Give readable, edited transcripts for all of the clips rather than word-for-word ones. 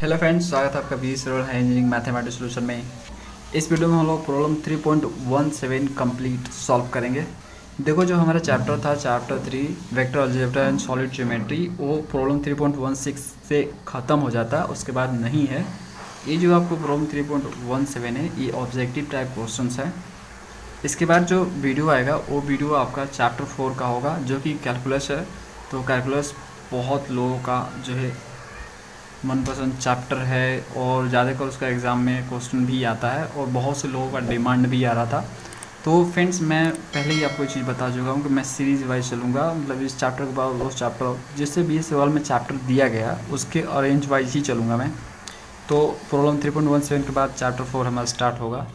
Hello friends, स्वागत है आपका बी सरल है इंजीनियरिंग मैथमेटिक्स सॉल्यूशन में। इस वीडियो में हम लोग प्रॉब्लम 3.17 कंप्लीट सॉल्व करेंगे। देखो, जो हमारा चैप्टर था chapter 3 vector algebra and solid geometry, वो प्रॉब्लम 3.16 से ख़त्म हो जाता है, उसके बाद नहीं है। ये जो आपको प्रॉब्लम 3.17 है, ये ऑब्जेक्टिव टाइप क्वेश्चंस है। इसके बाद जो वीडियो आएगा वो वीडियो आपका चैप्टर 4 का होगा, जो कि कैलकुलस है। तो कैलकुलस बहुत लोगों का जो है मनपसंद चैप्टर है और ज़्यादातर उसका एग्ज़ाम में क्वेश्चन भी आता है और बहुत से लोगों का डिमांड भी आ रहा था। तो फ्रेंड्स, मैं पहले ही आपको एक चीज़ बता चुका हूँ कि मैं सीरीज़ वाइज चलूँगा, मतलब इस चैप्टर के बाद उस चैप्टर जिससे भी सवाल में चैप्टर दिया गया उसके अरेंज वाइज ही चलूँगा मैं। तो प्रॉब्लम 3.17 के बाद चैप्टर 4 हमारा स्टार्ट होगा।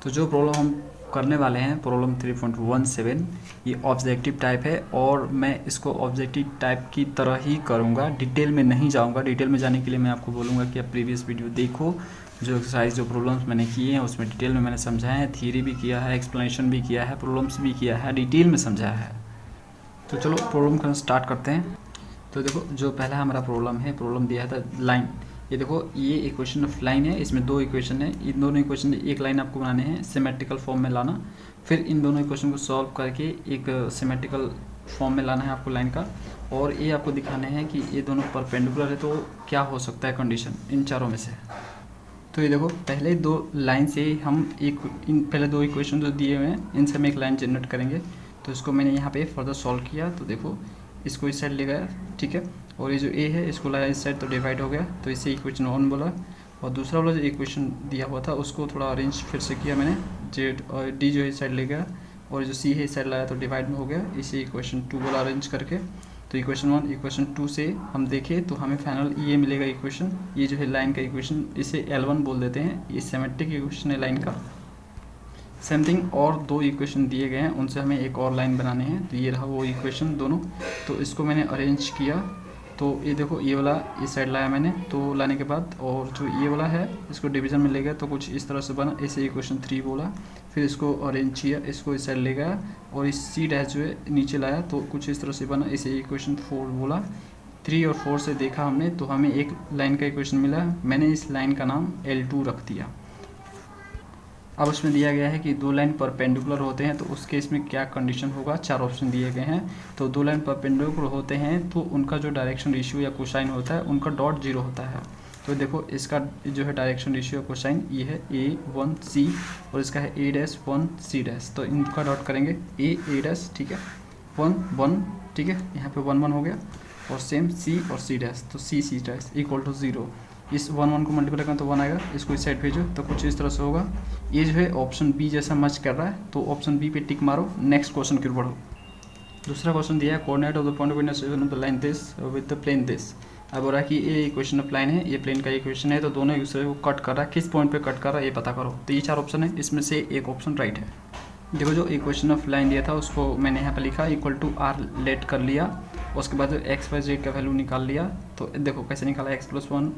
तो जो प्रॉब्लम हम करने वाले हैं प्रॉब्लम 3.17, ये ऑब्जेक्टिव टाइप है और मैं इसको ऑब्जेक्टिव टाइप की तरह ही करूँगा, डिटेल में नहीं जाऊँगा। डिटेल में जाने के लिए मैं आपको बोलूँगा कि आप प्रीवियस वीडियो देखो, जो एक्सरसाइज जो प्रॉब्लम्स मैंने किए हैं उसमें डिटेल में मैंने समझाया है, थियरी भी किया है, एक्सप्लेनेशन भी किया है, प्रॉब्लम्स भी किया है, डिटेल में समझाया है। तो चलो प्रॉब्लम का स्टार्ट करते हैं। तो देखो, जो पहला हमारा प्रॉब्लम है, प्रॉब्लम दिया था लाइन। ये देखो, ये इक्वेशन ऑफ लाइन है, इसमें दो इक्वेशन है। इन दोनों इक्वेशन एक लाइन आपको बनाने हैं, सिमेट्रिकल फॉर्म में लाना। फिर इन दोनों इक्वेशन को सॉल्व करके एक सिमेट्रिकल फॉर्म में लाना है आपको लाइन का। और ये आपको दिखाने हैं कि ये दोनों परपेंडिकुलर है, तो क्या हो सकता है कंडीशन इन चारों में से। तो ये देखो, पहले दो लाइन से हम पहले दो इक्वेशन जो दिए हुए हैं इनसे हम एक लाइन जनरेट करेंगे। तो इसको मैंने यहाँ पे फर्दर सॉल्व किया। तो देखो, इसको इस साइड ले गया, ठीक है, और ये जो ए है इसको लाया इस साइड, तो डिवाइड हो गया। तो इससे इक्वेशन 1 बोला। और दूसरा वाला जो इक्वेशन दिया हुआ था उसको थोड़ा अरेंज फिर से किया मैंने, जेड और डी जो है इस साइड ले गया, और जो सी है इस साइड लाया तो डिवाइड में हो गया। इसे इक्वेशन 2 बोला अरेंज करके। तो इक्वेशन 1 इक्वेशन 2 से हम देखें तो हमें फाइनल ये मिलेगा इक्वेशन, ये जो है लाइन का इक्वेशन, इसे L1 बोल देते हैं। ये सिमेट्रिक इक्वेशन है लाइन का। सेम थिंग, और दो इक्वेशन दिए गए हैं, उनसे हमें एक और लाइन बनाने हैं। तो ये रहा वो इक्वेशन दोनों। तो इसको मैंने अरेंज किया। तो ये देखो, ये वाला इस साइड लाया मैंने, तो लाने के बाद और जो ये वाला है इसको डिवीज़न में ले गया, तो कुछ इस तरह से बना, इसे इक्वेशन 3 बोला। फिर इसको अरेंज किया, इसको इस साइड ले गया और इस सी डैश जो है नीचे लाया, तो कुछ इस तरह से बना, इसे इक्वेशन 4 बोला। 3 और 4 से देखा हमने तो हमें एक लाइन का इक्वेशन मिला। मैंने इस लाइन का नाम L2 रख दिया। अब उसमें दिया गया है कि दो लाइन परपेंडिकुलर होते हैं तो उस केस में क्या कंडीशन होगा। 4 ऑप्शन दिए गए हैं। तो दो लाइन परपेंडिकुलर होते हैं तो उनका जो डायरेक्शन रेशियो या कोसाइन होता है उनका डॉट जीरो होता है। तो देखो, इसका जो है डायरेक्शन रेशियो कोसाइन ये है A1C और इसका है A'1C'। तो इनका डॉट करेंगे A ठीक है, 1 1 ठीक है, यहाँ पे 1 1 हो गया, और सेम C और C', तो C इक्वल टू 0। इस 1 1 को मल्टीप्लाई करें तो 1 आएगा, इसको इस साइड भेजो तो कुछ इस तरह से होगा। ये जो है ऑप्शन बी जैसा मैच कर रहा है, तो ऑप्शन बी पे टिक मारो, नेक्स्ट क्वेश्चन की ओर बढ़ो। दूसरा क्वेश्चन दिया है, coordinate of the point of intersection of the line this with the plane this. अब हो रहा है कि ये इक्वेशन ऑफ लाइन है, ये प्लेन का इक्वेशन है, तो दोनों एक दूसरे को कट कर रहा है, किस पॉइंट पे कट कर रहा है ये पता करो। तो ये 4 ऑप्शन है, इसमें से एक ऑप्शन राइट है। देखो, जो इक्वेशन ऑफ लाइन दिया था उसको मैंने यहाँ पे लिखा इक्वल टू आर लेट कर लिया, उसके बाद जो एक्स वाई जेड का वैल्यू निकाल लिया। तो देखो कैसे निकाला, x + 1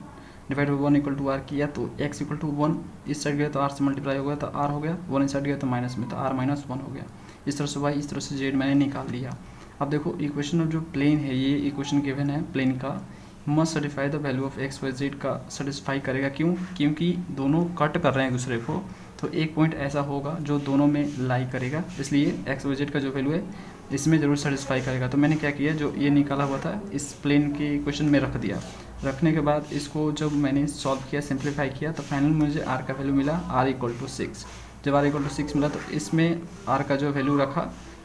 divide by 1 equal to R किया, तो x इक्वल टू 1 इस साइड गया तो r से मल्टीप्लाई हो गया तो r हो गया, 1 इस साइड गया तो माइनस में, तो r माइनस 1 हो गया। इस तरह से y, इस तरह से z मैंने निकाल लिया। अब देखो, इक्वेशन ऑफ जो प्लेन है, ये इक्वेशन गिवन है प्लेन का, must satisfy the value of X Y Z का सेटिस्फाई करेगा। क्यों? क्योंकि दोनों कट कर रहे हैं एक दूसरे को, तो एक पॉइंट ऐसा होगा जो दोनों में लाई करेगा, इसलिए एक्स वाई जेड का जो वैल्यू है इसमें ज़रूर सेटिस्फाई करेगा। तो मैंने क्या किया, जो ये निकाला हुआ था इस प्लेन के इक्वेशन में रख दिया। रखने के बाद इसको जब मैंने सॉल्व किया, सिंप्लीफाई किया, तो फाइनल मुझे r का वैल्यू मिला r इक्वल टू 6। जब r इक्वल टू 6 मिला तो इसमें r का जो वैल्यू रखा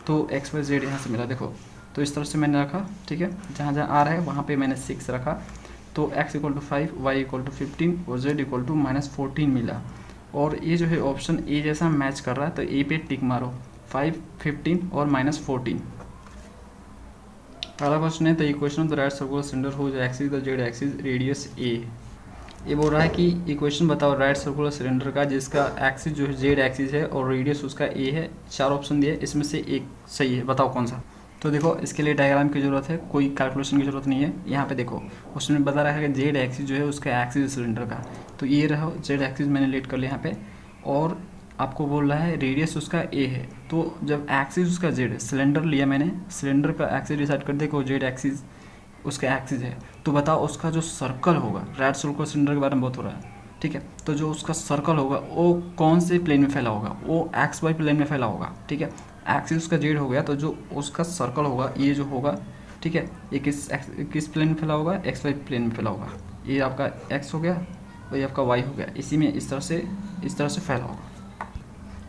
तो एक्स वाई जेड यहाँ से मिला। देखो, तो इस तरह से मैंने रखा, ठीक है, जहाँ जहाँ r है वहाँ पे मैंने 6 रखा। तो x equal to 5, y equal to 15 और z इक्वल टू -14 मिला। और ये जो है ऑप्शन ए जैसा मैच कर रहा है, तो ए पे टिक मारो, 5 15 और -14। अगला क्वेश्चन है, the equation of the right circular cylinder whose axis the Z axis radius a. ये बोल रहा है कि इक्वेशन बताओ राइट सर्कुलर सिलेंडर का जिसका एक्सिस जो है जेड एक्सिस है और रेडियस उसका ए है। 4 ऑप्शन दिए, इसमें से एक सही है, बताओ कौन सा। तो देखो, इसके लिए डायग्राम की ज़रूरत है, कोई कैलकुलेशन की ज़रूरत नहीं है। यहाँ पे देखो, उसमें बता रहा है कि जेड एक्सिस जो है उसका एक्सिस सिलेंडर का, तो ये रहा जेड एक्सिस, मैंने लेट कर लिया यहाँ पे। और आपको बोल रहा है रेडियस उसका ए है, तो जब एक्सिस उसका जेड है, सिलेंडर लिया मैंने, सिलेंडर का एक्सिस डिसाइड कर दे को जेड एक्सिस, उसका एक्सिस है, तो बताओ उसका जो सर्कल होगा, राइट सर्कुलर सिलेंडर के बारे में बात हो रहा है, ठीक है। तो जो उसका सर्कल होगा वो कौन से प्लेन में फैला होगा, वो एक्स वाई प्लेन में फैला होगा, ठीक है। एक्सिस उसका जेड हो गया, तो जो उसका सर्कल होगा ये जो होगा, ठीक है, ये किस प्लेन में फैला होगा, एक्स वाई प्लेन में फैला होगा। ये आपका एक्स हो गया और ये आपका वाई हो गया, इसी में इस तरह से फैला होगा।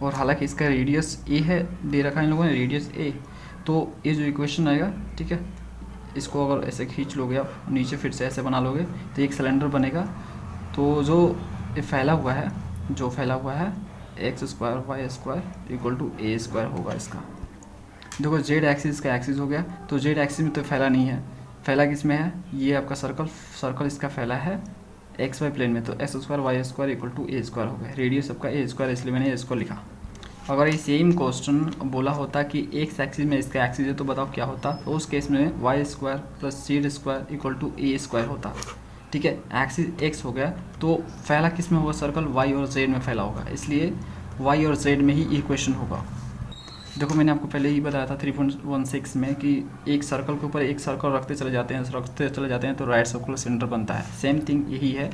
और हालांकि इसका रेडियस ए है, दे रखा है इन लोगों ने रेडियस ए, तो ये जो इक्वेशन आएगा, ठीक है, इसको अगर ऐसे खींच लोगे आप नीचे, फिर से ऐसे बना लोगे तो एक सिलेंडर बनेगा। तो जो ये फैला हुआ है X square Y square equal to A square होगा इसका। देखो जेड एक्सिस का एक्सिस हो गया, तो जेड एक्सिस में तो फैला नहीं है, फैला किस में है, ये आपका सर्कल इसका फैला है एक्स वाई प्लेन में, तो X square Y square equal to A square हो गया। रेडियस आपका ए स्क्वायर, इसलिए मैंने ए स्क्वायर लिखा। अगर ये सेम क्वेश्चन बोला होता कि एक्स एक्सिस में इसका एक्सिस है, तो बताओ क्या होता, तो उस केस में Y square plus Z square equal to A square होता, ठीक है। एक्सिस एक्स हो गया, तो फैला किस में होगा, सर्कल वाई और जेड में फैला होगा, इसलिए वाई और जेड में ही इक्वेशन होगा। देखो मैंने आपको पहले ही बताया था 3.16 में कि एक सर्कल के ऊपर एक सर्कल रखते चले जाते हैं तो राइट सर्कुलर सिलेंडर बनता है। सेम थिंग यही है,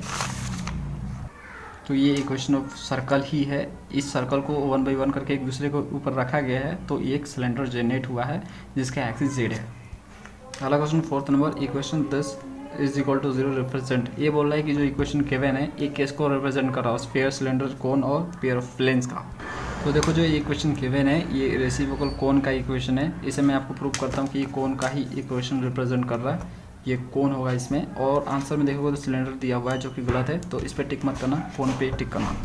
तो ये इक्वेशन ऑफ सर्कल ही है। इस सर्कल को 1 बाई 1 करके एक दूसरे को ऊपर रखा गया है, तो एक सिलेंडर जनरेट हुआ है जिसका एक्सिस जेड है। अगला क्वेश्चन 4th नंबर, equation 10 is equal to 0 represent. ये बोल रहा है कि जो इक्वेशन गिवन है एक केस को रिप्रेजेंट कर रहा है, स्फीयर, सिलेंडर, कोन और पेयर ऑफ प्लेन्स का। तो देखो जो ये इक्वेशन गिवन है ये रेसिप्रोकल कोन का इक्वेशन है, इसे मैं आपको प्रूव करता हूँ कि ये कोन का ही इक्वेशन रिप्रेजेंट कर रहा है, ये कोन होगा इसमें। और आंसर में देखोगे तो सिलेंडर दिया हुआ है जो कि गलत है, तो इस पर टिक मत करना, कोन पे टिक करना।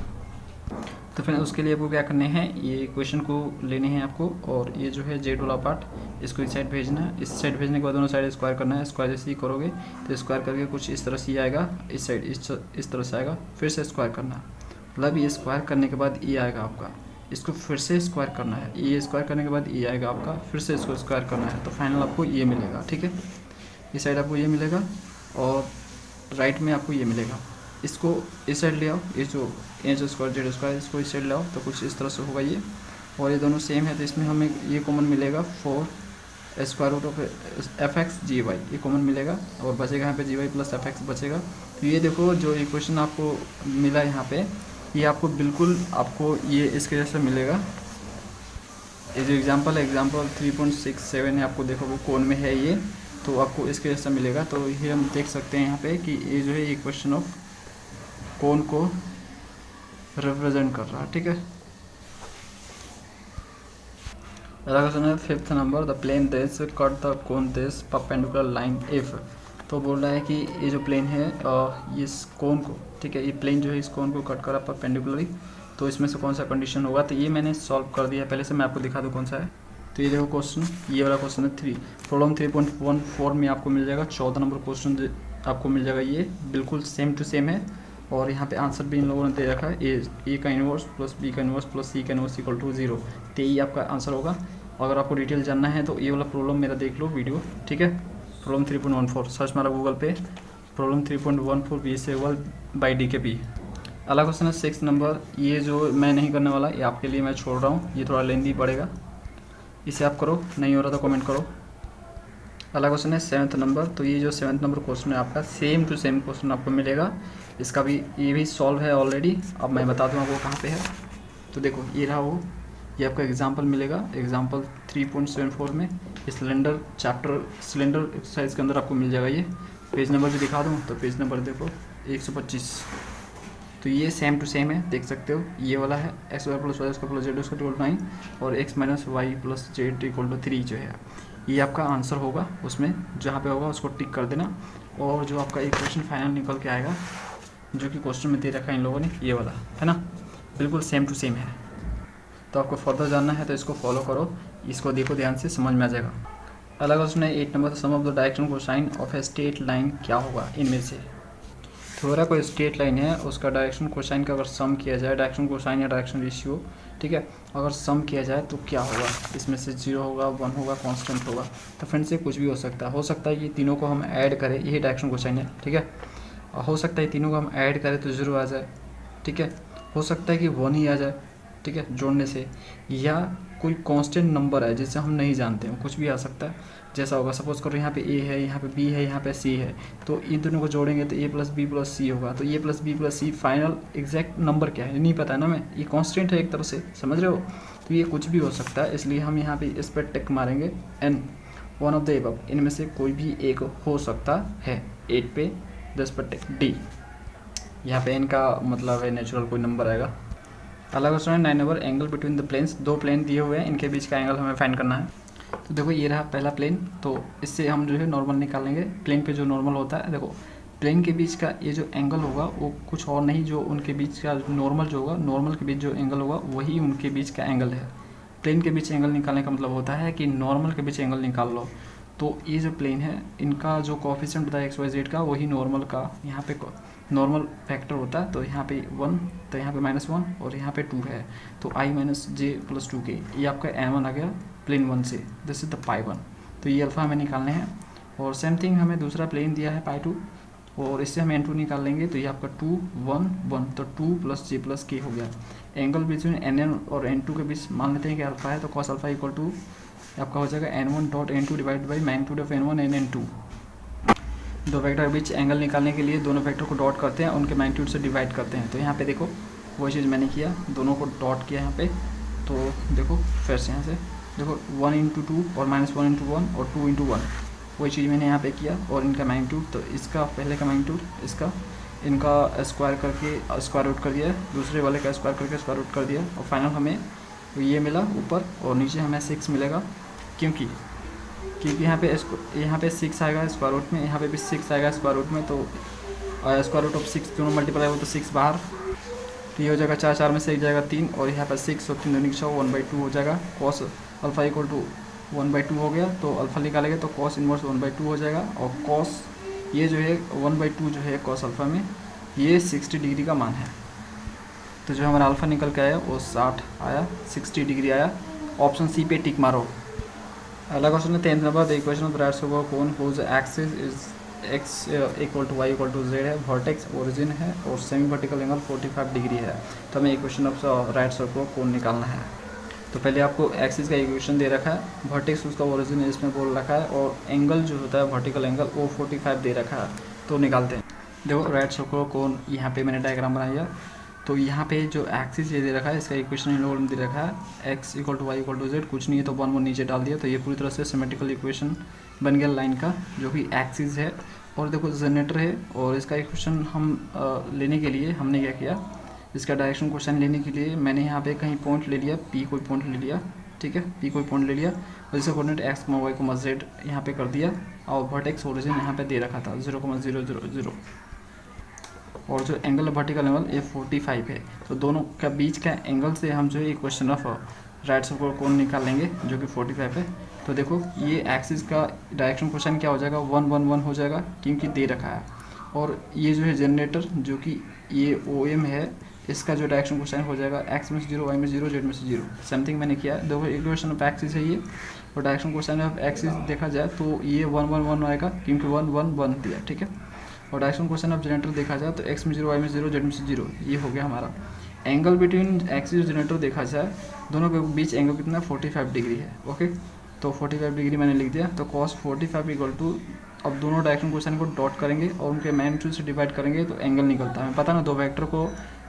तो फिर उसके लिए आपको क्या करने हैं, ये इक्वेशन को लेने हैं आपको, और ये जो है जेड वाला पार्ट इसको इस साइड भेजना है, इस साइड भेजने के बाद दोनों साइड स्क्वायर करना है। स्क्वायर जैसे ही करोगे तो स्क्वायर करके कुछ इस तरह से ही आएगा, इस साइड इस तरह से आएगा, फिर से स्क्वायर करना, मतलब ये स्क्वायर करने के बाद ये आएगा आपका, इसको फिर से स्क्वायर करना है, ये स्क्वायर करने के बाद ये आएगा आपका, फिर से इसको स्क्वायर करना है, तो फाइनल आपको ये मिलेगा, ठीक है। इस साइड आपको ये मिलेगा और राइट में आपको ये मिलेगा। इसको इस साइड ले आओ, ये जो एच स्क्वायर जेड स्क्वायर इसको इस साइड ले आओ, तो कुछ इस तरह से होगा ये, और ये दोनों सेम है तो इसमें हमें ये कॉमन मिलेगा 4 square root of F X G Y, ये कॉमन मिलेगा और बचेगा यहाँ पे G Y plus F X बचेगा। तो ये देखो जो इक्वेशन आपको मिला यहाँ पे, ये आपको बिल्कुल आपको ये इसके जैसा मिलेगा। ये जो एग्जांपल 3.67 है, आपको देखो वो कोन में है ये, तो आपको इसके जैसा मिलेगा। तो ये हम देख सकते हैं यहाँ पे कि ये जो है इक्वेशन ऑफ कोन को रिप्रेजेंट कर रहा है, ठीक है। अगला क्वेश्चन है 5th नंबर, the plane this cut the cone this perpendicular line if. तो बोल रहा है कि ये जो प्लेन है इस कोन को, ठीक है, ये प्लेन जो है इस कोन को कट करा परपेंडिकुलरली, तो इसमें से कौन सा कंडीशन होगा। तो ये मैंने सॉल्व कर दिया पहले से, मैं आपको दिखा दूँ कौन सा है। तो ये देखो क्वेश्चन, ये वाला क्वेश्चन है प्रॉब्लम 3.14 में आपको मिल जाएगा, 14 नंबर क्वेश्चन आपको मिल जाएगा। ये बिल्कुल सेम टू सेम है और यहाँ पे आंसर भी इन लोगों ने दे रखा है, ए का इनवर्स प्लस बी का इनवर्स प्लस सी का इनवर्स इक्वल टू 0, तो ये आपका आंसर होगा। अगर आपको डिटेल जानना है तो ये वाला प्रॉब्लम मेरा देख लो वीडियो, ठीक है। प्रॉब्लम 3.14 सर्च मारा गूगल पे, प्रॉब्लम 3.14 बी से बाई डी के पी। अगला क्वेश्चन है 6th नंबर, ये जो मैं नहीं करने वाला, ये आपके लिए मैं छोड़ रहा हूँ, ये थोड़ा लेंदी पड़ेगा, इसे आप करो, नहीं हो रहा तो कमेंट करो। अगला क्वेश्चन है 7th नंबर, तो ये जो 7th नंबर क्वेश्चन है आपका सेम टू सेम क्वेश्चन आपको मिलेगा, इसका भी ये भी सॉल्व है ऑलरेडी। अब मैं बता दूँ आपको कहाँ पे है। तो देखो ये रहा वो, ये आपका एग्जांपल मिलेगा, एग्जांपल 3.74 में सिलेंडर चैप्टर सिलेंडर एक्सरसाइज के अंदर आपको मिल जाएगा। ये पेज नंबर भी दिखा दूँ तो पेज नंबर देखो 125। तो ये सेम टू सेम है, देख सकते हो, ये वाला है X Y plus Y square plus Z square equal 9 और X minus Y plus Z equal to 3 जो है, ये आपका आंसर होगा। उसमें जहाँ पे होगा उसको टिक कर देना, और जो आपका इक्वेशन फाइनल निकल के आएगा जो कि क्वेश्चन में दे रखा है इन लोगों ने, ये वाला है ना, बिल्कुल सेम टू सेम है। तो आपको फर्दर जानना है तो इसको फॉलो करो, इसको देखो ध्यान से, समझ में आ जाएगा। अलग क्वेश्चन है 8 नंबर, sum of the direction cosine of a straight line क्या होगा इनमें से। थोड़ा कोई स्ट्रेट लाइन है, उसका डायरेक्शन कोसाइन का अगर सम किया जाए, डायरेक्शन कोसाइन या डायरेक्शन रेशियो, ठीक है, अगर सम किया जाए तो क्या होगा, इसमें से 0 होगा, 1 होगा, कांस्टेंट होगा। तो फ्रेंड से कुछ भी हो सकता है कि तीनों को हम ऐड करें, यही डायरेक्शन कोसाइन है, ठीक है। हो सकता है तीनों को हम ऐड करें तो 0 आ जाए, ठीक है। हो सकता है कि 1 ही आ जाए, ठीक है, जोड़ने से, या कोई कांस्टेंट नंबर है जिसे हम नहीं जानते हैं, कुछ भी आ सकता है। जैसा होगा, सपोज करो यहाँ पे ए है, यहाँ पे बी है, यहाँ पे सी है, तो इन दोनों को जोड़ेंगे तो ए प्लस बी प्लस सी होगा। तो ए प्लस बी प्लस सी फाइनल एग्जैक्ट नंबर क्या है नहीं पता है ना, मैं ये कांस्टेंट है एक तरह से, समझ रहे हो। तो ये कुछ भी हो सकता है, इसलिए हम यहाँ पे इस पर टिक मारेंगे none of the above, इनमें से कोई भी एक हो सकता है। 8 पे 10 पर टिक डी। यहाँ पे एन का मतलब है नेचुरल कोई नंबर आएगा। अगला क्वेश्चन है 9 नंबर, एंगल बिटवीन द प्लेन्स। दो प्लेन दिए हुए हैं, इनके बीच का एंगल हमें फाइंड करना है। तो देखो ये रहा पहला प्लेन, तो इससे हम जो है नॉर्मल निकालेंगे। प्लेन पे जो नॉर्मल होता है, देखो प्लेन के बीच का ये जो एंगल होगा वो कुछ और नहीं, जो उनके बीच का नॉर्मल जो होगा, नॉर्मल के बीच जो एंगल होगा वही उनके बीच का एंगल है। प्लेन के बीच एंगल निकालने का मतलब होता है कि नॉर्मल के बीच एंगल निकाल लो। तो ये जो प्लेन है इनका जो कोएफिशिएंट होता है XYZ का, वही नॉर्मल का यहाँ पे नॉर्मल फैक्टर होता है। तो यहाँ पे 1, तो यहाँ पे -1 और यहाँ पे 2 है, तो I माइनस जे प्लस 2 के, ये आपका n1 आ गया प्लेन 1 से। दिस इज द पाई 1, तो ये अल्फ़ा हमें निकालने हैं। और सेम थिंग हमें दूसरा प्लेन दिया है पाई 2, और इससे हम n2 निकाल लेंगे। तो ये आपका 2 1 1, तो 2 प्लस जे प्लस के हो गया। एंगल बिटवीन nn और n2 के बीच मान लेते हैं कि अल्फ़ा है, तो cos अल्फ़ा इक्वल टू आपका हो जाएगा n1 dot n2 divide by magnitude of n1 and n2। दो वेक्टर के बीच एंगल निकालने के लिए दोनों वेक्टर को डॉट करते हैं, उनके मैग्नीट्यूड से डिवाइड करते हैं। तो यहाँ पे देखो वही चीज़ मैंने किया, दोनों को डॉट किया यहाँ पे। तो देखो फिर से यहाँ से देखो 1 इंटू 2 और -1 इंटू 1 और 2 इंटू 1, वही चीज़ मैंने यहाँ पे किया। और इनका मैग्नीट्यूड, तो इसका पहले का मैग्नीट्यूड, इसका इनका स्क्वायर करके स्क्वायर रूट कर दिया, दूसरे वाले का स्क्वायर करके स्क्वायर रूट कर दिया, और फाइनल हमें ये मिला ऊपर, और नीचे हमें 6 मिलेगा। क्योंकि यहाँ पे 6 आएगा स्क्वायर रूट में, यहाँ पे भी 6 आएगा स्क्वायर रूट में, तो स्क्वायर रूट ऑफ 6 दोनों मल्टीप्लाई हो तो 6 बाहर, तो ये हो जाएगा 4 4 में से 1 जाएगा 3, और यहाँ पर 6 और 3 दोनों की 1/2 हो जाएगा। कॉस अल्फ़ा इक्वल टू 1/2 हो गया, तो अल्फ़ा निकालेंगे तो कॉस इनवर्स 1/2 हो जाएगा। और कॉस ये जो है 1/2 जो है कॉस अल्फ़ा में, ये 60 डिग्री का मान है। तो जो हमारा अल्फ़ा निकल के आया वो 60 आया, 60 डिग्री आया। ऑप्शन सी पे टिक मारो। अगला क्वेश्चन है 10th नंबर, the equation of the right circular cone whose axis is x equal to y equal to z है, वर्टेक्स ओरिजिन है, और सेमी वर्टिकल एंगल 45 डिग्री है। तो हमें इक्वेशन ऑफ राइट सर्कुलर कोन निकालना है। तो पहले आपको एक्सिस का इक्वेशन दे रखा है, वर्टेक्स उसका ओरिजिन इसमें बोल रखा है, और एंगल जो होता है वर्टिकल एंगल वो 45 दे रखा है। तो निकालते हैं। देखो राइट सर्कुलर कोन यहाँ पे मैंने डायग्राम बनाया, तो यहाँ पे जो एक्सिस ये दे रखा है, इसका इक्वेशन इन लोगों ने दे रखा है x equal to y equal to z, कुछ नहीं है तो 1 1 नीचे डाल दिया, तो ये पूरी तरह से सिमेट्रिकल इक्वेशन बन गया लाइन का, जो कि एक्सिस है। और देखो जनरेटर है, और इसका इक्वेशन हम लेने के लिए हमने क्या किया, इसका डायरेक्शन क्वेश्चन लेने के लिए मैंने यहाँ पे कहीं पॉइंट ले लिया, पी कोई पॉइंट ले लिया, ठीक है, पी कोई पॉइंट ले लिया, और इसका कोऑर्डिनेट x, y, z यहाँ पे कर दिया, और वर्टेक्स ओरिजिन यहाँ पे दे रखा था 0,000, और जो एंगल वर्टिकल एंगल ये 45 है। तो दोनों का बीच का एंगल से हम जो है इक्वेशन ऑफ राइट सर्कुलर कोन निकाल लेंगे, जो कि 45 है। तो देखो ये एक्सिस का डायरेक्शन क्वेश्चन क्या हो जाएगा, 1 1 1 हो जाएगा, क्योंकि दे रखा है। और ये जो है जनरेटर, जो कि ये OM है, इसका जो डायरेक्शन क्वेश्चन हो जाएगा x में से 0, y में 0, z में से 0। समथिंग मैंने किया, देखो इक्वेशन ऑफ एक्सिस है ये, और डायरेक्शन क्वेश्चन ऑफ एक्सिस देखा जाए तो ये 1 1 1 आएगा, क्योंकि 1 1 1 दिया, ठीक है। और डायरेक्शन क्वेश्चन ऑफ जनरेटर देखा जाए तो x में 0, y में 0, z में से 0, ये हो गया हमारा। एंगल बिटवीन एक्सिस और जनरेटर देखा जाए, दोनों के बीच एंगल कितना 45 डिग्री है, ओके। तो 45 डिग्री मैंने लिख दिया। तो cos 45 इक्वल टू, अब दोनों डायरेक्शन क्वेश्चन को डॉट करेंगे और उनके मैग्नीट्यूड से डिवाइड करेंगे तो एंगल निकलता है। हमें पता ना, दो वेक्टर को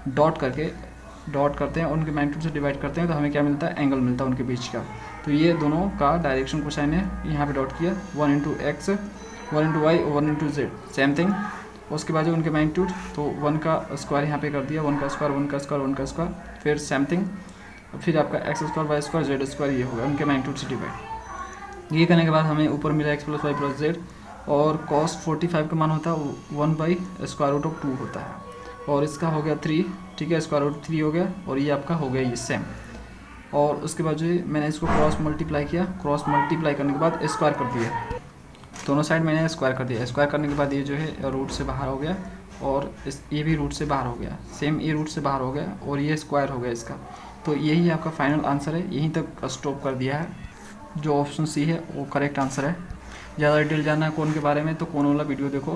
डॉट करते हैं और उनके मैग्नीट्यूड से डिवाइड करते हैं तो हमें क्या मिलता है, एंगल मिलता है उनके बीच का। तो ये दोनों का डायरेक्शन क्वेश्चन है, यहाँ पे डॉट किया, 1 into x, 1 into y, 1 into z, same thing. उसके बाद जो उनके मैग्नीट्यूड, तो 1 का स्क्वायर यहाँ पे कर दिया, 1 का स्क्वायर, 1 का स्क्वायर, 1 का स्क्वायर, फिर सेम थिंग, फिर आपका x square, Y square, z square, ये होगा उनके मैग्नीट्यूड से डिवाइड। ये करने के बाद हमें ऊपर मिला x plus y plus z, और cos 45 का मान होता है 1/√2 होता है, और इसका हो गया 3, ठीक है, √3 हो गया, और ये आपका हो गया ये सेम। और उसके बाद जो है मैंने इसको क्रॉस मल्टीप्लाई किया, क्रॉस मल्टीप्लाई करने के बाद स्क्वायर कर दिया, दोनों साइड मैंने स्क्वायर कर दिया। स्क्वायर करने के बाद ये जो है रूट से बाहर हो गया, और ये भी रूट से बाहर हो गया, सेम ये रूट से बाहर हो गया, और ये स्क्वायर हो गया इसका। तो यही आपका फाइनल आंसर है, यहीं तक स्टॉप कर दिया है। जो ऑप्शन सी है वो करेक्ट आंसर है। ज़्यादा डिटेल जानना है कोन के बारे में तो कोन वाला वीडियो देखो।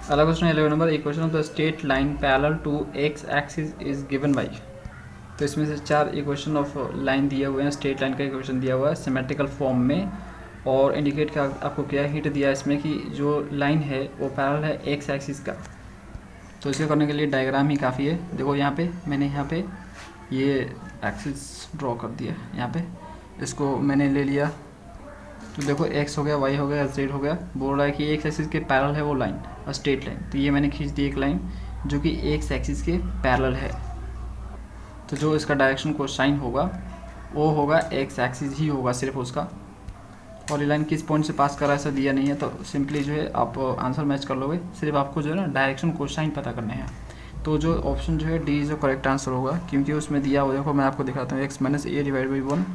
अगला question 11 number, equation of the straight line parallel to x axis is given by. तो इसमें से 4 इक्वेशन ऑफ लाइन दिए हुए हैं, स्ट्रेट लाइन का इक्वेशन दिया हुआ है सिमेट्रिकल फॉर्म में, और इंडिकेट का आपको क्या हिंट दिया है इसमें कि जो लाइन है वो पैरेलल है एक्स एक्सिस का। तो इसे करने के लिए डायग्राम ही काफ़ी है। देखो यहाँ पे मैंने यहाँ पे ये एक्सिस ड्रॉ कर दिया, यहाँ पे इसको मैंने ले लिया। तो देखो एक्स हो गया, वाई हो गया, जेड हो गया। बोल रहा है कि एक्स एक्सिस के पैरेलल है वो लाइन, स्ट्रेट लाइन। तो ये मैंने खींच दी एक लाइन जो कि एक्स एक्सिस के पैरेलल है। तो जो इसका डायरेक्शन कोसाइन होगा वो होगा एक्स एक्सिस ही होगा सिर्फ उसका। और ये लाइन किस पॉइंट से पास कर रहा है ऐसा दिया नहीं है, तो सिंपली जो है आप आंसर मैच कर लोगे। सिर्फ आपको जो है ना डायरेक्शन कोसाइन पता करने हैं। तो जो ऑप्शन जो है डी जो करेक्ट आंसर होगा, क्योंकि उसमें दिया हुआ, देखो मैं आपको दिखाता हूँ, x minus A divide by 1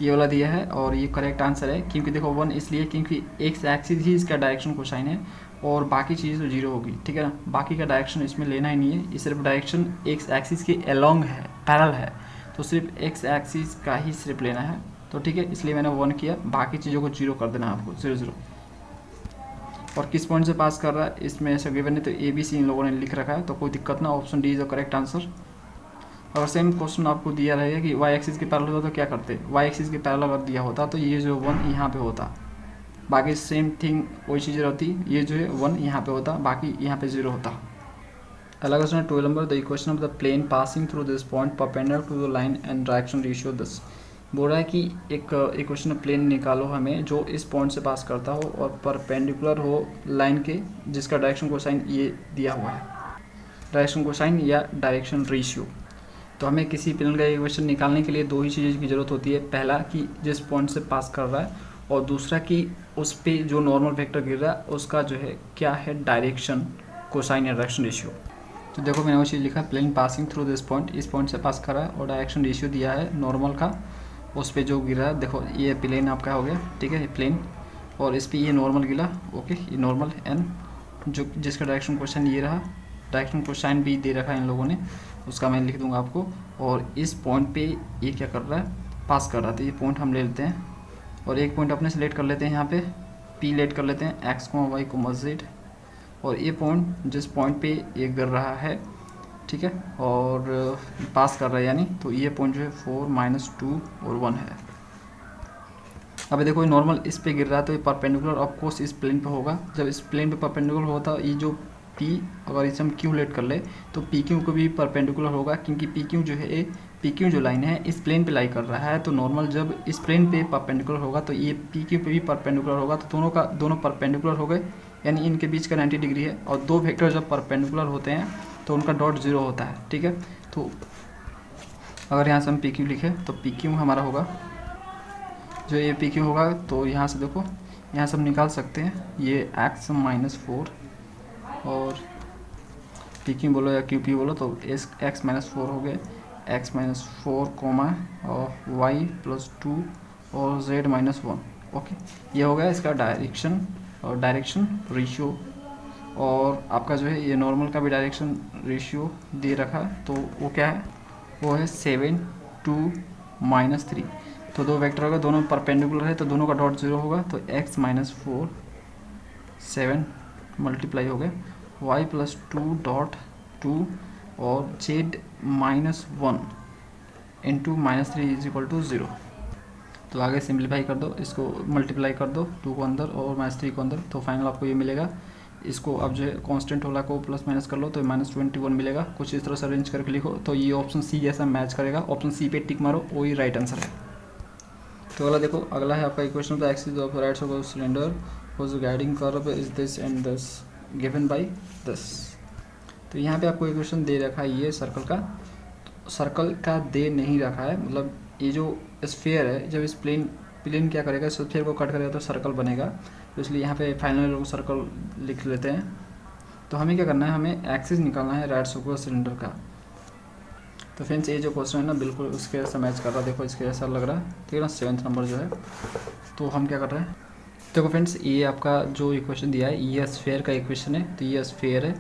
ये वाला दिया है, और ये करेक्ट आंसर है। क्योंकि देखो 1 इसलिए क्योंकि एक्स एक्सिस ही इसका डायरेक्शन कोसाइन है, और बाकी चीज़ तो जीरो होगी, ठीक है ना। बाकी का डायरेक्शन इसमें लेना ही नहीं है, ये सिर्फ डायरेक्शन एक्स एक्सिस के अलोंग है, पैरेलल है, तो सिर्फ एक्स एक्सिस का ही सिर्फ लेना है। तो ठीक है, इसलिए मैंने 1 किया, बाकी चीज़ों को जीरो कर देना आपको, 0 0। और किस पॉइंट से पास कर रहा है इसमें ऐसा गिवन है, तो ए बी सी इन लोगों ने लिख रखा है, तो कोई दिक्कत ना, option D is the correct answer. अगर सेम क्वेश्चन आपको दिया रहेगा कि वाई एक्सिस के पैरेलल होता तो क्या करते, वाई एक्सिस के पैरेलल अगर दिया होता तो ये जो 1 यहाँ पे होता, बाकी सेम थिंग वही चीज़ रहती, ये जो है 1 यहाँ पे होता, बाकी यहाँ पे 0 होता। अगला क्वेश्चन है 12 number, the equation of the plane passing through this point perpendicular to the line and direction ratio this. बोल रहा है कि एक इक्वेशन प्लेन निकालो हमें जो इस पॉइंट से पास करता हो और परपेंडिकुलर हो लाइन के, जिसका डायरेक्शन कोसाइन ये दिया हुआ है, डायरेक्शन कोसाइन या डायरेक्शन रेशियो। तो हमें किसी प्लेन का इक्वेशन निकालने के लिए 2 ही चीज़ों की ज़रूरत होती है, पहला कि जिस पॉइंट से पास कर रहा है, और दूसरा कि उस पे जो नॉर्मल वेक्टर गिर रहा है उसका जो है क्या है डायरेक्शन कोसाइन या डायरेक्शन रेशियो। तो देखो मैंने वो चीज़ लिखा, plane passing through this point, इस पॉइंट से पास कर रहा है, और डायरेक्शन रेशियो दिया है नॉर्मल का, उस पर जो गिरा है। देखो ये प्लेन आपका हो गया, ठीक है, ये प्लेन, और इस पर ये नॉर्मल गिरा, ओके, ये नॉर्मल एन जो जिसका डायरेक्शन कोसाइन ये रहा, डायरेक्शन कोसाइन भी दे रखा है इन लोगों ने, उसका मैं लिख दूंगा आपको। और इस पॉइंट पे ये क्या कर रहा है, पास कर रहा है, तो ये पॉइंट हम ले लेते हैं, और एक पॉइंट अपने सेलेक्ट कर लेते हैं, यहाँ पे पी लेट कर लेते हैं, एक्स को वाई को जेड, और ये पॉइंट जिस पॉइंट पे ये गिर रहा है, ठीक है, और पास कर रहा है यानी, तो ये पॉइंट जो है 4 -2 और 1 है। अब देखो ये नॉर्मल इस पे गिर रहा है, तो ये परपेंडिकुलर ऑफ कोर्स इस प्लेन पे होगा। जब इस प्लेन पे परपेंडिकुलर होता है, ये जो P अगर इसे हम Q लेट कर ले तो PQ को भी परपेंडिकुलर होगा, क्योंकि PQ जो है, PQ जो लाइन है इस प्लेन पे लाई कर रहा है, तो नॉर्मल जब इस प्लेन पे परपेंडिकुलर होगा तो ये PQ पे भी परपेंडिकुलर होगा, तो दोनों परपेंडिकुलर हो गए, यानी इनके बीच का 90 डिग्री है। और 2 वेक्टर जब परपेंडिकुलर होते हैं तो उनका डॉट 0 होता है, ठीक है। तो अगर यहाँ से हम PQ लिखें तो PQ हमारा होगा, जो ये PQ होगा, तो यहाँ से देखो, यहाँ से हम निकाल सकते हैं ये x - 4, और PQ बोलो या QP बोलो, तो x - 4 हो गए, x - 4 कोमा और y + 2 और z - 1, ओके। ये हो गया इसका डायरेक्शन और डायरेक्शन रेशियो। और आपका जो है ये नॉर्मल का भी डायरेक्शन रेशियो दे रखा है, तो वो क्या है, वो है 7 2 -3। तो 2 वेक्टर होगा, दोनों परपेंडिकुलर है, तो दोनों का डॉट 0 होगा, तो x - 4 7 मल्टीप्लाई हो गया y + 2 डॉट 2 और z - 1 इंटू -3 = 0। तो आगे सिंप्लीफाई कर दो, इसको मल्टीप्लाई कर दो, 2 को अंदर और -3 को अंदर, तो फाइनल आपको ये मिलेगा। इसको अब जो है कांस्टेंट वाला को प्लस माइनस कर लो, तो -21 मिलेगा। कुछ इस तरह से अरेंज करके लिखो, तो ये ऑप्शन सी जैसा मैच करेगा, ऑप्शन सी पे टिक मारो, वही राइट आंसर है। तो अगला देखो, अगला है आपका equation of the axis of right side of cylinder whose guiding curve is this and this given by this। तो यहाँ पे आपको इक्वेशन दे रखा है ये सर्कल का, सर्कल का दे नहीं रखा है, मतलब ये जो स्फीयर है, जब इस प्लेन क्या करेगा, स्फीयर को कट करेगा तो सर्कल बनेगा, तो इसलिए यहाँ पे फाइनल सर्कल लिख लेते हैं। तो हमें क्या करना है, हमें एक्सिस निकालना है राइट सर्कुलर सिलेंडर का। तो फ्रेंड्स ये जो क्वेश्चन है ना, बिल्कुल उसके जैसा मैच कर रहा है, देखो इसके जैसा लग रहा है, ठीक है ना, 7th नंबर जो है। तो हम क्या कर रहे हैं, देखो फ्रेंड्स ये आपका जो इक्वेशन दिया है ये स्फीयर का इक्वेशन है, तो ये स्फीयर है।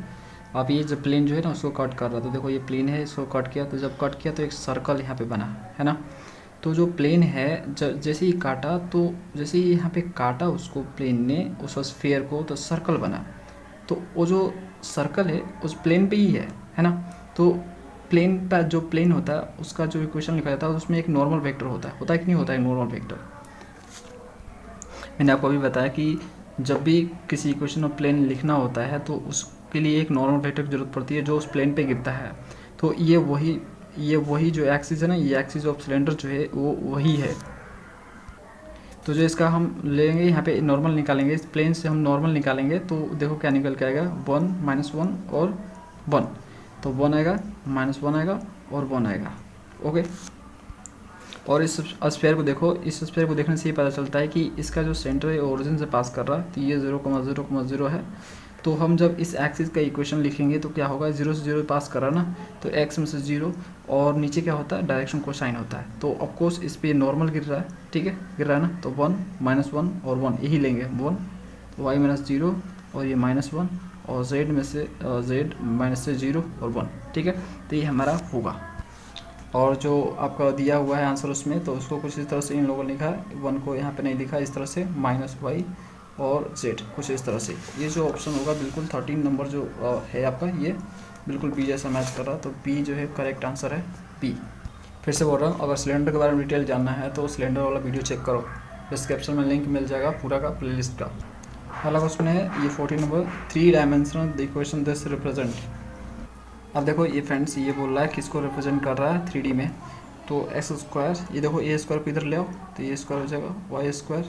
अब ये जो प्लेन जो है ना उसको कट कर रहा था, तो देखो ये प्लेन है, इसको कट किया, तो जब कट किया तो एक सर्कल यहाँ पे बना है ना। तो जो प्लेन है जैसे ही काटा, तो जैसे ही यहाँ पे काटा उसको प्लेन ने, उस स्फीयर को, तो सर्कल बना। तो वो जो सर्कल है उस प्लेन पे ही है ना। तो प्लेन का जो प्लेन होता है उसका जो इक्वेशन लिखा जाता है उसमें एक नॉर्मल वेक्टर होता है कि नहीं होता है नॉर्मल वेक्टर। मैंने आपको अभी बताया कि जब भी किसी इक्वेशन ऑफ प्लेन लिखना होता है तो उसके लिए एक नॉर्मल वेक्टर की जरूरत पड़ती है जो उस प्लेन पे गिरता है। तो ये वही जो एक्सिस है ना, ये एक्सिस ऑफ सिलेंडर जो है वो वही है। तो जो इसका हम लेंगे यहाँ पे नॉर्मल निकालेंगे, इस प्लेन से हम नॉर्मल निकालेंगे तो देखो क्या निकल के आएगा 1 -1 और 1। तो 1 आएगा, -1 आएगा और 1 आएगा। ओके, और इस स्फीयर को देखो, इस स्फीयर को देखने से ये पता चलता है कि इसका जो सेंटर है ओरिजिन से पास कर रहा है, तो ये 0,0,0 है। तो हम जब इस एक्सिस का इक्वेशन लिखेंगे तो क्या होगा, 0 से 0 पास कर रहा ना, तो x में से 0 और नीचे क्या होता है डायरेक्शन कोसाइन होता है। तो ऑफकोर्स इस पर नॉर्मल गिर रहा है, ठीक है, गिर रहा है ना, तो 1 -1 और 1 यही लेंगे 1, तो y -0 और ये -1 और z में से -0 और 1, ठीक है। तो ये हमारा होगा। और जो आपका दिया हुआ है आंसर उसमें, तो उसको कुछ इस तरह से इन लोगों ने लिखा है, 1 को यहाँ पे नहीं लिखा इस तरह से, -y और z कुछ इस तरह से। ये जो ऑप्शन होगा बिल्कुल 13 नंबर जो है आपका, ये बिल्कुल बी जैसा मैच कर रहा है। तो बी जो है करेक्ट आंसर है, बी। फिर से बोल रहा हूँ, अगर सिलेंडर के बारे में डिटेल जानना है तो सिलेंडर वाला वीडियो चेक करो, डिस्क्रिप्शन में लिंक मिल जाएगा पूरा का प्लेलिस्ट का। अगला क्वेश्चन है ये 14 number, 3 dimensional the equation this represent. अब देखो ये फ्रेंड्स ये बोल रहा है किसको रिप्रेजेंट कर रहा है 3D में, तो x², ये देखो a² को इधर ले आओ तो a² हो जाएगा, y²,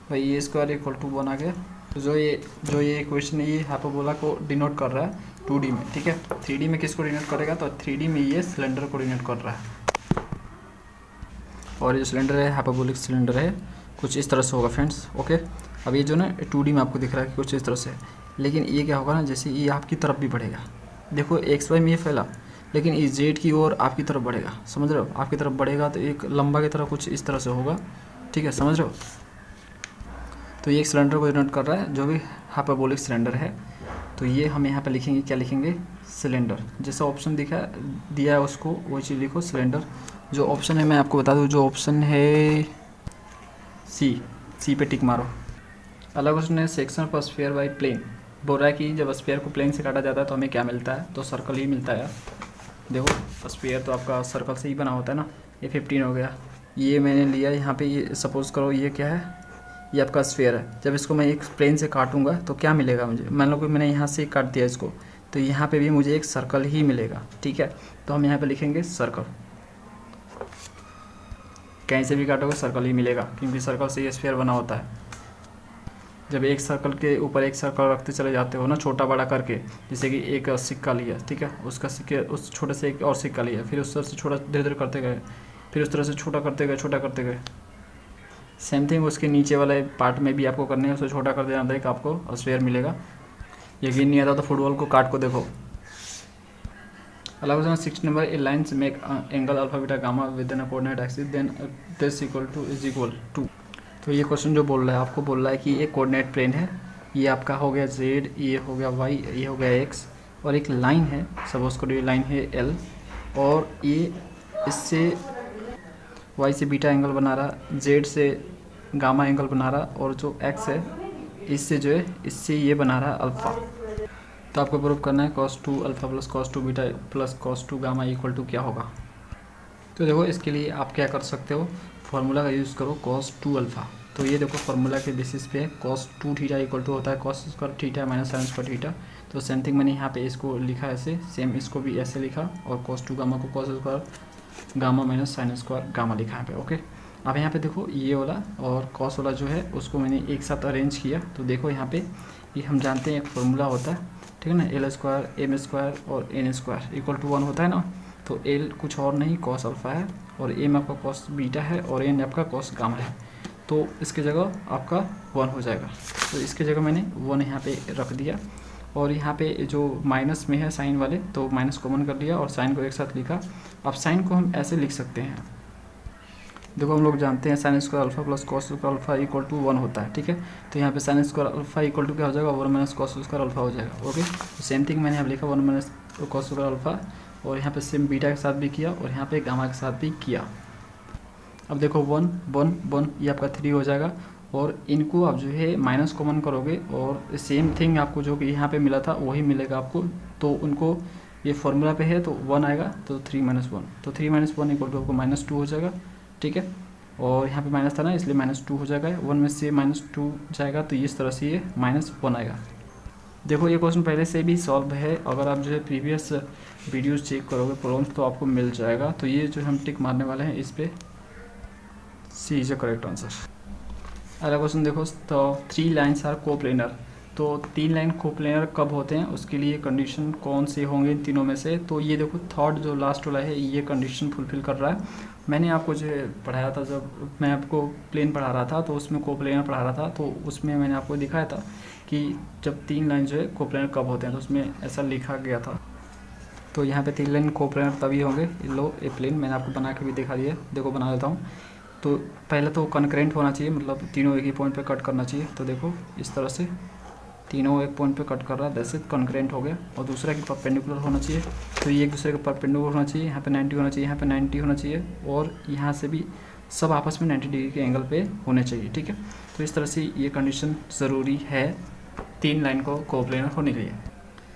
भाई a² = 1 आ गया। तो जो ये इक्वेशन है ये हाइपरबोला को डिनोट कर रहा है 2D में, ठीक है। 3D में किसको डिनोट करेगा, तो 3D में ये सिलेंडर को डिनोट कर रहा है। और ये सिलेंडर है हाइपरबोलिक सिलेंडर है, कुछ इस तरह से होगा फ्रेंड्स। ओके, अब ये जो ना 2D में आपको दिख रहा है कि कुछ इस तरह से, लेकिन ये क्या होगा ना, जैसे ये आपकी तरफ भी बढ़ेगा, देखो XY में ये फैला, लेकिन ये Z की ओर आपकी तरफ बढ़ेगा, समझ रहे हो, आपकी तरफ बढ़ेगा तो एक लंबा की तरह कुछ इस तरह से होगा, ठीक है, समझ रहे हो। तो ये एक सिलेंडर को डिनोट कर रहा है जो भी हाइपरबोलिक सिलेंडर है। तो ये हम यहाँ पे लिखेंगे, क्या लिखेंगे, सिलेंडर। जैसा ऑप्शन दिया है उसको वही चीज़ लिखो, सिलेंडर। जो ऑप्शन है मैं आपको बता दूँ, जो ऑप्शन है सी पे टिक मारो। अगला क्वेश्चन है section of sphere by plane. बोल रहा है कि जब स्फीयर को प्लेन से काटा जाता है तो हमें क्या मिलता है, तो सर्कल ही मिलता है। देखो स्फीयर तो आपका सर्कल से ही बना होता है ना। ये 15 हो गया, ये मैंने लिया यहाँ पे, ये सपोज़ करो ये क्या है, ये आपका स्फीयर है। जब इसको मैं एक प्लेन से काटूंगा तो क्या मिलेगा मुझे, मान लो कि मैंने यहाँ से काट दिया इसको, तो यहाँ पे भी मुझे एक सर्कल ही मिलेगा, ठीक है। तो हम यहाँ पे लिखेंगे सर्कल, कहीं से भी काटोगे सर्कल ही मिलेगा, क्योंकि सर्कल से ये स्फीयर बना होता है। जब एक सर्कल के ऊपर एक सर्कल रखते चले जाते हो ना, छोटा बड़ा करके, जैसे कि एक सिक्का लिया, ठीक है, उसका सिक्के उस छोटे से एक और सिक्का लिया, फिर उस तरह से छोटा धीरे धीरे करते गए, फिर उस तरह से छोटा करते गए। सेम थिंग उसके नीचे वाले पार्ट में भी आपको करने है, उसे छोटा कर देना, देख आपको स्फीयर मिलेगा। यकीन नहीं आता तो फुटबॉल को काट को देखो। अलावा 6 नंबर, a lines make angle alpha beta gamma with an coordinate axis then this is equal to. तो ये क्वेश्चन जो बोल रहा है, आपको बोल रहा है कि एक कोऑर्डिनेट प्लेन है, ये आपका हो गया Z, ये हो गया Y, ये हो गया X, और एक लाइन है, सपोज करो ये लाइन है L, और ये इससे Y से बीटा एंगल बना रहा, Z से गामा एंगल बना रहा, और जो X है इससे जो है इससे ये बना रहा अल्फ़ा। तो आपको प्रूव करना है cos 2 alpha plus cos 2 beta plus cos 2 gamma equal to क्या होगा। तो देखो इसके लिए आप क्या कर सकते हो, फार्मूला का यूज़ करो cos 2 अल्फ़ा। तो ये देखो फार्मूला के बेसिस पे cos 2 थीटा इक्वल टू होता है cos square theta minus sine square theta. तो सेम थिंग मैंने यहाँ पे इसको लिखा ऐसे, सेम इसको भी ऐसे लिखा, और cos 2 गामा को cos square gamma minus sine square gamma लिखा है पे। ओके, अब यहाँ पे देखो ये वाला और cos वाला जो है उसको मैंने एक साथ अरेंज किया। तो देखो यहाँ पे ये हम जानते हैं एक फार्मूला होता है, ठीक है ना, L² M² और N² इक्वल टू 1 होता है ना। तो L कुछ और नहीं cos अल्फ़ा है, और M आपका cos बीटा है, और N आपका cos गामा है। तो इसके जगह आपका 1 हो जाएगा। तो इसके जगह मैंने 1 यहाँ पे रख दिया, और यहाँ पे जो माइनस में है साइन वाले, तो माइनस कॉमन कर लिया और साइन को एक साथ लिखा। अब साइन को हम ऐसे लिख सकते हैं, देखो हम लोग जानते हैं sine square alpha plus cos square alpha equal to 1 होता है, ठीक है। तो यहाँ पे sine square alpha equal to क्या हो जाएगा, 1 माइनस कॉस स्क्वायर अल्फ़ा हो जाएगा। ओके, तो सेम थिंग मैंने यहाँ लिखा 1 माइनस कॉस स्क्वायर अल्फ़ा, और यहाँ पे सेम बीटा के साथ भी किया, और यहाँ पे गामा के साथ भी किया। अब देखो 1 1 1 ये आपका 3 हो जाएगा, और इनको आप जो है माइनस कॉमन करोगे, और सेम थिंग आपको जो कि यहाँ पे मिला था वही मिलेगा आपको। तो उनको ये फॉर्मूला पे है तो 1 आएगा, तो 3 - 1, तो 3 - 1 इक्वल टू आपको -2 हो जाएगा, ठीक है। और यहाँ पे माइनस था ना, इसलिए -2 हो जाएगा, 1 में से -2 जाएगा, तो इस तरह से ये -1 आएगा। देखो ये क्वेश्चन पहले से भी सॉल्व है, अगर आप जो है प्रीवियस वीडियोस चेक करोगे प्रॉब्लम्स तो आपको मिल जाएगा। तो ये जो हम टिक मारने वाले हैं इस पर, सी इज द करेक्ट आंसर। अगला क्वेश्चन देखो, तो 3 लाइन्स आर कोप्लेनर, तो 3 लाइन कोप्लेनर कब होते हैं, उसके लिए कंडीशन कौन से होंगे इन तीनों में से। तो ये देखो थर्ड जो लास्ट वाला है ये कंडीशन फुलफिल कर रहा है। मैंने आपको जो है पढ़ाया था, जब मैं आपको प्लेन पढ़ा रहा था तो उसमें कोप्लेनर पढ़ा रहा था, तो उसमें मैंने आपको दिखाया था कि जब 3 लाइन जो है कोप्लेनर कब होते हैं, तो उसमें ऐसा लिखा गया था। तो यहाँ पे 3 लाइन कोप्लेनर तभी होंगे। लो ए प्लेन मैंने आपको बना के भी दिखा दिया, देखो बना देता हूँ। तो पहले तो कनकरेंट होना चाहिए, मतलब तीनों एक ही पॉइंट पे कट करना चाहिए। तो देखो इस तरह से तीनों एक पॉइंट पे कट कर रहा है, दैट्स इट कनकरेंट हो गया। और दूसरा कि परपेंडिकुलर होना चाहिए, तो ये एक दूसरे के परपेंडिकुलर होना चाहिए। यहाँ पे 90 होना चाहिए, यहाँ पे 90 होना चाहिए, और यहाँ से भी सब आपस में 90 डिग्री के एंगल पे होने चाहिए, ठीक है। तो इस तरह से ये कंडीशन ज़रूरी है 3 लाइन को कोप्लेनर होने के लिए।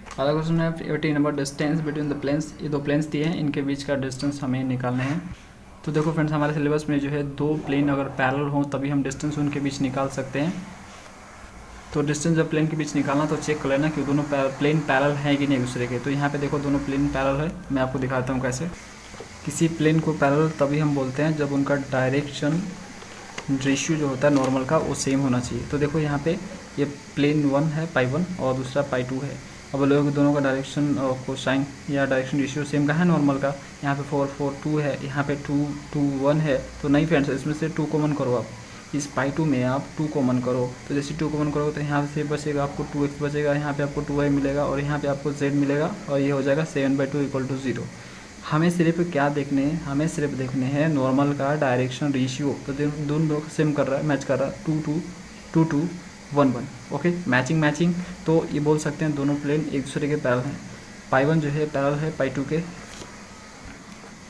अगला क्वेश्चन है 80 number, distance between the planes. ये 2 प्लेन्स दिए हैं, इनके बीच का डिस्टेंस हमें निकालना है। तो देखो फ्रेंड्स, हमारे सिलेबस में जो है 2 प्लेन अगर पैरेलल हों तभी हम डिस्टेंस उनके बीच निकाल सकते हैं। तो डिस्टेंस जब प्लेन के बीच निकालना तो चेक कर लेना कि दोनों प्लेन पैरेलल हैं कि नहीं एक दूसरे के। तो यहाँ पे देखो दोनों प्लेन पैरेलल है, मैं आपको दिखाता हूँ कैसे। किसी प्लेन को पैरेलल तभी हम बोलते हैं जब उनका डायरेक्शन रेशियो जो होता है नॉर्मल का वो सेम होना चाहिए। तो देखो यहाँ पे ये प्लेन 1 है π1 और दूसरा π2 है। अब लोग दोनों का डायरेक्शन कोसाइन या डायरेक्शन रेशियो सेम का है नॉर्मल का। यहाँ पे 4 4 2 है, यहाँ पे 2 2 1 है। तो नहीं फ्रेंड्स, इसमें से 2 कॉमन करो आप, इस π2 में आप 2 कॉमन करो। तो जैसे 2 कॉमन करोगे तो यहाँ से बचेगा आपको 2x बचेगा, यहाँ पे आपको 2y मिलेगा, और यहाँ पे आपको z मिलेगा, और ये हो जाएगा 7/2 = 0। हमें सिर्फ क्या देखने हैं, हमें सिर्फ देखने हैं नॉर्मल का डायरेक्शन रेशियो। तो दोनों लोग सेम कर रहा है, मैच कर रहा है, 2 2 2 2 1 1, ओके, मैचिंग। तो ये बोल सकते हैं दोनों प्लेन एक दूसरे के पैरेलल हैं। π1 जो है पैरेलल है π2 के।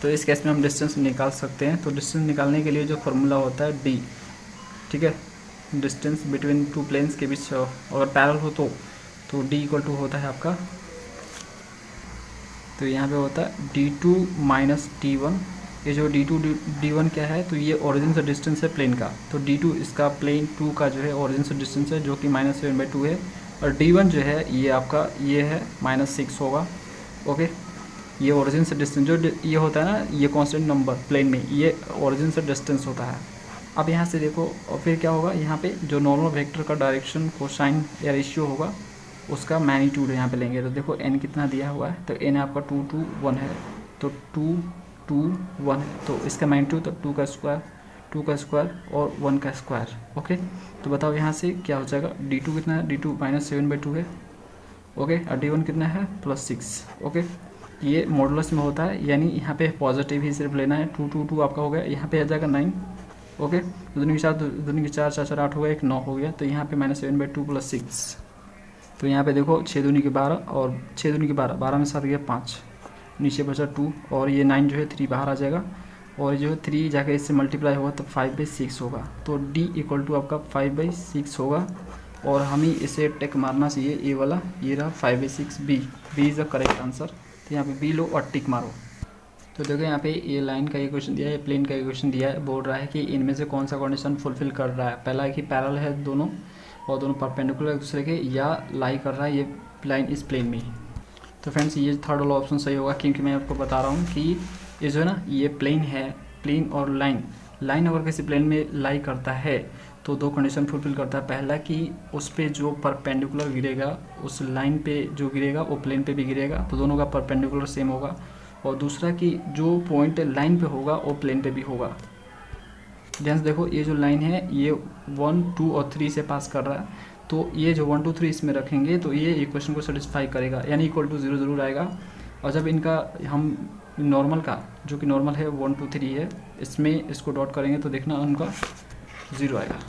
तो इस केस में हम डिस्टेंस निकाल सकते हैं। तो डिस्टेंस निकालने के लिए जो फार्मूला होता है d, ठीक है, डिस्टेंस बिटवीन 2 प्लेन्स के बीच अगर पैरेलल हो तो d = होता है आपका, तो यहाँ पे होता है d2 - d1। ये जो d2 d1 क्या है, तो ये ओरिजिन से डिस्टेंस है प्लेन का। तो d2 इसका प्लेन 2 का जो है ओरिजिन से डिस्टेंस है, जो कि -7/2 है। और d1 जो है ये आपका ये है -6 होगा, ओके। ये ओरिजिन से डिस्टेंस जो ये होता है ना, ये कांस्टेंट नंबर प्लेन में, ये ओरिजिन से डिस्टेंस होता है। अब यहाँ से देखो, और फिर क्या होगा, यहाँ पे जो नॉर्मल वेक्टर का डायरेक्शन कोसाइन या रेशियो होगा उसका मैग्नीट्यूड यहाँ पे लेंगे। तो देखो n कितना दिया हुआ है, तो n आपका 2 2 1 है, तो 2 2 1 है, तो इसका मैग्नीट्यूड तो 2 का स्क्वायर और 1 का स्क्वायर, ओके। तो बताओ यहाँ से क्या हो जाएगा, d2 कितना है, d2 -7/2 है, ओके, और d1 कितना है +6, ओके। ये मॉडुलस में होता है, यानी यहाँ पे पॉजिटिव ही सिर्फ लेना है। 2 2 2 आपका हो गया, यहाँ पे आ जाएगा 9, ओके। दूनी के 4 4 4 8 हो गया, 1 9 हो गया, तो यहाँ पे -7/2 + 6। तो यहाँ पे देखो 6 दूनी के 12 और 6 दूनी के 12, 12 में 7 गया 5, नीचे बचा 2, और ये 9 जो है 3 बाहर आ जाएगा, और जो है 3 जाके इससे मल्टीप्लाई होगा तो 5/6 होगा। तो d = आपका 5/6 होगा, और हमें इसे टिक मारना चाहिए, ये वाला, ये रहा 5/6, b is the correct answer. तो यहाँ पे बी लो और टिक मारो। तो देखो यहाँ पे ये लाइन का ये क्वेश्चन दिया है, प्लेन का ये क्वेश्चन दिया है, बोल रहा है कि इनमें से कौन सा कंडीशन फुलफिल कर रहा है। पहला है कि पैरेलल है दोनों, और दोनों परपेंडिकुलर एक दूसरे के, या लाई कर रहा है ये लाइन इस प्लेन में ही। तो फ्रेंड्स ये थर्ड वाला ऑप्शन सही होगा, क्योंकि मैं आपको बता रहा हूँ कि ये जो है ना, ये प्लेन है, प्लेन और लाइन अगर किसी प्लेन में लाई करता है तो 2 कंडीशन फुलफिल करता है। पहला कि उस पे जो परपेंडिकुलर गिरेगा, उस लाइन पे जो गिरेगा वो प्लेन पे भी गिरेगा, तो दोनों का परपेंडिकुलर सेम होगा। और दूसरा कि जो पॉइंट लाइन पे होगा वो प्लेन पे भी होगा। ध्यान से देखो, ये जो लाइन है ये 1 2 और 3 से पास कर रहा है, तो ये जो 1 2 3 इसमें रखेंगे तो ये इक्वेशन को सेटिस्फाई करेगा, यानी = 0 ज़रूर आएगा। और जब इनका हम नॉर्मल का, जो कि नॉर्मल है 1 2 3 है, इसमें इसको डॉट करेंगे तो देखना उनका 0 आएगा।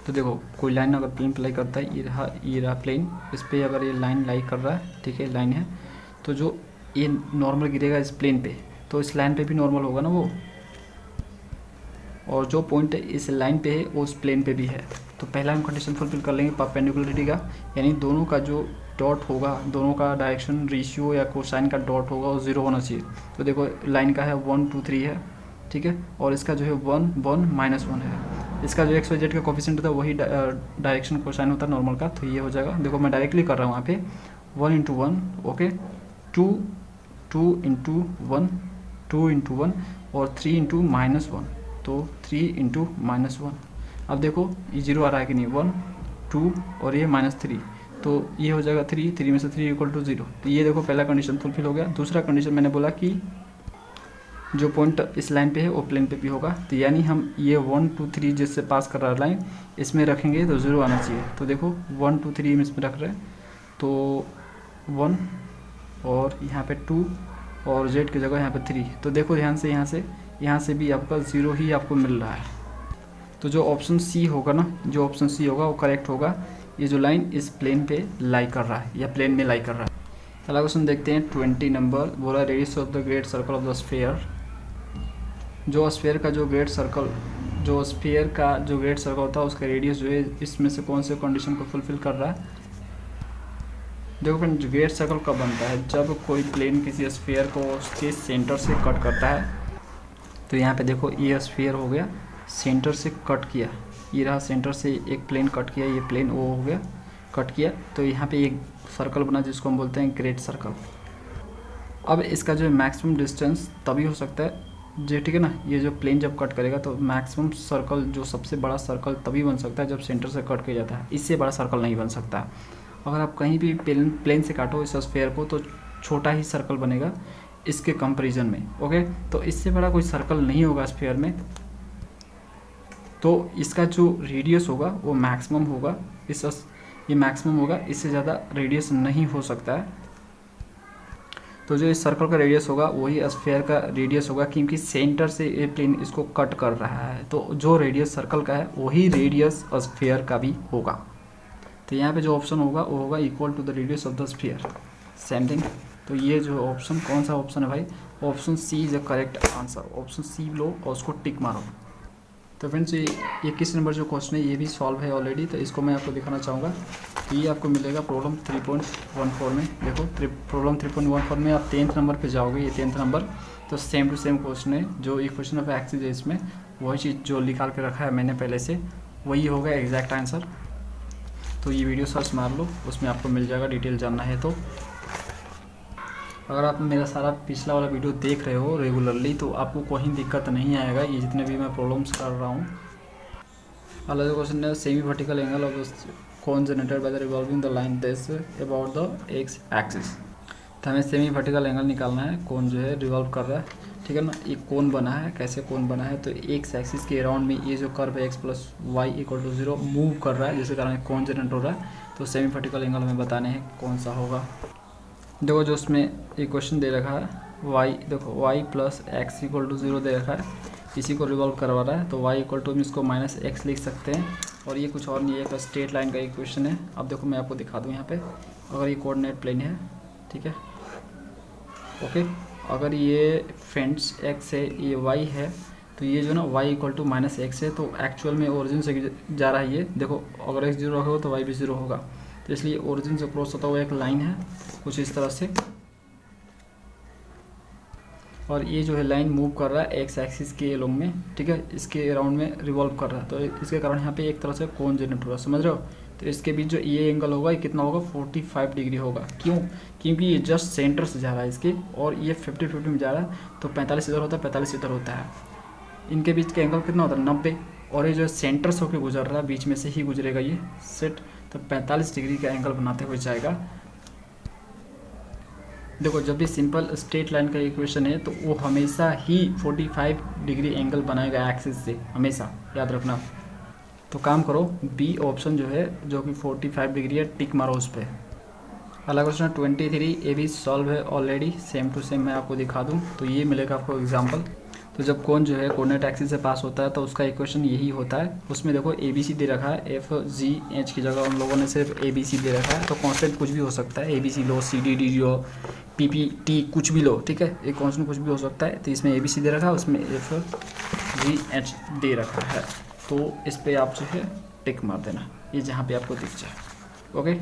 तो देखो कोई लाइन अगर प्लेन पे लाई करता है, ये रहा प्लेन, इस पर अगर ये लाइन लाई कर रहा है, ठीक है, लाइन है, तो जो ये नॉर्मल गिरेगा इस प्लेन पे, तो इस लाइन पे भी नॉर्मल होगा ना वो, और जो पॉइंट इस लाइन पे है वो उस प्लेन पे भी है। तो पहला हम कंडीशन फुलफिल कर लेंगे परपेंडिकुलरिटी का, यानी दोनों का जो डॉट होगा, दोनों का डायरेक्शन रेशियो या कोसाइन का डॉट होगा वो 0 होना चाहिए। तो देखो लाइन का है 1 2 3 है, ठीक है, और इसका जो है 1 1 -1 है। इसका जो एक्स वाई जेड का कोफिशिएंट होता है वही डायरेक्शन कोसाइन होता है नॉर्मल का, तो ये हो जाएगा। देखो मैं डायरेक्टली कर रहा हूँ यहाँ पे 1 × 1, ओके, 2 × 1 2 × 1 और 3 × -1, तो 3 × -1। अब देखो ये 0 आ रहा है कि नहीं, 1 2 और ये -3, तो ये हो जाएगा 3 में से 3 = 0। तो ये देखो पहला कंडीशन फुलफिल हो गया। दूसरा कंडीशन मैंने बोला कि जो पॉइंट इस लाइन पे है वो प्लेन पे भी होगा, तो यानी हम ये 1 2 3 जिससे पास कर रहा है लाइन इसमें रखेंगे तो 0 आना चाहिए। तो देखो 1 2 3 इसमें रख रहे हैं तो 1 और यहाँ पे 2 और z की जगह यहाँ पे 3, तो देखो ध्यान से यहाँ से भी आपका 0 ही आपको मिल रहा है। तो जो ऑप्शन सी होगा ना, जो ऑप्शन सी होगा वो करेक्ट होगा। ये जो लाइन इस प्लेन पे लाई कर रहा है या प्लेन में लाई कर रहा है। अगला क्वेश्चन देखते हैं 20 नंबर, बोला radius of the great circle of the sphere. जो स्फीयर का जो ग्रेट सर्कल होता है उसका रेडियस जो है इसमें से कौन से कंडीशन को फुलफिल कर रहा है। देखो फ्रेंड, ग्रेट सर्कल कब बनता है, जब कोई प्लेन किसी स्फीयर को उसके सेंटर से कट करता है। तो यहाँ पे देखो ये स्फीयर हो गया, सेंटर से कट किया, ये रहा सेंटर से एक प्लेन कट किया, ये प्लेन वो हो गया कट किया, तो यहाँ पे एक सर्कल बना जिसको हम बोलते हैं ग्रेट सर्कल। अब इसका जो मैक्सिमम डिस्टेंस तभी हो सकता है जो, ठीक है ना, ये जो प्लेन जब कट करेगा तो मैक्सिमम सर्कल जो सबसे बड़ा सर्कल तभी बन सकता है जब सेंटर से कट किया जाता है, इससे बड़ा सर्कल नहीं बन सकता। अगर आप कहीं भी प्लेन से काटो इस स्फीयर को तो छोटा ही सर्कल बनेगा इसके कंपैरिजन में, ओके। तो इससे बड़ा कोई सर्कल नहीं होगा स्फीयर में, तो इसका जो रेडियस होगा वो मैक्सिमम होगा, ये मैक्सिमम होगा, इससे ज़्यादा रेडियस नहीं हो सकता है। तो जो इस सर्कल का रेडियस होगा वही स्फीयर का रेडियस होगा, क्योंकि सेंटर से ये प्लेन इसको कट कर रहा है, तो जो रेडियस सर्कल का है वही रेडियस स्फीयर का भी होगा। तो यहाँ पे जो ऑप्शन होगा वो होगा equal to the radius of the sphere, same thing. तो ये जो ऑप्शन कौन सा ऑप्शन है भाई, option C is the correct answer. Option C लो और उसको टिक मारो। तो फ्रेंड्स ये 21 नंबर जो क्वेश्चन है ये भी सॉल्व है ऑलरेडी, तो इसको मैं आपको दिखाना चाहूँगा। ये आपको मिलेगा प्रॉब्लम 3.14 में। देखो प्रॉब्लम 3.14 में आप 10th नंबर पे जाओगे, ये 10th नंबर, तो सेम टू सेम क्वेश्चन है। जो इक्वेशन ऑफ एक्सिस है इसमें वही चीज़ जो निकाल के रखा है मैंने पहले से, वही होगा एग्जैक्ट आंसर। तो ये वीडियो सर्च मार लो, उसमें आपको मिल जाएगा, डिटेल जानना है तो। अगर आप मेरा सारा पिछला वाला वीडियो देख रहे हो रेगुलरली तो आपको कोई दिक्कत नहीं आएगा, ये जितने भी मैं प्रॉब्लम्स कर रहा हूँ। अगला क्वेश्चन है semi vertical angle of cone generated by the revolving the line this about the x axis. तो हमें सेमी वर्टिकल एंगल निकालना है, कोन जो है रिवॉल्व कर रहा है, ठीक है ना। एक कोन बना है, कैसे कोन बना है, तो एक्स एक्सिस के अराउंड में ये जो कर्व है x + y = 0 मूव कर रहा है, जिसके कारण कोन जनरेट हो रहा है। तो सेमी वर्टिकल एंगल हमें बताने हैं कौन सा होगा। देखो जो उसमें एक क्वेश्चन दे रखा है y, देखो y + x = 0 दे रखा है, इसी को रिवॉल्व करवा रहा है, तो y = में इसको -x लिख सकते हैं। और ये कुछ और नहीं है, एक स्ट्रेट लाइन का एक क्वेश्चन है। अब देखो मैं आपको दिखा दूँ यहाँ पे, अगर ये कोऑर्डिनेट प्लेन है, ठीक है, ओके, अगर ये फ्रेंड्स x है, ये y है, तो ये जो ना y = -x है, तो एक्चुअल में ओरिजिन से जा रहा है ये। देखो अगर x 0 होगा तो y भी 0 होगा, तो इसलिए ओरिजिन से क्रॉस होता हुआ एक लाइन है कुछ इस तरह से, और ये जो है लाइन मूव कर रहा है एक्स एक्सिस के अलोंग में, ठीक है, इसके अराउंड में रिवॉल्व कर रहा है, तो इसके कारण यहाँ पे एक तरह से कोन जनरेट हो रहा है, समझ रहे हो। तो इसके बीच जो ये एंगल होगा ये कितना होगा, 45 डिग्री होगा। क्यों, क्योंकि ये जस्ट सेंटर से जा रहा है इसके, और ये 50-50 में जा रहा है, तो 45 इधर होता है, 45 इधर होता है। इनके बीच का एंगल कितना होता है, 90, और ये जो सेंटर से होकर गुजर रहा है, बीच में से ही गुजरेगा ये सेट, तो 45 डिग्री का एंगल बनाते हुए जाएगा। देखो जब भी सिंपल स्ट्रेट लाइन का इक्वेशन है तो वो हमेशा ही 45 डिग्री एंगल बनाएगा एक्सिस से, हमेशा याद रखना। तो काम करो बी ऑप्शन जो है जो कि 45 डिग्री है, टिक मारो उस पर। अगला क्वेश्चन 23, ये भी सॉल्व है ऑलरेडी, सेम टू सेम मैं आपको दिखा दूँ तो ये मिलेगा आपको एग्जाम्पल। तो जब कोन जो है कोऑर्डिनेट एक्सिस से पास होता है तो उसका इक्वेशन यही होता है। उसमें देखो ABC दे रखा है, FGH की जगह उन लोगों ने सिर्फ ABC दे रखा है, तो कांस्टेंट कुछ भी हो सकता है, ABC लो, CD लो, PPT कुछ भी लो, ठीक है, एक कांस्टेंट कुछ भी हो सकता है। तो इसमें ABC दे रखा है, उसमें FGH दे रखा है, तो इस पर आप जो है टिक मार देना, ये जहाँ पे आपको दिख जाए, ओके।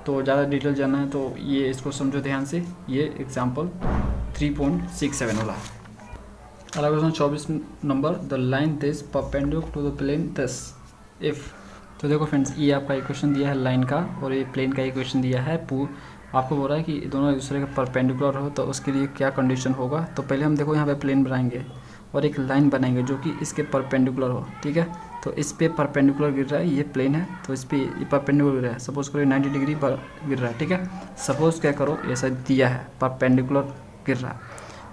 तो ज़्यादा डिटेल जानना है तो ये इसको समझो ध्यान से। ये एग्जाम्पल 3.67 वाला। अगला question 24 number, the line this perpendicular to the plane this if. तो देखो फ्रेंड्स, ये आपका इक्वेशन दिया है लाइन का और ये प्लेन का इक्वेशन दिया है। आपको बोल रहा है कि दोनों एक दूसरे के परपेंडिकुलर हो तो उसके लिए क्या कंडीशन होगा। तो पहले हम देखो यहाँ पे प्लेन बनाएंगे और एक लाइन बनाएंगे जो कि इसके परपेंडिकुलर हो, ठीक है। तो इस पे परपेंडिकुलर गिर रहा है, ये प्लेन है तो इस पे ये परपेंडिकुलर गिर रहा है। सपोज करो 90 डिग्री पर गिर रहा है, ठीक है। सपोज क्या करो, ऐसा दिया है परपेंडिकुलर गिर रहा है।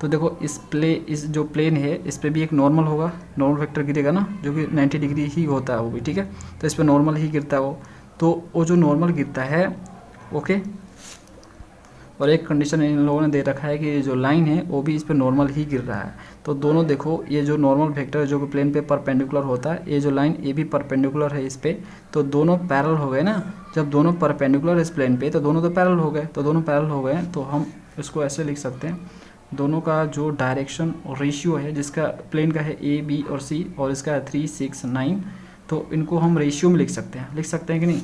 तो देखो इस जो प्लेन है इस पे भी एक नॉर्मल होगा, नॉर्मल वेक्टर गिरेगा ना, जो कि 90 डिग्री ही होता है वो भी, ठीक है। तो इस पे नॉर्मल ही गिरता है वो। तो वो जो नॉर्मल गिरता है, ओके। और एक कंडीशन इन लोगों ने दे रखा है कि ये जो लाइन है वो भी इस पे नॉर्मल ही गिर रहा है। तो दोनों देखो, ये जो नॉर्मल वेक्टर है जो कि प्लेन पे परपेंडिकुलर होता है, ये जो लाइन ये भी परपेंडिकुलर है इस पे, तो दोनों पैरेलल हो गए ना। जब दोनों परपेंडिकुलर इस प्लेन पे तो दोनों तो पैरेलल हो गए, तो दोनों पैरेलल हो गए तो हम इसको ऐसे लिख सकते हैं, दोनों का जो डायरेक्शन और रेशियो है, जिसका प्लेन का है ए बी और सी और इसका है 3 6 9, तो इनको हम रेशियो में लिख सकते हैं कि नहीं।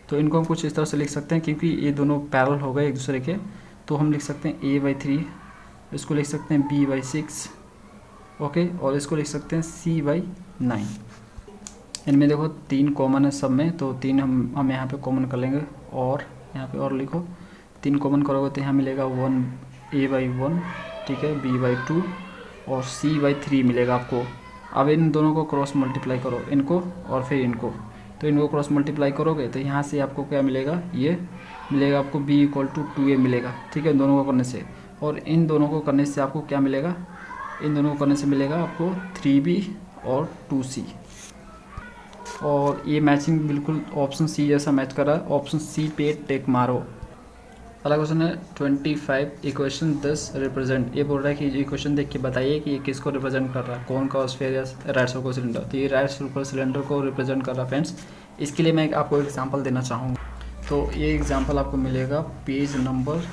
तो इनको हम कुछ इस तरह से लिख सकते हैं, क्योंकि ये दोनों पैरेलल हो गए एक दूसरे के। तो हम लिख सकते हैं a/3, इसको लिख सकते हैं b/6, ओके। और इसको लिख सकते हैं c/9। इनमें देखो 3 कॉमन है सब में, तो 3 हम यहाँ पे कॉमन कर लेंगे। और यहाँ पे और लिखो, 3 कॉमन करोगे तो यहाँ मिलेगा 1 a/1, ठीक है, b/2 और c/3 मिलेगा आपको। अब इन दोनों को क्रॉस मल्टीप्लाई करो, इनको और फिर इनको। तो इनको क्रॉस मल्टीप्लाई करोगे तो यहाँ से आपको क्या मिलेगा, ये मिलेगा आपको b = 2a मिलेगा, ठीक है, दोनों को करने से। और इन दोनों को करने से आपको क्या मिलेगा, इन दोनों को करने से मिलेगा आपको 3b और 2c। और ये मैचिंग बिल्कुल ऑप्शन सी जैसा मैच कर रहा है। ऑप्शन सी पे टेक मारो। अगला क्वेश्चन है 25, इक्वेशन 10 रिप्रेजेंट। ये बोल रहा है कि इक्वेशन देख के बताइए कि ये किसको रिप्रेजेंट कर रहा है, कौन का स्फीयर या राइट सर्कुलर सिलेंडर। तो ये राइट सर्कुलर सिलेंडर को रिप्रेजेंट कर रहा है फ्रेंड्स। इसके लिए मैं आपको एग्जांपल देना चाहूँगा। तो ये एग्जांपल आपको मिलेगा पेज नंबर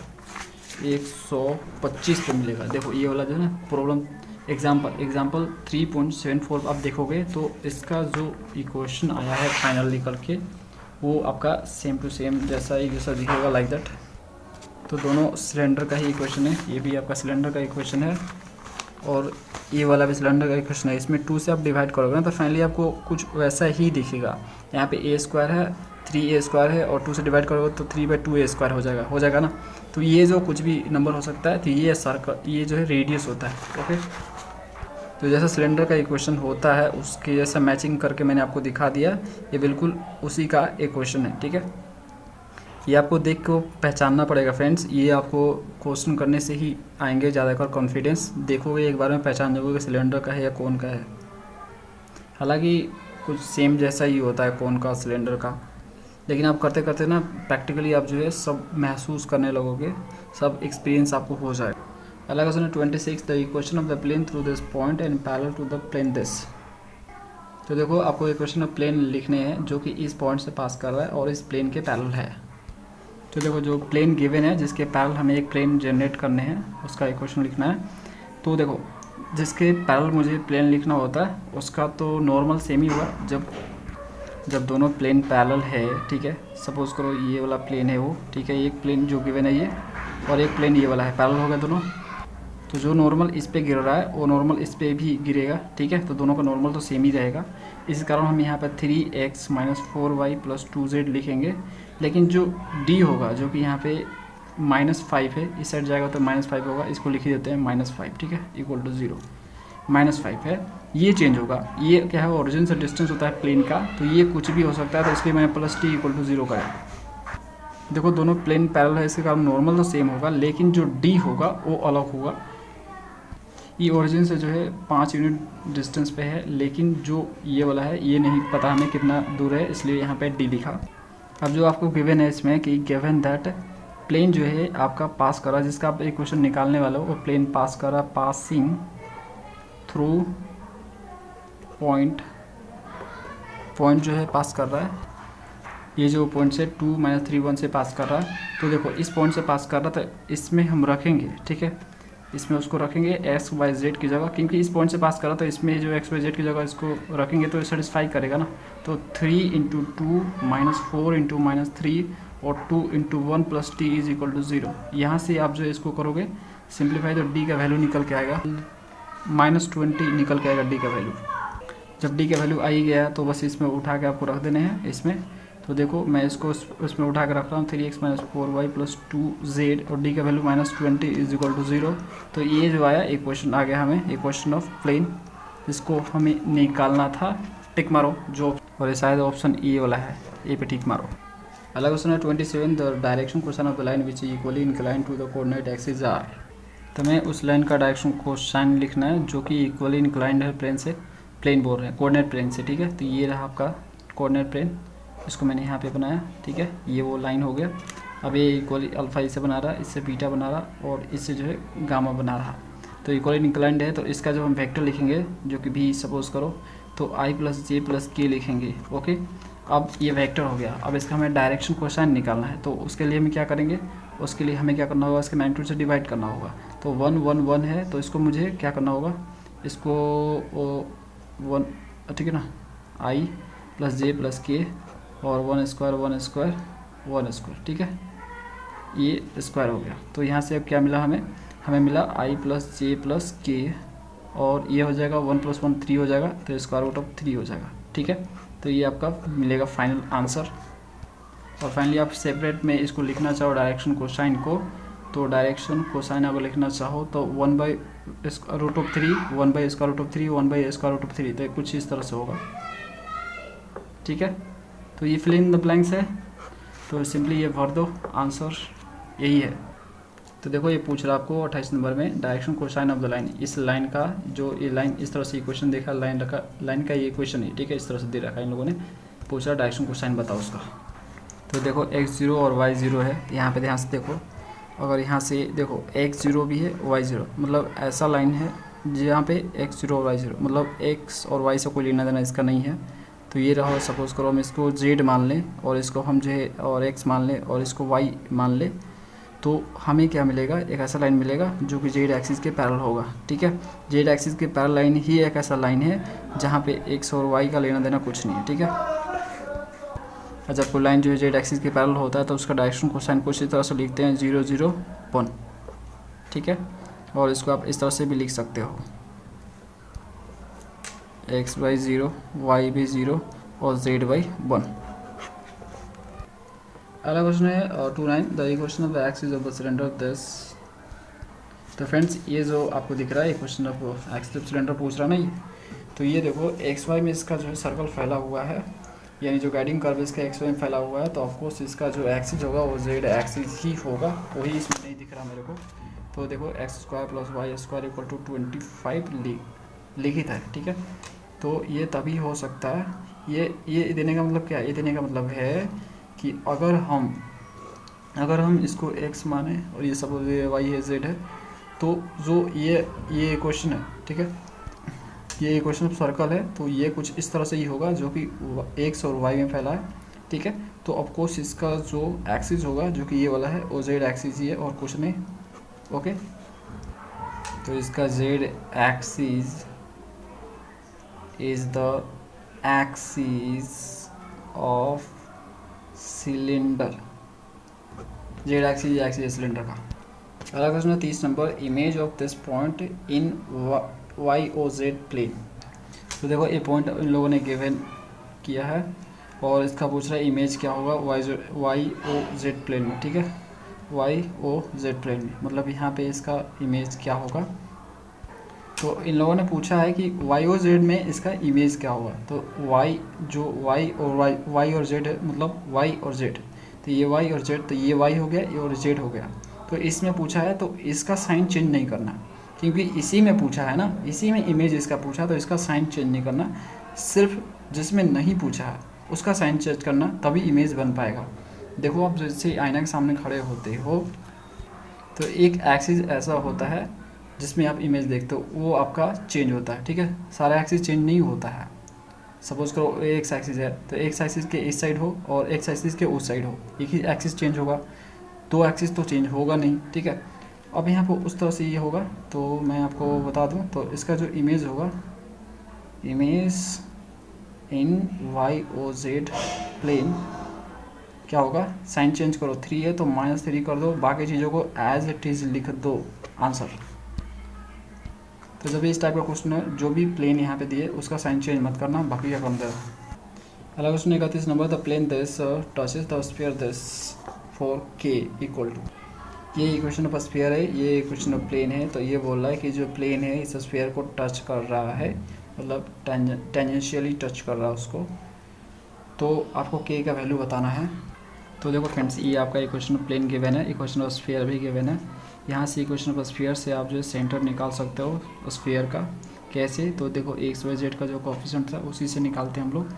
125 पे मिलेगा। देखो ये वाला जो है ना प्रॉब्लम एग्जाम्पल 3.74 आप देखोगे तो इसका जो इक्वेशन आया है फाइनल निकल के, वो आपका सेम टू सेम जैसा दिखेगा, लाइक दैट। तो दोनों सिलेंडर का ही इक्वेशन है, ये भी आपका सिलेंडर का इक्वेशन है और ये वाला भी सिलेंडर का इक्वेशन है। इसमें 2 से आप डिवाइड करोगे ना तो फाइनली आपको कुछ वैसा ही दिखेगा। यहाँ पे a² है, 3a² है और 2 से डिवाइड करोगे तो 3/2a² हो जाएगा ना। तो ये जो कुछ भी नंबर हो सकता है, तो ये सर्कल, ये जो है रेडियस होता है, ओके। तो जैसा सिलेंडर का इक्वेशन होता है उसके जैसा मैचिंग करके मैंने आपको दिखा दिया, ये बिल्कुल उसी का इक्वेशन है, ठीक है। ये आपको देख को पहचानना पड़ेगा फ्रेंड्स, ये आपको क्वेश्चन करने से ही आएंगे ज़्यादातर कॉन्फिडेंस। देखोगे एक बार में पहचान जाओगे कि सिलेंडर का है या कौन का है। हालांकि कुछ सेम जैसा ही होता है कौन का सिलेंडर का, लेकिन आप करते करते ना प्रैक्टिकली आप जो है सब महसूस करने लगोगे, सब एक्सपीरियंस आपको हो जाएगा। अगला क्वेश्चन है 26, the equation of the plane through this point and parallel to the plane this. तो देखो आपको इक्वेशन ऑफ प्लेन लिखने हैं जो कि इस पॉइंट से पास कर रहा है और इस प्लेन के पैरेलल है। तो देखो जो प्लेन गिवन है जिसके पैरेलल हमें एक प्लेन जनरेट करने हैं, उसका इक्वेशन लिखना है। तो देखो जिसके पैरेलल मुझे प्लेन लिखना होता है उसका तो नॉर्मल सेम ही हुआ, जब दोनों प्लेन पैरेलल है, ठीक है। सपोज करो ये वाला प्लेन है वो, ठीक है, एक प्लेन जो गिवन है ये और एक प्लेन ये वाला है, पैरेलल हो गया दोनों। तो जो नॉर्मल इस पे गिर रहा है वो नॉर्मल इस पे भी गिरेगा, ठीक है। तो दोनों का नॉर्मल तो सेम ही रहेगा। इस कारण हम यहाँ पर 3x - 4y + 2z लिखेंगे। लेकिन जो d होगा जो कि यहाँ पे -5 है, इस साइड जाएगा तो -5 होगा, इसको लिख देते हैं -5, ठीक है, = 0। -5 है, ये चेंज होगा। ये क्या है, ओरिजिन से डिस्टेंस होता है प्लेन का, तो ये कुछ भी हो सकता है, तो इसलिए मैंने +t = 0 करा। देखो दोनों प्लेन पैरेलल है, इसके कारण नॉर्मल तो सेम होगा, लेकिन जो d होगा वो अलग होगा। ये ओरिजिन से जो है 5 यूनिट डिस्टेंस पे है, लेकिन जो ये वाला है ये नहीं पता हमें कितना दूर है, इसलिए यहाँ पे d लिखा। अब जो आपको गिवन है इसमें कि गिवन दैट प्लेन जो है आपका पास कर रहा है, जिसका आप इक्वेशन निकालने वाला हो, वो प्लेन पास कर रहा है, पासिंग थ्रू पॉइंट जो है पास कर रहा है, ये जो पॉइंट से 2 - 3 1 से पास कर रहा है। तो देखो इस पॉइंट से पास कर रहा था, इसमें हम रखेंगे, ठीक है, इसमें उसको रखेंगे x y z की जगह, क्योंकि इस पॉइंट से पास कर रहा था, इसमें जो x y z की जगह इसको रखेंगे तो सेटिस्फाई करेगा ना। तो 3 × 2 - 4 × -3 और 2 into 1 plus t is equal to 0। यहाँ से आप जो इसको करोगे सिंप्लीफाई तो डी का वैल्यू निकल के आएगा -20 निकल के आएगा डी का वैल्यू। जब डी का वैल्यू आ ही गया तो बस इसमें उठा के आपको रख देने हैं इसमें। तो देखो मैं इसको उसमें उठा के रख रहा हूँ 3x - 4y + 2z और डी का वैल्यू -20 इज इक्वल टू 0। तो ये जो आया एक क्वेश्चन आ गया हमें, एक क्वेश्चन ऑफ प्लेन, इसको हमें निकालना था। टिक मारो जो, और ये शायद ऑप्शन ए वाला है, ए पे टिक मारो। अगला क्वेश्चन है 27 the direction question of the line which is equally incline to the coordinate axis are. तो हमें उस लाइन का डायरेक्शन क्वेश्चन लिखना है जो कि इक्वली इंक्लाइंड है प्लेन से, प्लेन बोल रहे हैं कोऑर्डिनेट प्लेन से, ठीक है। तो ये रहा आपका कोऑर्डिनेट प्लेन, इसको मैंने यहाँ पे बनाया, ठीक है। ये वो लाइन हो गया। अब ये इक्वली अल्फा इससे बना रहा, इससे बीटा बना रहा और इससे जो है गामा बना रहा। तो इक्वली इंक्लाइंड है तो इसका जो हम वेक्टर लिखेंगे जो कि भी सपोज करो तो i + j + k लिखेंगे, ओके। अब ये वेक्टर हो गया। अब इसका हमें डायरेक्शन कोसाइन निकालना है तो उसके लिए हम क्या करेंगे, उसके लिए हमें क्या करना होगा, इसके मैग्नीट्यूड से डिवाइड करना होगा। तो 1 1 1 है तो इसको मुझे क्या करना होगा, इसको 1, ठीक है ना, i + j + k और 1 स्क्वायर 1 स्क्वायर 1 स्क्वायर, ठीक है, ये स्क्वायर हो गया। तो यहाँ से अब क्या मिला हमें मिला i + j + k और ये हो जाएगा 1 + 1 3 हो जाएगा तो √3 हो जाएगा, ठीक है। तो ये आपका मिलेगा फाइनल आंसर। और फाइनली आप सेपरेट में इसको लिखना चाहो डायरेक्शन कोसाइन को, तो डायरेक्शन कोसाइन अगर लिखना चाहो तो 1/√3 1/√3 1/√3, तो कुछ इस तरह से होगा, ठीक है। तो ये फिल इन द ब्लैंक्स है, तो सिंपली ये भर दो, आंसर यही है। तो देखो ये पूछ रहा है आपको 28 नंबर में direction cosine of the line, इस लाइन का जो ये लाइन इस तरह से इक्वेशन देखा, लाइन का ये इक्वेशन है, ठीक है, इस तरह से दे रखा है इन लोगों ने, पूछा डायरेक्शन कोसाइन बताओ उसका। तो देखो x0 और y0 है, यहाँ पे ध्यान से देखो, अगर यहाँ से देखो x0 भी है y0, मतलब ऐसा लाइन है जहाँ पे x0 और y0 मतलब x और y से कोई लेना देना इसका नहीं है। तो ये रहा, सपोज करो हम इसको z मान लें और इसको हम जो है और x मान लें और इसको y मान लें, तो हमें क्या मिलेगा, एक ऐसा लाइन मिलेगा जो कि जेड एक्सिस के पैरेलल होगा, ठीक है। जेड एक्सिस के पैरेलल लाइन ही एक ऐसा लाइन है जहाँ पे एक्स और वाई का लेना देना कुछ नहीं है, ठीक है। और जब कोई लाइन जो है जेड एक्सिस के पैरेलल होता है तो उसका डायरेक्शन कोसाइन कुछ इस तरह से लिखते हैं 0 0 1, ठीक है। और इसको आप इस तरह से भी लिख सकते हो x/0 y/0 और z/1। अगला क्वेश्चन है 29 the equation of the axis of the cylinder this. तो फ्रेंड्स ये जो आपको दिख रहा है question of axis of cylinder पूछ रहा नहीं, तो ये देखो एक्स वाई में इसका जो है सर्कल फैला हुआ है, यानी जो गाइडिंग कर्व इसका एक्स वाई में फैला हुआ है, तो ऑफकोर्स इसका जो एक्सिस होगा वो जेड एक्सिस ही होगा, वही इसमें नहीं दिख रहा मेरे को। तो देखो x² + y² = 25 लिखित है, ठीक है। तो ये तभी हो सकता है, ये देने का मतलब क्या है, ये देने का मतलब है कि अगर हम इसको x माने और ये सब y है z है, तो जो ये इक्वेशन है, ठीक है, ये इक्वेशन ऑफ सर्कल है, तो ये कुछ इस तरह से ही होगा जो कि x और y में फैला है, ठीक है। तो ऑफकोर्स इसका जो एक्सिस होगा जो कि ये वाला है वो z एक्सिस ही है और कुछ नहीं, ओके। तो इसका z axis is the axis of cylinder, z axis है सिलेंडर का। अगला क्वेश्चन है 30 number, image of this point in YOZ plane. तो देखो ये पॉइंट इन लोगों ने गिवन किया है और इसका पूछ रहा है इमेज क्या होगा YOZ प्लेन में, ठीक है, YOZ प्लेन में, मतलब यहाँ पे इसका इमेज क्या होगा। तो इन लोगों ने पूछा है कि YOZ में इसका इमेज क्या होगा। तो Y जो Y और Z है, मतलब Y और Z, तो ये Y और Z, तो ये Y हो गया, ये और Z हो गया। तो इसमें पूछा है तो इसका साइन चेंज नहीं करना, क्योंकि इसी में पूछा है ना, इसी में इमेज इसका पूछा, तो इसका साइन चेंज नहीं करना, सिर्फ जिसमें नहीं पूछा है उसका साइन चेंज करना, तभी इमेज बन पाएगा। देखो आप जैसे आईना के सामने खड़े होते हो तो एक एक्सिस ऐसा होता है जिसमें आप इमेज देखते हो, वो आपका चेंज होता है, ठीक है। सारा एक्सिस चेंज नहीं होता है। सपोज करो एक्स एक्सिस है तो एक्स एक्सिस के इस साइड हो और एक्स एक्सिस के उस साइड हो, एक ही एक्सिस चेंज होगा, दो एक्सिस तो चेंज होगा नहीं, ठीक है। अब यहाँ पर उस तरह से ये होगा, तो मैं आपको बता दूँ, तो इसका जो इमेज होगा, इमेज इन YOZ प्लेन क्या होगा, साइन चेंज करो, 3 है तो -3 कर दो, बाकी चीज़ों को एज इट इज़ लिख दो आंसर। तो जब भी इस टाइप का क्वेश्चन है, जो भी प्लेन यहाँ पे दिए उसका साइन चेंज मत करना, बाकी का काम देना। अगला question 31 number, the plane this touches the sphere this for k equal to. ये इक्वेशन ऑफ स्फीयर है, ये इक्वेशन ऑफ प्लेन है। तो ये बोल रहा है कि जो प्लेन है इस स्फीयर को टच कर रहा है, मतलब टेंजेंशियली टच कर रहा है उसको। तो आपको के का वैल्यू बताना है। तो देखो फ्रेंड्स, ये आपका इक्वेशन ऑफ प्लेन गिवन है, इक्वेशन ऑफ स्फीयर भी गिवन है। यहाँ से इक्वेशन ऑफ स्फीयर से आप जो है सेंटर निकाल सकते हो स्फीयर का। कैसे, तो देखो एक्स वाई जेड का जो कोफिशिएंट था उसी से निकालते हैं हम लोग।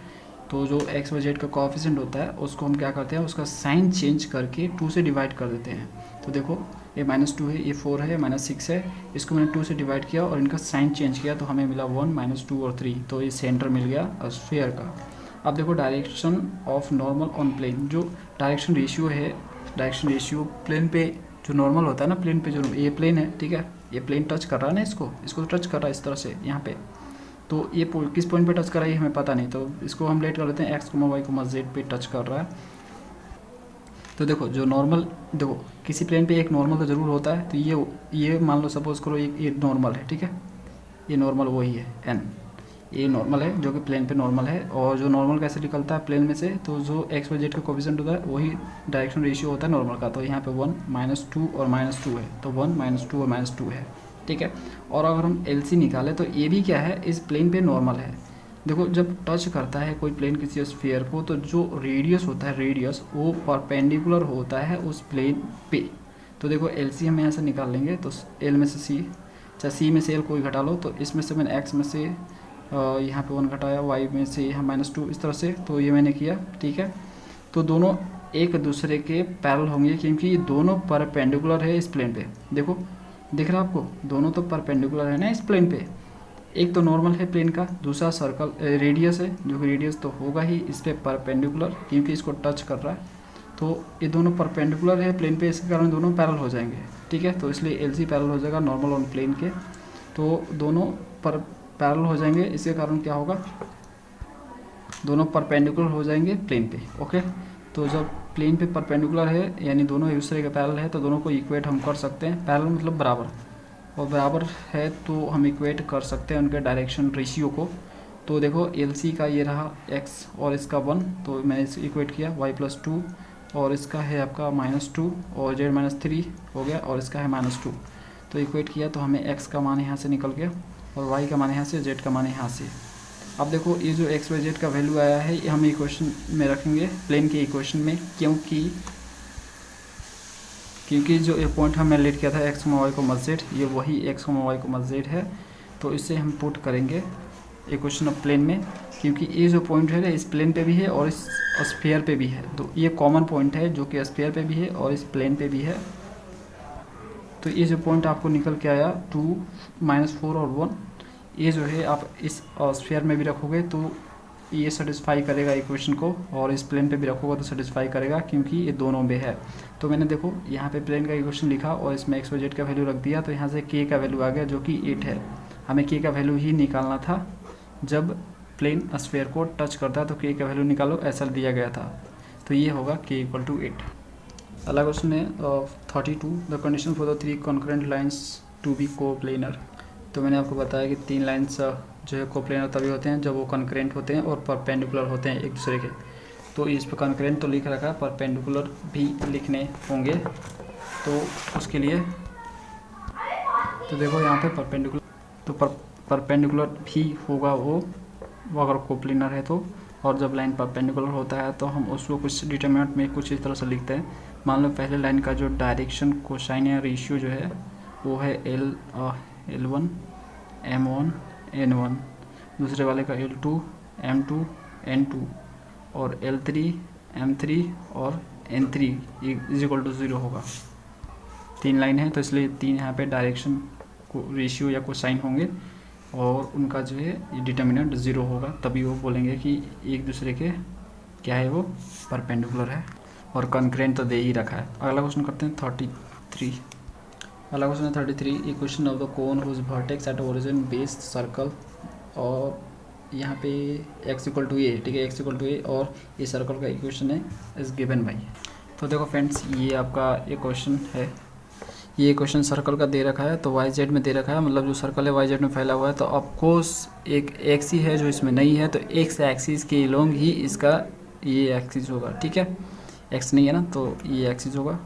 तो जो एक्स वाई जेड का कोफिशिएंट होता है उसको हम क्या करते हैं, उसका साइन चेंज करके 2 से डिवाइड कर देते हैं। तो देखो ये -2 है, ये 4 है, -6 है, इसको मैंने 2 से डिवाइड किया और इनका साइन चेंज किया तो हमें मिला 1, -2 और 3। तो ये सेंटर मिल गया स्फीयर का। अब देखो direction of normal on plane, जो डायरेक्शन रेशियो है, डायरेक्शन रेशियो प्लेन पे जो नॉर्मल होता है ना, प्लेन पे जो ये प्लेन है, ठीक है, ये प्लेन टच कर रहा है ना, इसको टच कर रहा है इस तरह से यहाँ पे। तो ये किस पॉइंट पे टच कर रहा है ये हमें पता नहीं, तो इसको हम लेट कर लेते हैं x, y, z पे टच कर रहा है। तो देखो जो नॉर्मल, देखो किसी प्लेन पे एक नॉर्मल तो ज़रूर होता है। तो ये मान लो सपोज करो ये नॉर्मल है, ठीक है, ये नॉर्मल वही है n, ये नॉर्मल है जो कि प्लेन पे नॉर्मल है। और जो नॉर्मल कैसे निकलता है प्लेन में से, तो जो एक्स वाई जेड का कोफिशिएंट होता है वही डायरेक्शन रेशियो होता है नॉर्मल का। तो यहाँ पे 1, -2 और -2 है, तो 1, -2 और -2 है, ठीक है। और अगर हम LC निकालें तो ये भी क्या है, इस प्लेन पे नॉर्मल है। देखो जब टच करता है कोई प्लेन किसी स्फीयर को, तो जो रेडियस होता है, रेडियस वो परपेंडिकुलर होता है उस प्लेन पे। तो देखो LC हम यहाँ से निकाल लेंगे, तो L में से C, चाहे C में से L कोई घटा लो, तो इसमें से मैंने X में से यहाँ पे 1 घटाया, Y में से यहाँ -2, इस तरह से। तो ये मैंने किया, ठीक है। तो दोनों एक दूसरे के पैरेलल होंगे क्योंकि ये दोनों परपेंडिकुलर है इस प्लेन पे। देखो दिख रहा है आपको, दोनों तो परपेंडिकुलर है ना इस प्लेन पे। एक तो नॉर्मल है प्लेन का, दूसरा सर्कल रेडियस है, जो कि रेडियस तो होगा ही इस पर परपेंडिकुलर क्योंकि इसको टच कर रहा है। तो ये दोनों परपेंडिकुलर है प्लेन पे, इसके कारण दोनों पैरेलल हो जाएंगे, ठीक है। तो इसलिए LC पैरेलल हो जाएगा नॉर्मल ऑन प्लेन के। तो दोनों पैरेलल हो जाएंगे, इसके कारण क्या होगा, दोनों परपेंडिकुलर हो जाएंगे प्लेन पे, ओके। तो जब प्लेन पे परपेंडिकुलर है यानी दोनों एक दूसरे के पैरेलल है, तो दोनों को इक्वेट हम कर सकते हैं। पैरेलल मतलब बराबर, और बराबर है तो हम इक्वेट कर सकते हैं उनके डायरेक्शन रेशियो को। तो देखो LC का ये रहा x और इसका 1, तो मैंने इसे इक्वेट किया y+2, और इसका है आपका -2 और z-3 हो गया, और इसका है -2। तो इक्वेट किया तो हमें x का मान यहाँ से निकल गया और y का मान यहाँ से, z का मान यहाँ से। अब देखो ये जो x y z का वैल्यू आया है ये हम इक्वेशन में रखेंगे, प्लेन के इक्वेशन में, क्योंकि जो ये पॉइंट हमने लेट किया था x, y, z, ये वही x, y, z है। तो इससे हम पुट करेंगे इक्वेशन ऑफ प्लेन में, क्योंकि ये जो पॉइंट है इस प्लेन पे भी है और इस स्फीयर पे भी है। तो ये कॉमन पॉइंट है जो कि स्फीयर पे भी है और इस प्लेन पे भी है। तो ये जो पॉइंट आपको निकल के आया 2, -4 और 1, ये जो है आप इस स्फीयर में भी रखोगे तो ये सेटिस्फाई करेगा इक्वेशन को, और इस प्लेन पे भी रखोगे तो सेटिस्फाई करेगा क्योंकि ये दोनों में है। तो मैंने देखो यहाँ पे प्लेन का इक्वेशन लिखा और इसमें x y z का वैल्यू रख दिया, तो यहाँ से k का वैल्यू आ गया जो कि 8 है। हमें k का वैल्यू ही निकालना था, जब प्लेन स्फीयर को टच करता है तो k का वैल्यू निकालो, ऐसा दिया गया था। तो ये होगा k = 8। अगला क्वेश्चन है 32, the condition for the 3 concurrent lines to be coplanar. तो मैंने आपको बताया कि 3 लाइन्स जो है कोप्लेनर तभी होते हैं जब वो कॉन्करेंट होते हैं और परपेंडिकुलर होते हैं एक दूसरे के। तो इस पर कॉन्करेंट तो लिख रखा है, परपेंडिकुलर भी लिखने होंगे। तो उसके लिए तो देखो यहाँ पे परपेंडिकुलर, तो परपेंडिकुलर भी होगा वो अगर कोप्लेनर है तो। और जब लाइन परपेंडिकुलर होता है तो हम उसको कुछ डिटरमिनेंट में कुछ इस तरह से लिखते हैं। मान लो पहले लाइन का जो डायरेक्शन कोसाइन या रेशियो जो है वो है L1 M1 N1, दूसरे वाले का L2 M2 N2 और L3 M3 और N3 = 0 होगा। 3 लाइन है तो इसलिए 3 यहाँ पे डायरेक्शन को रेशियो या कोसाइन होंगे और उनका जो है ये डिटर्मिनेंट 0 होगा, तभी वो बोलेंगे कि एक दूसरे के क्या है, वो परपेंडिकुलर है। और कॉन्करेंट तो दे ही रखा है। अगला क्वेश्चन करते हैं 33। अगला क्वेश्चन है 33, equation of the cone whose vertex at origin base circle और यहाँ पे x इक्वल टू ए, ठीक है, x इक्वल टू ए, और ये सर्कल का इक्वेशन है इज गिवन बाई। तो देखो फ्रेंड्स, ये आपका एक क्वेश्चन है, ये क्वेश्चन सर्कल का दे रखा है, तो वाई जेड में दे रखा है, मतलब जो सर्कल है वाई जेड में फैला हुआ है, तो ऑफकोर्स एक एक्स ही है जो इसमें नहीं है, तो एक्स एक्सिस के लॉन्ग ही इसका ये एक्सिस होगा, ठीक है, एक्स नहीं है ना, तो ये एक्सिस होगा,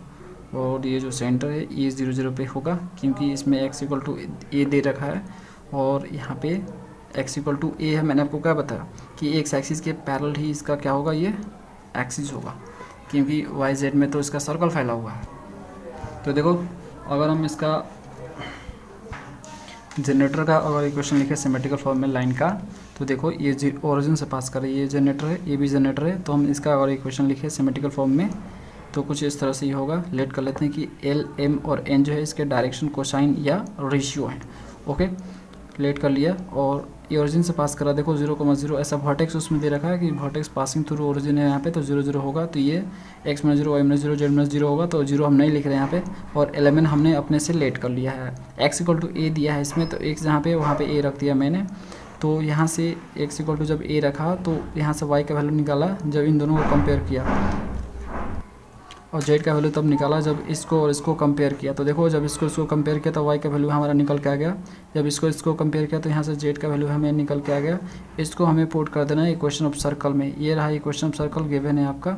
और ये जो सेंटर है ये 0 0 पे होगा, क्योंकि इसमें एक्स इक्वल टू ए दे रखा है, और यहाँ पे एक्स इक्वल टू ए है। मैंने आपको क्या बताया कि एक्स एक्सिस के पैरेलल ही इसका क्या होगा, ये एक्सिस होगा, क्योंकि वाई जेड में तो इसका सर्कल फैला हुआ है। तो देखो, अगर हम इसका जनरेटर का अगर इक्वेशन लिखे सिमेट्रिकल फॉर्म में लाइन का, तो देखो ये ओरिजिन से पास कर रही है, ये जनरेटर है, ये भी जनरेटर है, तो हम इसका अगर इक्वेशन लिखे सिमेट्रिकल फॉर्म में तो कुछ इस तरह से ही होगा। लेट कर लेते हैं कि एल, एम और एन जो है इसके डायरेक्शन कोसाइन या रेशियो हैं। ओके, लेट कर लिया, और ये ओरिजिन से पास करा, देखो 0,0 ऐसा वर्टेक्स उसमें दे रखा है कि वर्टेक्स पासिंग थ्रू ओरिजिन है यहाँ पे, तो 0 0 होगा, तो ये x - 0 y - 0 z - 0 होगा, तो 0 हम नहीं लिख रहे हैं यहाँ पे, और एलिमेंट हमने अपने से लेट कर लिया है। x इक्वल टू ए दिया है इसमें, तो x जहाँ पे वहाँ पे a रख दिया मैंने, तो यहाँ से x इक्वल टू जब a रखा तो यहाँ से y का वैल्यू निकाला जब इन दोनों को कंपेयर किया, और z का वैल्यू तब निकाला जब इसको और इसको कंपेयर किया। तो देखो, जब इसको कंपेयर किया तो y का वैल्यू हमारा निकल के आ गया, जब इसको कंपेयर किया तो यहाँ से z का वैल्यू हमें निकल के आ गया। इसको हमें पुट कर देना है इक्वेशन ऑफ सर्कल में। ये रहा इक्वेशन ऑफ सर्कल गिवन है आपका,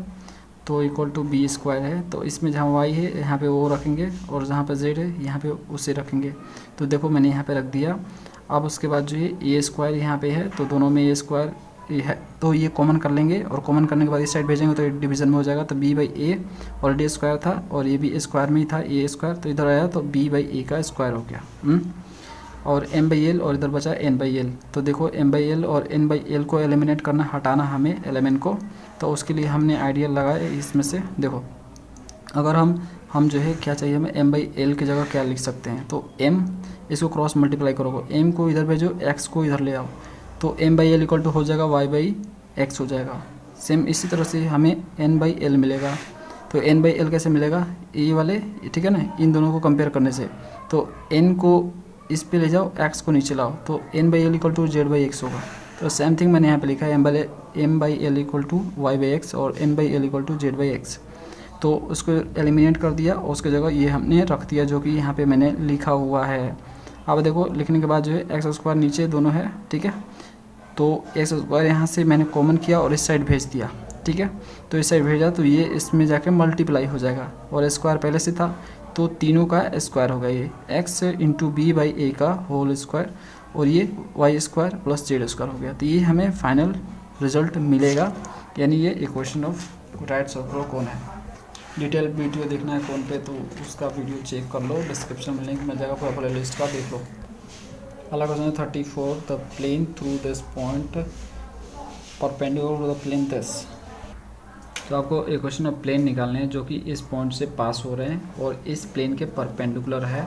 तो इक्वल टू बी स्क्वायर है, तो इसमें जहाँ y है यहाँ पे वो रखेंगे, और जहाँ पे z है यहाँ पे उसे रखेंगे। तो देखो मैंने यहाँ पे रख दिया। अब उसके बाद जो है ए स्क्वायर यहाँ पे है, तो दोनों में ए स्क्वायर ये है, तो ये कॉमन कर लेंगे, और कॉमन करने के बाद इस साइड भेजेंगे तो डिवीजन में हो जाएगा, तो b by A already square था और ये भी स्क्वायर में ही था, ए स्क्वायर, तो इधर आया तो b बाई ए का स्क्वायर हो गया। और m बाई एल, और इधर बचा n बाई एल। तो देखो m बाई एल और n बाई एल को एलिमिनेट करना, हटाना हमें एलिमेंट को, तो उसके लिए हमने आइडियल लगाया इसमें से। देखो, अगर हम जो है क्या चाहिए हमें, m बाई एल की जगह क्या लिख सकते हैं, तो m इसको क्रॉस मल्टीप्लाई करोगे, m को इधर भेजो, x को इधर ले आओ, तो m by l equal to हो जाएगा y बाई एक्स हो जाएगा। सेम इसी तरह से हमें n बाई एल मिलेगा, तो n बाई एल कैसे मिलेगा, ये वाले, ठीक है ना, इन दोनों को कंपेयर करने से। तो n को इस पे ले जाओ, x को नीचे लाओ, तो n by l equal to z by x होगा। तो सेम थिंग मैंने यहाँ पे लिखा है, m by l equal to y by x और n by l equal to z by x. तो उसको एलिमिनेट कर दिया, और उसकी जगह ये हमने रख दिया जो कि यहाँ पे मैंने लिखा हुआ है। अब देखो, लिखने के बाद जो है एक्स स्क्वायर नीचे दोनों है, ठीक है, तो एक्स स्क्वायर यहाँ से मैंने कॉमन किया और इस साइड भेज दिया, ठीक है, तो इस साइड भेजा तो ये इसमें जाके मल्टीप्लाई हो जाएगा, और स्क्वायर पहले से था तो तीनों का स्क्वायर होगा, ये x into b by a का होल स्क्वायर, और ये y square plus Z square हो गया। तो ये हमें फाइनल रिजल्ट मिलेगा, यानी ये इक्वेशन ऑफ राइट सर्कल कौन है। डिटेल वीडियो देखना है कौन पे, तो उसका वीडियो चेक कर लो, डिस्क्रिप्शन में लिंक मिल जाएगा, पूरा प्ले लिस्ट का देख लो। अगला क्वेश्चन है 34, the plane through this point perpendicular to the plane this. तो आपको इक्वेशन ऑफ प्लेन निकालने हैं जो कि इस पॉइंट से पास हो रहे हैं और इस प्लेन के परपेंडिकुलर है।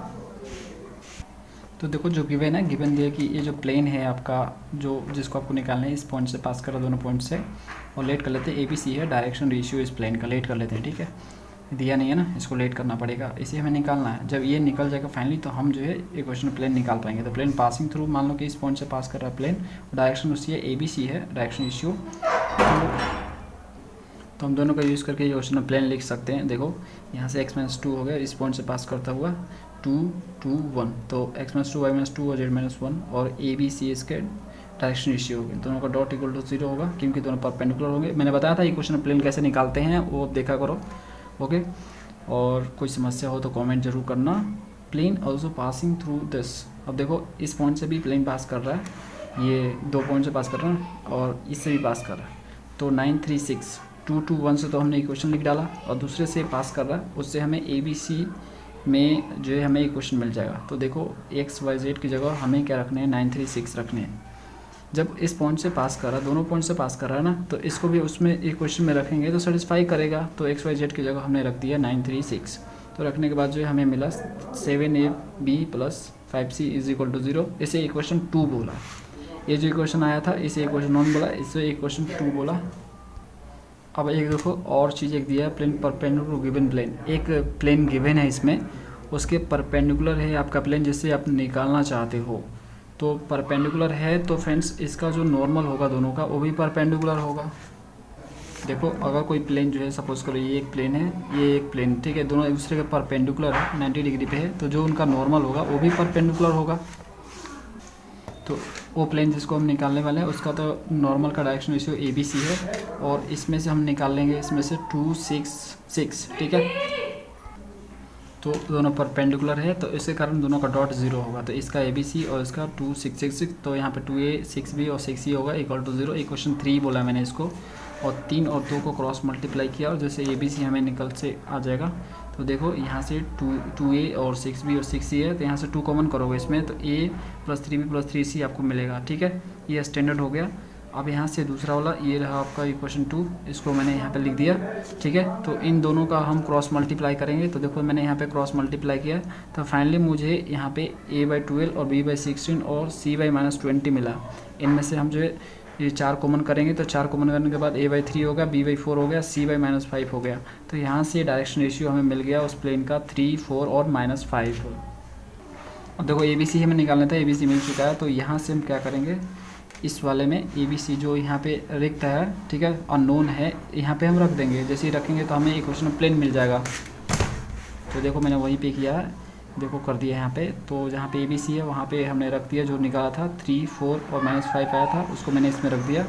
तो देखो, जो गिवन है, गिवन दिया कि ये जो प्लेन है आपका, जो जिसको आपको निकालना है, इस पॉइंट से पास कर रहा दोनों पॉइंट से, और लेट कर लेते हैं ABC है, डायरेक्शन रेशियो इस प्लेन का लेट कर लेते हैं, ठीक है, दिया नहीं है ना, इसको लेट करना पड़ेगा, इसे हमें निकालना है। जब ये निकल जाएगा फाइनली, तो हम जो है इक्वेशन प्लेन निकाल पाएंगे। तो प्लेन पासिंग थ्रू, मान लो कि इस पॉइंट से पास कर रहा है प्लेन, डायरेक्शन उसकी है ABC है, डायरेक्शन रेशियो, तो हम दोनों का यूज़ करके इक्वेशन प्लेन लिख सकते हैं। देखो, यहाँ से x-2 हो गया, इस पॉइंट से पास करता हुआ 2 2 1, तो x-2 y-2 और z-1, और ABC इसके डायरेक्शन रेशियो होगी, दोनों का डॉट इक्वल टू 0 होगा, क्योंकि दोनों परपेंडिकुलर होंगे। मैंने बताया था इक्वेशन प्लेन कैसे निकालते हैं, वो देखा करो, ओके। और कोई समस्या हो तो कमेंट जरूर करना। Plane also passing through this, अब देखो इस पॉइंट से भी प्लेन पास कर रहा है, ये 2 पॉइंट से पास कर रहा है और इससे भी पास कर रहा है, तो 9 3 6 2 2 1 से तो हमने इक्वेशन लिख डाला, और दूसरे से पास कर रहा है, उससे हमें ABC में जो है हमें इक्वेशन मिल जाएगा। तो देखो, x y z की जगह हमें क्या रखने हैं, 9 3 6 रखने हैं। जब इस पॉइंट से पास कर रहा है, दोनों पॉइंट से पास कर रहा है ना, तो इसको भी उसमें इक्वेशन में रखेंगे तो सेटिस्फाई करेगा। तो एक्स वाई जेड की जगह हमने रख दिया 9 3 6, तो रखने के बाद जो है हमें मिला 7ab plus 5c is equal to 0। इसे इक्वेशन 2 बोला, ये जो इक्वेशन आया था इसे इक्वेशन 1 बोला, इसे इक्वेशन 2 बोला। अब एक देखो और चीज़ एक दिया है, प्लेन परपेंडिकुलर गिवन प्लेन, एक प्लेन गिवन है इसमें, उसके परपेंडिकुलर है आपका प्लेन जिससे आप निकालना चाहते हो। तो परपेंडिकुलर है तो फ्रेंड्स इसका जो नॉर्मल होगा दोनों का वो भी परपेंडिकुलर होगा। देखो अगर कोई प्लेन जो है, सपोज करो ये एक प्लेन है, ये एक प्लेन, ठीक है, दोनों एक दूसरे के परपेंडिकुलर है, 90 डिग्री पे है, तो जो उनका नॉर्मल होगा वो भी परपेंडिकुलर होगा। तो वो प्लेन जिसको हम निकालने वाले हैं उसका तो नॉर्मल का डायरेक्शन रेशियो ABC है, और इसमें से हम निकाल लेंगे इसमें से 2 6 6, ठीक है। तो दोनों परपेंडिकुलर है तो इसके कारण दोनों का डॉट 0 होगा। तो इसका ABC और इसका 2 6 6 6, तो यहाँ पे 2A 6B और 6E होगा इक्वल टू 0। इक्वेशन 3 बोला मैंने इसको, और 3 और 2 को क्रॉस मल्टीप्लाई किया और जैसे ABC हमें निकल से आ जाएगा। तो देखो यहाँ से 2A और 6B और 6E है, तो यहाँ से 2 कॉमन करोगे इसमें, तो A + 3B + 3C आपको मिलेगा, ठीक है। ये स्टैंडर्ड हो गया। अब यहाँ से दूसरा वाला ये रहा आपका इक्वेशन 2, इसको मैंने यहाँ पे लिख दिया, ठीक है। तो इन दोनों का हम क्रॉस मल्टीप्लाई करेंगे। तो देखो मैंने यहाँ पे क्रॉस मल्टीप्लाई किया, तो फाइनली मुझे यहाँ पे A/12 और B/16 और C/-20 मिला। इनमें से हम जो है ये 4 कॉमन करेंगे, तो 4 कॉमन करने के बाद A/3 होगा, B/4 हो गया, C/-5 हो गया। तो यहाँ से डायरेक्शन रेशियो हमें मिल गया उस प्लेन का 3 4 और -5। अब देखो ABC हमें निकालना था, ABC मिल चुका है। तो यहाँ से हम क्या करेंगे, इस वाले में ABC जो यहाँ पे रिक्त है, ठीक है, अननोन है, यहाँ पे हम रख देंगे। जैसे ही रखेंगे तो हमें इक्वेशन ऑफ प्लेन मिल जाएगा। तो देखो मैंने वहीं पे किया है, देखो कर दिया यहाँ पे। तो जहाँ पे ABC है वहाँ पे हमने रख दिया, जो निकाला था 3 4 और -5 आया था उसको मैंने इसमें रख दिया,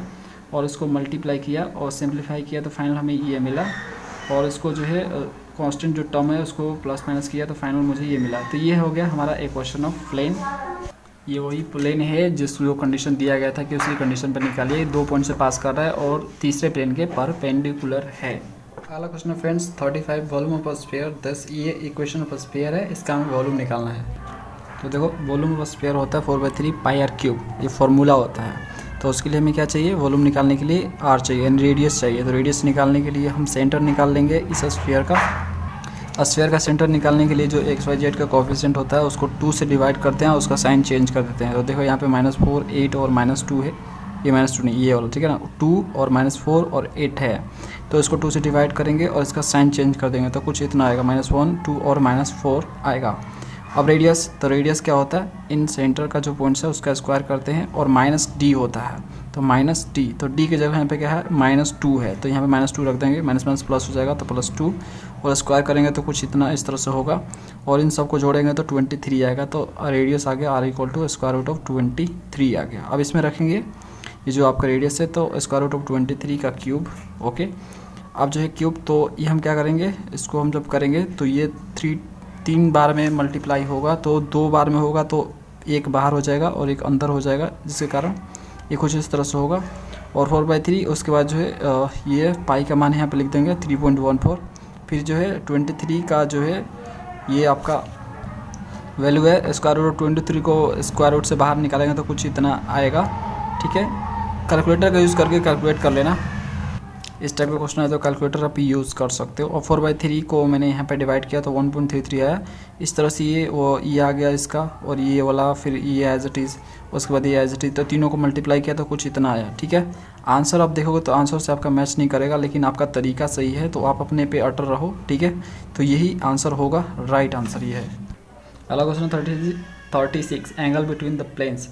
और इसको मल्टीप्लाई किया और सिंप्लीफाई किया, तो फाइनल हमें ये मिला। और इसको जो है कांस्टेंट जो टर्म है उसको प्लस माइनस किया, तो फाइनल मुझे ये मिला। तो ये हो गया हमारा इक्वेशन ऑफ प्लेन। ये वही प्लेन है जिस जो कंडीशन दिया गया था कि उसी कंडीशन पर निकालिए। 2 पॉइंट से पास कर रहा है और तीसरे प्लेन के परपेंडिकुलर है। अगला क्वेश्चन है फ्रेंड्स 35 वॉल्यूम ऑफ स्फीयर। 10 ये इक्वेशन ऑफ स्फीयर है, इसका हमें वॉल्यूम निकालना है। तो देखो वॉल्यूम ऑफ स्फीयर होता है 4/3 πr³, ये फार्मूला होता है। तो उसके लिए हमें क्या चाहिए, वॉल्यूम निकालने के लिए r चाहिए, यानी रेडियस चाहिए। तो रेडियस निकालने के लिए हम सेंटर निकाल लेंगे इस स्फीयर का। स्फीयर का सेंटर निकालने के लिए जो XYZ का कोफिशिएंट होता है उसको 2 से डिवाइड करते हैं, उसका साइन चेंज कर देते हैं। तो देखो यहाँ पे -4 8 और -2 है, ये -2 नहीं ये वाला, ठीक है ना, 2 और -4 और 8 है। तो इसको 2 से डिवाइड करेंगे और इसका साइन चेंज कर देंगे, तो कुछ इतना आएगा, -1 2 और -4 आएगा। अब रेडियस, तो रेडियस क्या होता है, इन सेंटर का जो पॉइंट्स है उसका स्क्वायर करते हैं, और -d होता है, तो -d। तो d की जगह यहाँ पे क्या है, -2 है, तो यहाँ पे -2 रख देंगे, माइनस माइनस प्लस हो जाएगा, तो +2, और स्क्वायर करेंगे तो कुछ इतना इस तरह से होगा, और इन सबको जोड़ेंगे तो 23 आएगा। तो रेडियस आ गया r = √23 आ गया। अब इसमें रखेंगे ये जो आपका रेडियस है, तो √23 का क्यूब, ओके। अब जो है क्यूब, तो ये हम क्या करेंगे, इसको हम जब करेंगे तो ये 3 बार में मल्टीप्लाई होगा, तो 2 बार में होगा तो एक बाहर हो जाएगा और एक अंदर हो जाएगा, जिसके कारण ये कुछ इस तरह से होगा। और 4/3 उसके बाद जो है ये पाई का मान यहाँ पे लिख देंगे 3.14। फिर जो है 23 का जो है ये आपका वैल्यू है, √23 को स्क्वायर रूट से बाहर निकालेंगे तो कुछ इतना आएगा, ठीक है। कैलकुलेटर का यूज़ करके कैलकुलेट कर लेना। इस टाइप का क्वेश्चन है तो कैलकुलेटर आप यूज़ कर सकते हो। और 4/3 को मैंने यहाँ पे डिवाइड किया तो 1.33 आया। इस तरह से ये आ गया इसका, और ये वाला फिर ये एज इट इज़, उसके बाद ये एज इट इज़, तो तीनों को मल्टीप्लाई किया तो कुछ इतना आया, ठीक है। आंसर आप देखोगे तो आंसर से आपका मैच नहीं करेगा, लेकिन आपका तरीका सही है तो आप अपने पे अटल रहो, ठीक है। तो यही आंसर होगा, राइट आंसर ये है। अगला question 36 angle between the planes.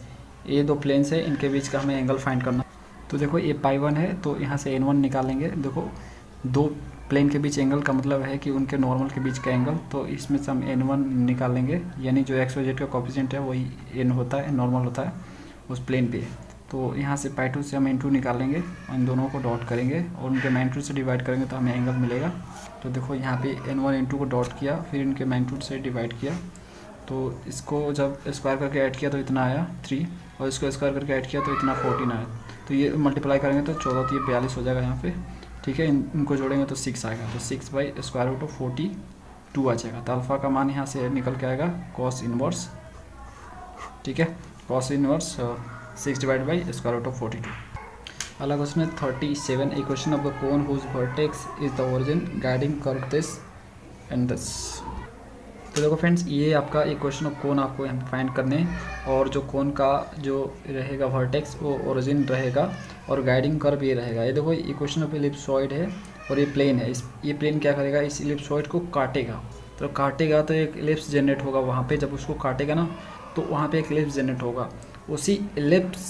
ये 2 प्लेन्स है, इनके बीच का हमें एंगल फाइंड करना। तो देखो ये π1 है, तो यहाँ से n1 निकालेंगे। देखो 2 प्लेन के बीच एंगल का मतलब है कि उनके नॉर्मल के बीच का एंगल, तो इसमें से हम n1 निकालेंगे, यानी जो XYZ का कोफिशिएंट है वही n होता है, नॉर्मल होता है उस प्लेन पे। तो यहाँ से π2 से हम n2 निकालेंगे, इन दोनों को डॉट करेंगे और उनके मैग्नीट्यूड से डिवाइड करेंगे तो हमें एंगल मिलेगा। तो देखो यहाँ पे n1 n2 को डॉट किया, फिर इनके मैग्नीट्यूड से डिवाइड किया, तो इसको जब स्क्वायर करके ऐड किया तो इतना आया 3, और इसको स्क्वायर करके ऐड किया तो इतना 14 आया। तो ये मल्टीप्लाई करेंगे तो 14 तो ये 42 हो जाएगा यहाँ पे, ठीक है। इनको जोड़ेंगे तो 6 आएगा, तो 6/√42 आ जाएगा। तो अल्फ़ा का मान यहाँ से निकल के आएगा cos इनवर्स, ठीक है, cos इनवर्स 6/√42। अगला क्वेश्चन है 37 equation of the cone whose vertex is the origin guiding curve this and this. तो देखो फ्रेंड्स, ये आपका इक्वेशन ऑफ कोन आपको यहाँ फाइंड करने, और जो कोन का जो रहेगा वर्टेक्स वो ओरिजिन रहेगा, और गाइडिंग कर्व ये रहेगा। ये देखो इक्वेशन ऑफ एलिप्सॉइड है और ये प्लेन है। ये प्लेन क्या करेगा, इस एलिप्सॉइड को काटेगा, तो काटेगा तो एक एलिप्स जनरेट होगा वहाँ पे। जब उसको काटेगा ना तो वहाँ पे एक एलिप्स जनरेट होगा, उसी एलिप्स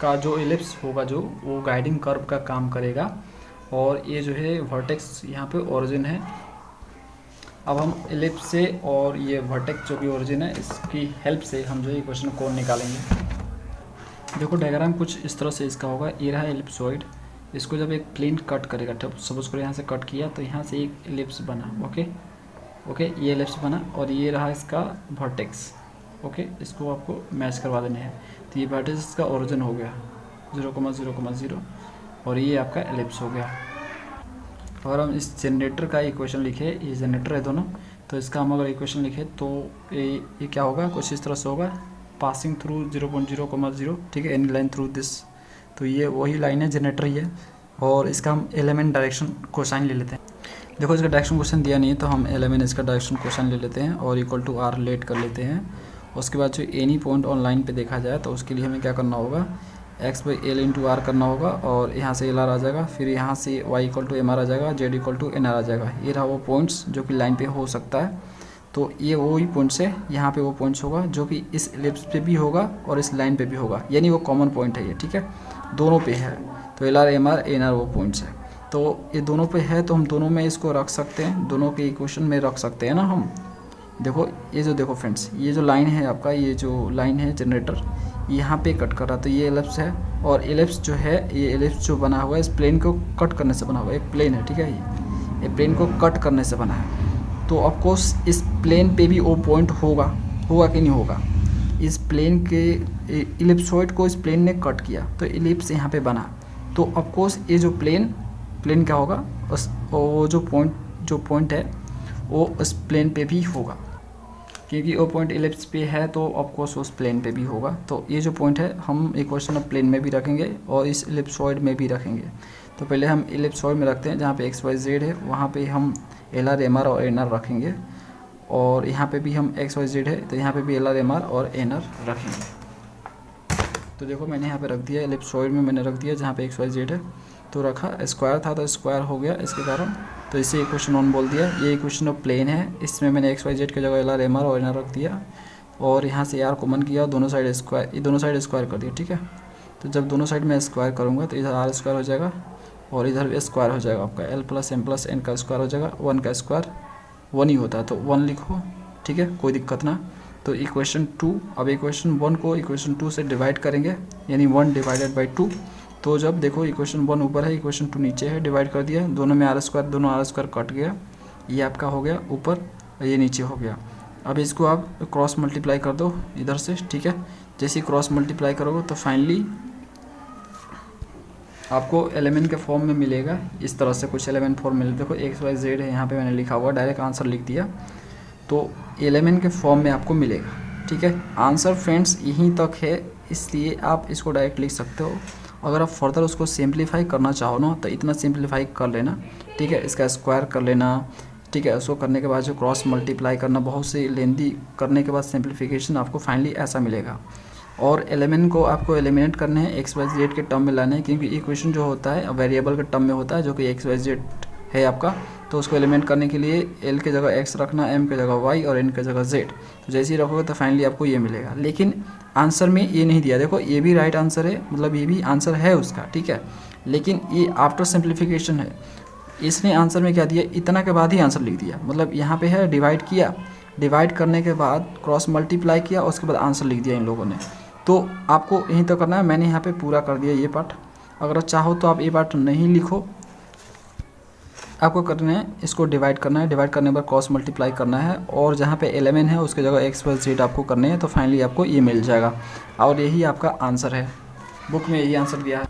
का जो एलिप्स होगा जो वो गाइडिंग कर्व का काम करेगा। और ये जो है वर्टेक्स यहाँ पे ओरिजिन है। अब हम एलिप्स से और ये वर्टेक्स जो भी ओरिजिन है इसकी हेल्प से हम जो है इक्वेशन को निकालेंगे। देखो डायग्राम कुछ इस तरह से इसका होगा। ये रहा एलिप्सॉइड, इसको जब एक प्लेन कट करेगा, सपोज करो यहाँ से कट किया तो यहाँ से एक एलिप्स बना। ओके ये एलिप्स बना और ये रहा इसका वर्टेक्स। ओके इसको आपको मैच करवा देने हैं। तो ये वर्टेक्स का ओरिजिन हो गया 0,0,0 और ये आपका एलिप्स हो गया। और हम इस जनरेटर का इक्वेशन लिखे, ये जनरेटर है दोनों, तो इसका हम अगर इक्वेशन लिखे तो ये क्या होगा, कुछ इस तरह से होगा, पासिंग थ्रू 0,0,0, ठीक है, एनी लाइन थ्रू दिस। तो ये वही लाइन है, जनरेटर ही है। और इसका हम एलिमेंट डायरेक्शन कोसाइन ले लेते हैं। देखो इसका डायरेक्शन क्वेश्चन दिया नहीं है तो हम एलिमेंट इसका डायरेक्शन कोसाइन ले लेते हैं और इक्वल टू आर रिलेट कर लेते हैं। उसके बाद जो एनी पॉइंट ऑन लाइन पे देखा जाए तो उसके लिए हमें क्या करना होगा, x/l इंटू आर करना होगा और यहाँ से एल आर आ जाएगा, फिर यहाँ से y equal to M R आ जाएगा, z equal to N R आ जाएगा। ये रहा वो पॉइंट्स जो कि लाइन पे हो सकता है। तो ये वही पॉइंट्स है, यहाँ पे वो पॉइंट्स होगा जो कि इस एलिप्स पे भी होगा और इस लाइन पे भी होगा, यानी वो कॉमन पॉइंट है ये, ठीक है, दोनों पे है। तो l r m r n r वो पॉइंट्स है, तो ये दोनों पे है तो हम दोनों में इसको रख सकते हैं, दोनों के इक्वेशन में रख सकते हैं ना हम। देखो ये जो देखो फ्रेंड्स, ये जो लाइन है आपका, ये जो लाइन है जनरेटर यहाँ पे कट कर रहा, तो ये एलिप्स है। और एलिप्स जो है, ये एलिप्स जो बना हुआ है इस प्लेन को कट करने से बना हुआ है, एक प्लेन है, ठीक है, ये प्लेन को कट करने से बना है। तो ऑफकोर्स इस प्लेन पे भी वो पॉइंट होगा कि नहीं होगा। इस प्लेन के एलिप्सॉइड को इस प्लेन ने कट किया तो एलिप्स यहाँ पे बना, तो ऑफकोर्स ये जो प्लेन क्या होगा, वो जो पॉइंट है वो उस प्लेन पे भी होगा, क्योंकि वो पॉइंट एलिप्स पे है तो ऑफकोर्स उस प्लेन पे भी होगा। तो ये जो पॉइंट है हम इक्वेशन ऑफ प्लेन में भी रखेंगे और इस एलिप्सॉइड में भी रखेंगे। तो पहले हम एलिप्सॉइड में रखते हैं, जहाँ पे XYZ है वहाँ पे हम LR MR और NR रखेंगे, और यहाँ पे भी हम XYZ है तो यहाँ पे भी LR MR और NR रखेंगे। तो देखो मैंने यहाँ पे रख दिया, एलिप्सॉइड में मैंने रख दिया जहाँ पे XYZ है, तो रखा, स्क्वायर था तो स्क्वायर हो गया इसके कारण, तो इसे इक्वेशन 1 बोल दिया। ये इक्वेशन ऑफ प्लेन है, इसमें मैंने XYZ की जगह LR MR और NR रख दिया और यहाँ से R कॉमन किया, दोनों साइड स्क्वायर, ये दोनों साइड स्क्वायर कर दिया, ठीक है। तो जब दोनों साइड में स्क्वायर करूँगा तो इधर R स्क्वायर हो जाएगा और इधर भी स्क्वायर हो जाएगा आपका, L + M + N का स्क्वायर हो जाएगा। 1 का स्क्वायर 1 ही होता है तो 1 लिखो, ठीक है, कोई दिक्कत ना। तो इक्वेशन 2, अब इक्वेशन 1 को इक्वेशन 2 से डिवाइड करेंगे, यानी 1 डिवाइडेड बाई 2। तो जब देखो इक्वेशन 1 ऊपर है, इक्वेशन 2 नीचे है, डिवाइड कर दिया, दोनों में R स्क्वायर, दोनों R स्क्वायर कट गया, ये आपका हो गया ऊपर और ये नीचे हो गया। अब इसको आप क्रॉस मल्टीप्लाई कर दो इधर से, ठीक है। जैसे क्रॉस मल्टीप्लाई करोगे तो फाइनली आपको एलिमेंट के फॉर्म में मिलेगा, इस तरह से कुछ एलिमेंट फॉर्म मिले। देखो XYZ है यहाँ पे मैंने लिखा हुआ, डायरेक्ट आंसर लिख दिया, तो एलिमेंट के फॉर्म में आपको मिलेगा, ठीक है। आंसर फ्रेंड्स यहीं तक है, इसलिए आप इसको डायरेक्ट लिख सकते हो। अगर आप फर्दर उसको सिंप्लीफाई करना चाहो ना तो इतना सिंप्लीफाई कर लेना, ठीक है, इसका स्क्वायर कर लेना, ठीक है। उसको करने के बाद जो क्रॉस मल्टीप्लाई करना, बहुत से लेंदी करने के बाद सिंप्लीफिकेशन आपको फाइनली ऐसा मिलेगा। और एलिमेंट को आपको एलिमिनेट करने हैं, XYZ के टर्म में लाना है, क्योंकि इक्वेशन जो होता है वेरिएबल के टर्म में होता है जो कि XYZ है आपका। तो उसको एलिमेंट करने के लिए L के जगह X रखना, M के जगह Y और N के जगह Z। तो जैसे ही रखोगे तो फाइनली आपको ये मिलेगा। लेकिन आंसर में ये नहीं दिया, देखो ये भी राइट आंसर है, मतलब ये भी आंसर है उसका, ठीक है, लेकिन ये आफ्टर सिंप्लीफिकेशन है। इसने आंसर में क्या दिया, इतना के बाद ही आंसर लिख दिया, मतलब यहाँ पे है डिवाइड किया, डिवाइड करने के बाद क्रॉस मल्टीप्लाई किया, उसके बाद आंसर लिख दिया इन लोगों ने। तो आपको यहीं तो करना है, मैंने यहाँ पे पूरा कर दिया ये पार्ट। अगर चाहो तो आप ये पार्ट नहीं लिखो, आपको करना है इसको डिवाइड करना है, डिवाइड करने पर क्रॉस मल्टीप्लाई करना है, और जहाँ पे एलिमेंट है उसके जगह XYZ आपको करने हैं, तो फाइनली आपको ये मिल जाएगा और यही आपका आंसर है। बुक में यही आंसर दिया है।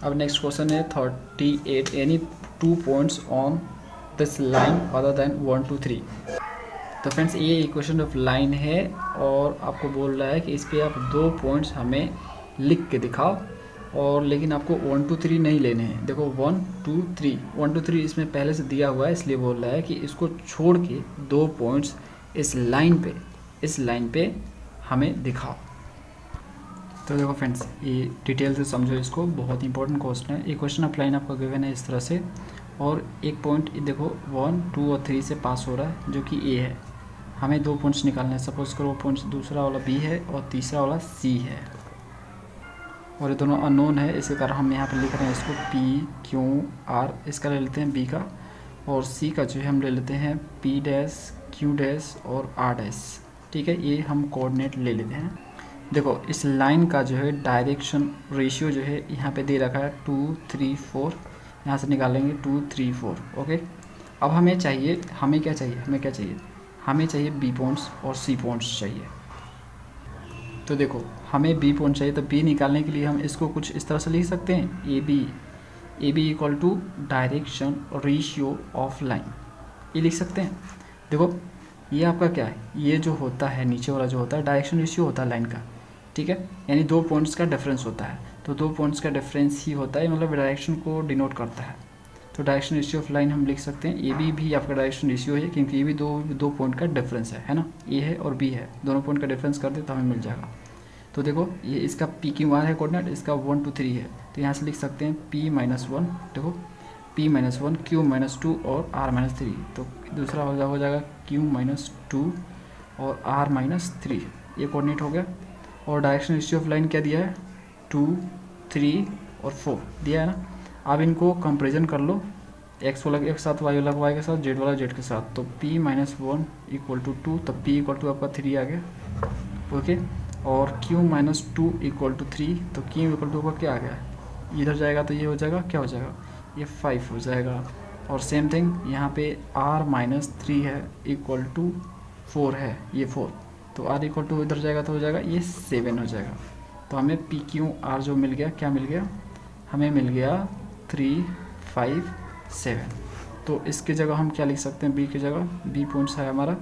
अब नेक्स्ट क्वेश्चन है 38, any 2 points on this line other than 1 2 3। तो फ्रेंड्स ये इक्वेशन ऑफ लाइन है और आपको बोल रहा है कि इस पर आप 2 पॉइंट्स हमें लिख के दिखाओ, और लेकिन आपको 1 2 3 नहीं लेने हैं। देखो 1 2 3, 1 2 3 इसमें पहले से दिया हुआ है, इसलिए बोल रहा है कि इसको छोड़ के 2 पॉइंट्स इस लाइन पे हमें दिखाओ। तो देखो फ्रेंड्स ये डिटेल से समझो इसको, बहुत इंपॉर्टेंट क्वेश्चन है। ये क्वेश्चन ऑफ लाइन आपका गिवन है इस तरह से, और एक पॉइंट देखो 1 2 और 3 से पास हो रहा है जो कि ए है, हमें 2 पॉइंट्स निकालने हैं। सपोज करो पॉइंट्स दूसरा वाला बी है और तीसरा वाला सी है, और ये दोनों अननोन है, इसके कारण हम यहाँ पर लिख रहे हैं इसको पी क्यू आर। इसका ले लेते हैं बी का, और सी का जो है हम ले लेते हैं पी डैश क्यू डैश और आर डैश। ठीक है, ये हम कोऑर्डिनेट ले लेते हैं। देखो इस लाइन का जो है डायरेक्शन रेशियो जो है यहाँ पे दे रखा है 2 3 4, यहाँ से निकालेंगे 2 3 4। ओके, अब हमें चाहिए, हमें क्या चाहिए, हमें चाहिए बी पॉइंट्स और सी पॉइंट्स चाहिए। तो देखो हमें बी पॉइंट चाहिए, तो बी निकालने के लिए हम इसको कुछ इस तरह से लिख सकते हैं, a b equal to direction ratio of line, ये लिख सकते हैं। देखो ये आपका क्या है, ये जो होता है नीचे वाला जो होता है डायरेक्शन रेशियो होता है लाइन का। ठीक है, यानी 2 पॉइंट्स का डिफरेंस होता है, तो 2 पॉइंट्स का डिफरेंस ही होता है, मतलब डायरेक्शन को डिनोट करता है। तो डायरेक्शन रेशियो ऑफ लाइन हम लिख सकते हैं, ए भी आपका डायरेक्शन रेशियो है, क्योंकि ये भी दो पॉइंट का डिफरेंस है ना, ए है और बी है, दोनों पॉइंट का डिफरेंस कर दे तो हमें मिल जाएगा। तो देखो ये इसका पी क्यू आर है कोऑर्डिनेट, इसका 1 2 3 है, तो यहाँ से लिख सकते हैं p-1, देखो p-1 q-2 और r-3, तो दूसरा हो जाएगा q-2 और r-3, ये कोऑर्डिनेट हो गया। और डायरेक्शन रेशियो ऑफ लाइन क्या दिया है, 2 3 और 4 दिया है ना। अब इनको कंपेरिजन कर लो, x वाला के साथ, y वाला y के साथ, z वाला z के साथ, तो p-1 इक्वल टू 2, तब p इक्वल टू आपका 3 आ गया। ओके, और q-2 इक्वल टू 3, तो q इक्वल टू क्या आ गया, इधर जाएगा तो ये हो जाएगा, क्या हो जाएगा, ये 5 हो जाएगा। और सेम थिंग यहाँ पे r-3 है इक्वल टू 4 है, ये 4, तो r इक्वल टू इधर जाएगा तो हो जाएगा ये 7 हो जाएगा। तो हमें पी क्यू आर जो मिल गया, क्या मिल गया, हमें मिल गया 3 5 7। तो इसकी जगह हम क्या लिख सकते हैं, बी की जगह, बी पॉइंट्स है हमारा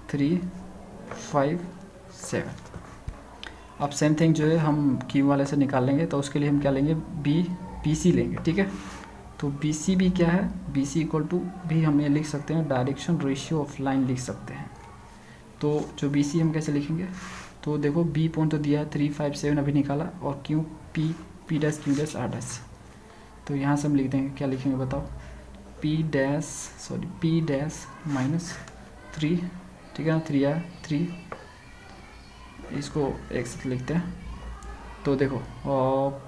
3 5 7। अब सेम थिंग जो है हम क्यू वाले से निकाल लेंगे, तो उसके लिए हम क्या लेंगे, बी सी लेंगे। ठीक है, तो बी सी भी क्या है, बी सी इक्वल टू भी हम ये लिख सकते हैं, डायरेक्शन रेशियो ऑफ लाइन लिख सकते हैं। तो जो बी सी हम कैसे लिखेंगे, तो देखो बी पॉइंट तो दिया है 3 5 7 अभी निकाला, और q p dash q dash r dash, तो यहाँ से हम लिख देंगे, क्या लिखेंगे बताओ, पी डैश -3, ठीक है ना, 3 आया 3, इसको एक साथ लिखते हैं। तो देखो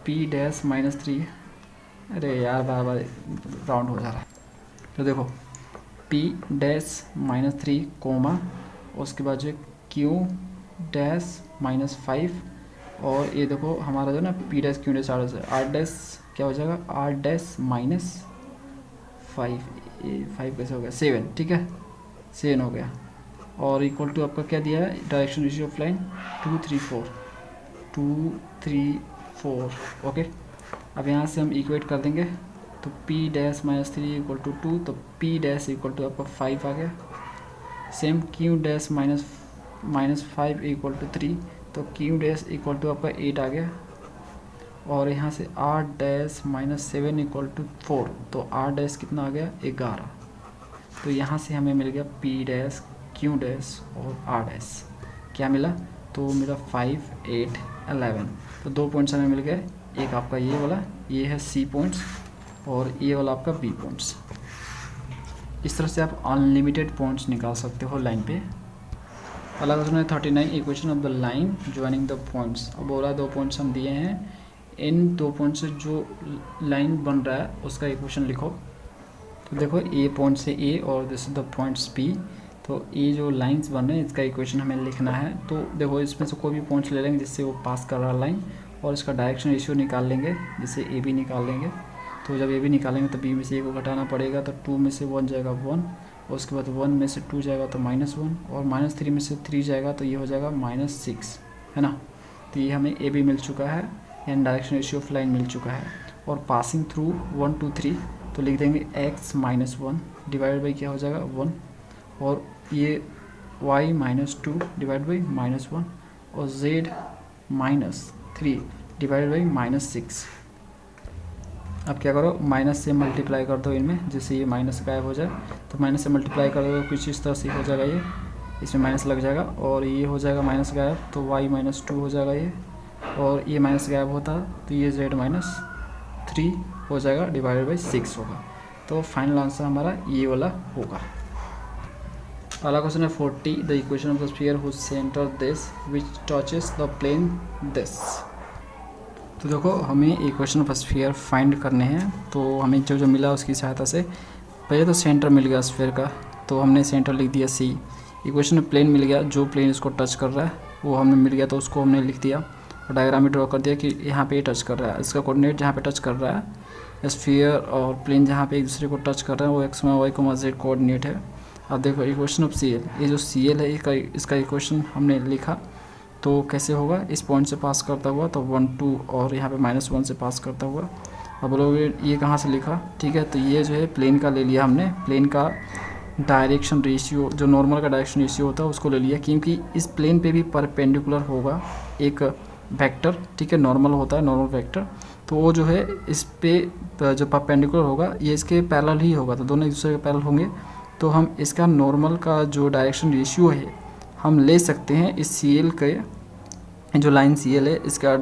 पी डैश -3, अरे यार बार बार राउंड हो जा रहा है। तो देखो पी डैश -3 कोमा, उसके बाद जो क्यू डैश -5, और ये देखो हमारा जो ना p dash q dash r dash क्या हो जाएगा, आर डैश -5, 5 कैसे हो गया 7, ठीक है 7 हो गया। और इक्वल टू आपका क्या दिया है, direction ratio of line 2 3 4। Okay, अब यहाँ से हम इक्वेट कर देंगे, तो p डैश -3 इक्वल टू 2, तो p डैश इक्वल टू आपका 5 आ गया। Same q dash -5 equal to 3, तो q डैश इक्वल टू आपका 8 आ गया। और यहाँ से r डैश -7 इक्वल टू 4, तो r डैश कितना आ गया 11। तो यहाँ से हमें मिल गया p डैश q डैश और r डैश क्या मिला, तो मिला 5 8 11। तो 2 पॉइंट्स हमें मिल गए, एक आपका ये वाला, ये है सी पॉइंट्स, और ये वाला आपका बी पॉइंट्स। इस तरह से आप अनलिमिटेड पॉइंट्स निकाल सकते हो लाइन पे। अगला क्वेश्चन है 39, equation of the line joining the points. अब बोला 2 पॉइंट्स हम दिए हैं, इन 2 पॉइंट से जो लाइन बन रहा है उसका इक्वेशन लिखो। तो देखो ए पॉइंट से ए और this is the points b, तो ये जो लाइंस बन रहे हैं इसका इक्वेशन हमें लिखना है। तो देखो इसमें से कोई भी पॉइंट्स ले लेंगे जिससे वो पास कर रहा है लाइन, और इसका डायरेक्शन रेशियो निकाल लेंगे, जिससे ए बी निकाल लेंगे। तो जब ए बी निकालेंगे तो बी में से ए को घटाना पड़ेगा, तो 2 में से 1 जाएगा 1, और उसके बाद 1 में से 2 जाएगा तो -1, और -3 में से 3 जाएगा तो ये हो जाएगा -6, है ना। तो ये हमें ए बी मिल चुका है, यानी डायरेक्शन रेशियो ऑफ लाइन मिल चुका है। और पासिंग थ्रू 1 2 3, तो लिख देंगे x -1 डिवाइड बाई क्या हो जाएगा 1, और ये y -2 डिवाइड बाई -1, और z -3 डिवाइड बाई -6। अब क्या करो, माइनस से मल्टीप्लाई कर दो इनमें, जिससे ये माइनस गायब हो जाए। तो माइनस से मल्टीप्लाई कर दो तो कुछ इस तरह से हो जाएगा, ये इसमें माइनस लग जाएगा और ये हो जाएगा माइनस गायब, तो y -2 हो जाएगा ये, और ये माइनस गायब होता तो ये z -3 हो जाएगा डिवाइडेड बाई 6 होगा। तो फाइनल आंसर हमारा ये वाला होगा। अगला क्वेश्चन है 40 the equation of the sphere whose centre this which touches the plane this. तो देखो हमें इक्वेशन ऑफ स्फीयर फाइंड करने हैं, तो हमें जो जो मिला उसकी सहायता से पहले तो सेंटर मिल गया स्फीयर का, तो हमने सेंटर लिख दिया सी। इक्वेशन में प्लेन मिल गया, जो प्लेन इसको टच कर रहा है वो हमें मिल गया, तो उसको हमने लिख दिया और डायग्राम में ड्रॉ कर दिया कि यहाँ पे टच कर रहा है, इसका कोऑर्डिनेट जहाँ पे टच कर रहा है स्फीयर और प्लेन जहाँ पे एक दूसरे को टच कर रहा है वो एक्स वाई को जेड कोऑर्डिनेट है। अब देखो इक्वेशन ऑफ सी एल, ये जो सी एल है इसका इक्वेशन हमने लिखा, तो कैसे होगा, इस पॉइंट से पास करता हुआ तो 1 2 और यहाँ पे -1 से पास करता हुआ। अब बोलोगे ये कहाँ से लिखा, ठीक है, तो ये जो है प्लेन का ले लिया हमने, प्लेन का डायरेक्शन रेशियो जो नॉर्मल का डायरेक्शन रेशियो होता है उसको ले लिया, क्योंकि इस प्लेन पे भी परपेंडिकुलर होगा एक वेक्टर, ठीक है, नॉर्मल होता है नॉर्मल वेक्टर, तो वो जो है इस पे जो परपेंडिकुलर होगा ये इसके पैरेलल ही होगा, तो दोनों एक दूसरे के पैरेलल होंगे, तो हम इसका नॉर्मल का जो डायरेक्शन रेशियो है हम ले सकते हैं इस सी एल के, जो लाइन सी एल है इसका